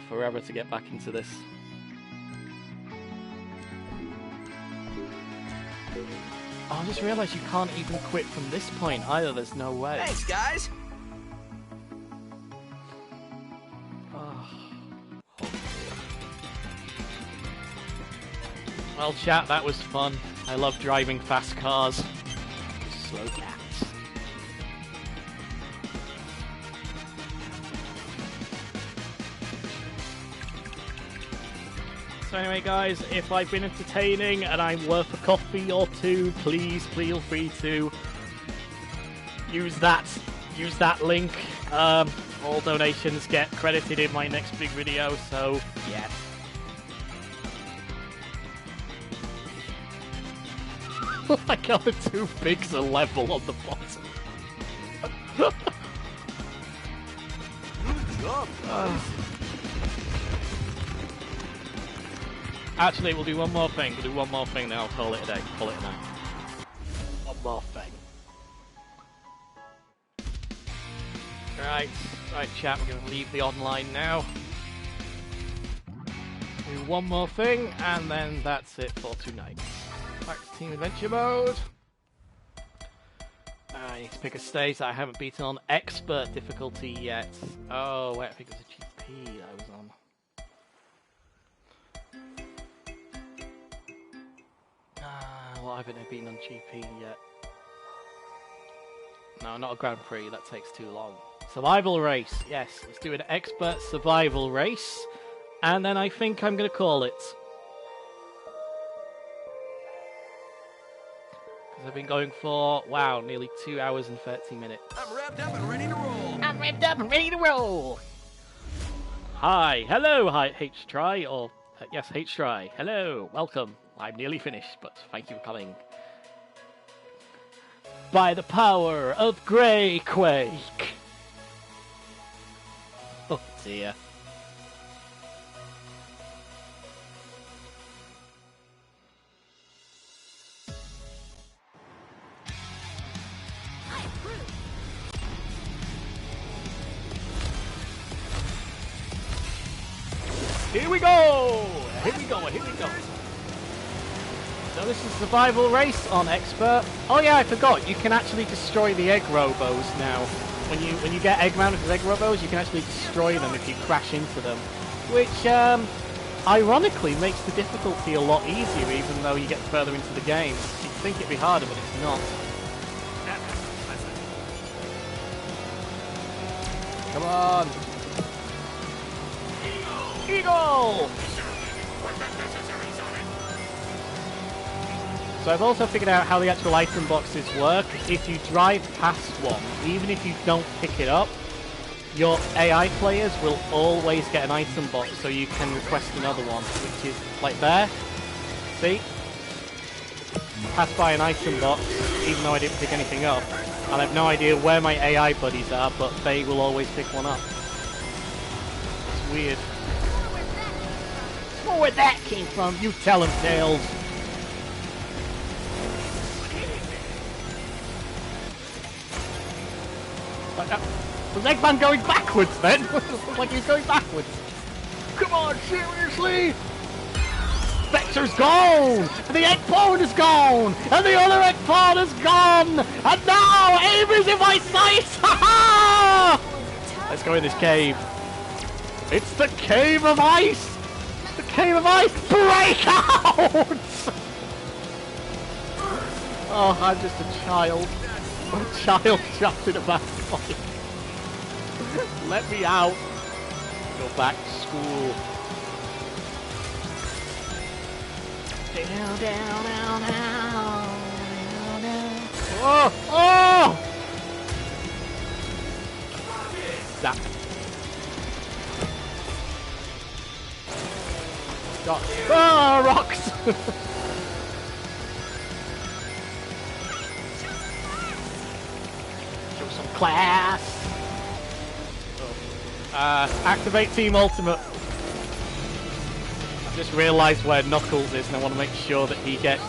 forever to get back into this. Oh, I just realised you can't even quit from this point either, there's no way. Thanks, guys. Well, chat, that was fun. I love driving fast cars. Slow cats. So anyway, guys, if I've been entertaining and I'm worth a coffee or two, please feel free to use that link. All donations get credited in my next big video, so yeah. Like how the two bigs are level on the bottom. Actually, we'll do one more thing. We'll do one more thing, then I'll call it a day. Call it a night. One more thing. Right, chat, we're going to leave the online now. Do one more thing, and then that's it for tonight. Back to Team Adventure mode. I need to pick a stage that I haven't beaten on expert difficulty yet. Oh, wait, I think it was a GP that I was on. Well, I haven't been on GP yet. No, not a Grand Prix, that takes too long. Survival race, yes, let's do an expert survival race, and then I think I'm going to call it. Because I've been going for, wow, nearly 2 hours and 30 minutes. I'm revved up and ready to roll. I'm revved up and ready to roll. Hi, hello, hi, H-Try, or, yes, H-Try, hello, welcome. I'm nearly finished, but thank you for coming. By the power of Grey Quake. Oh dear. Here we go! Here we go, here we go. So this is survival race on expert. Oh yeah, I forgot. You can actually destroy the egg robos now. When you get egg mounted as egg robos, you can actually destroy them if you crash into them, which ironically makes the difficulty a lot easier, even though you get further into the game. You'd think it'd be harder, but it's not. Come on, Eagle! So I've also figured out how the actual item boxes work. If you drive past one, even if you don't pick it up, your AI players will always get an item box, so you can request another one, which is like there. See? Pass by an item box, even though I didn't pick anything up. And I have no idea where my AI buddies are, but they will always pick one up. It's weird. Well, where that came from? You tell them, Tails. Was Eggman going backwards then? Like he was going backwards. Come on, seriously? Vector's gone! And the egg pawn is gone! And the other egg pawn is gone! And now Aim is in my sights! Ha ha! Let's go in this cave. It's the Cave of Ice! The Cave of Ice! Break out! Oh, I'm just a child. A child trapped in a backfight. Let me out. Go back to school. Down, down, down, down, down. Oh! Oh! Zap. Got. Oh, rocks! Show some class. Activate Team Ultimate. I've just realised where Knuckles is and I want to make sure that he gets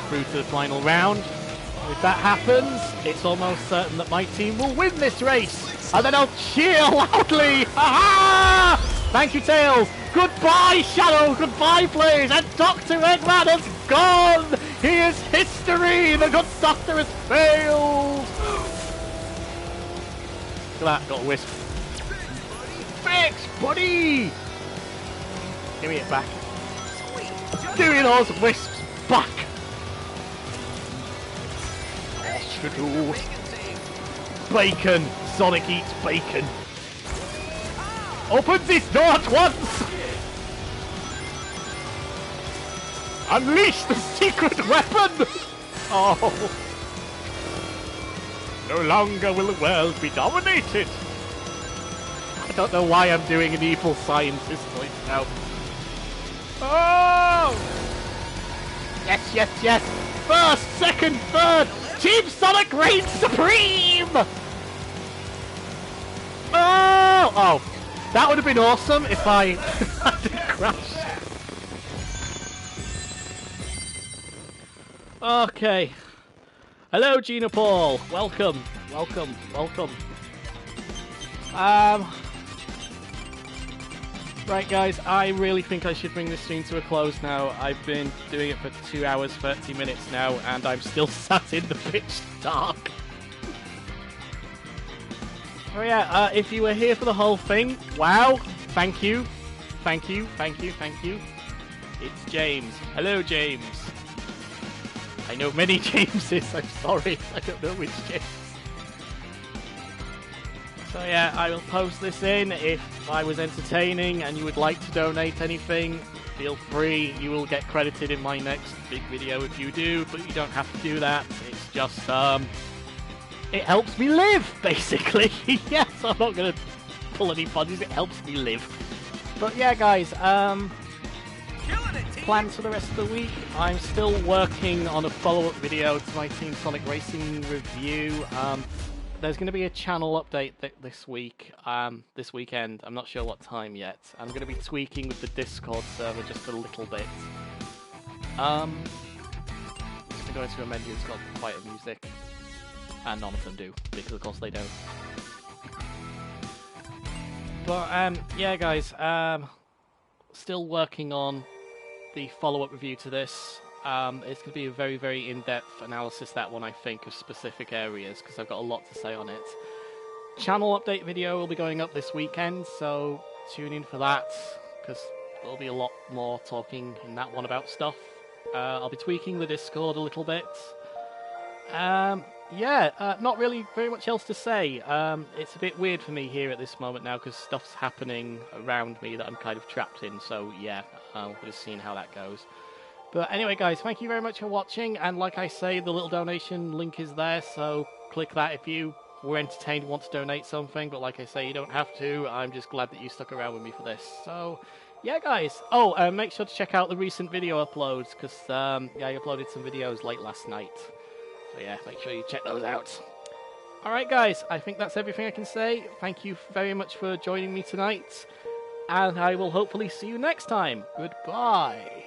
through to the final round. If that happens, it's almost certain that my team will win this race. And then I'll cheer loudly. Ha-ha! Thank you, Tails. Goodbye, Shadow. Goodbye, Blaze. And Dr. Eggman has gone. He is history. The good doctor has failed. Look at that. Got a wisp. Thanks, buddy! Give me it back. Give me those wisps back! Extra do. Bacon! Sonic eats bacon! Open this door at once! Unleash the secret weapon! Oh! No longer will the world be dominated! I don't know why I'm doing an evil scientist voice now. Oh! Yes, yes, yes! First, second, third! Team Sonic reigns supreme! Oh! Oh! That would have been awesome if I hadn't crashed. Okay. Hello, Gina Paul. Welcome. Welcome. Welcome. Right, guys, I really think I should bring this stream to a close now. I've been doing it for 2 hours, 30 minutes now, and I'm still sat in the pitch dark. Oh yeah, if you were here for the whole thing, wow, thank you. Thank you, thank you, thank you. It's James. Hello, James. I know many Jameses, I'm sorry, I don't know which James. So yeah, I will post this in. If I was entertaining and you would like to donate anything, feel free. You will get credited in my next big video if you do, but you don't have to do that. It's just, it helps me live, basically. Yes, I'm not going to pull any punches, it helps me live. But yeah, guys, plans for the rest of the week. I'm still working on a follow-up video to my Team Sonic Racing review. There's going to be a channel update this week, this weekend. I'm not sure what time yet. I'm going to be tweaking with the Discord server just a little bit. I'm just going to go into a menu that's got quieter music. And none of them do, because of course they don't. But, yeah guys, still working on the follow-up review to this. It's going to be a very, very in-depth analysis, that one, I think, of specific areas, because I've got a lot to say on it. Channel update video will be going up this weekend, so tune in for that, because there'll be a lot more talking in that one about stuff. I'll be tweaking the Discord a little bit. Yeah, not really very much else to say. It's a bit weird for me here at this moment now, because stuff's happening around me that I'm kind of trapped in, so yeah, we're just seeing how that goes. But anyway, guys, thank you very much for watching, and like I say, the little donation link is there, so click that if you were entertained and want to donate something, but like I say, you don't have to. I'm just glad that you stuck around with me for this. So, yeah, guys. Oh, make sure to check out the recent video uploads, because, yeah, I uploaded some videos late last night. So, yeah, make sure you check those out. Alright, guys, I think that's everything I can say. Thank you very much for joining me tonight, and I will hopefully see you next time. Goodbye.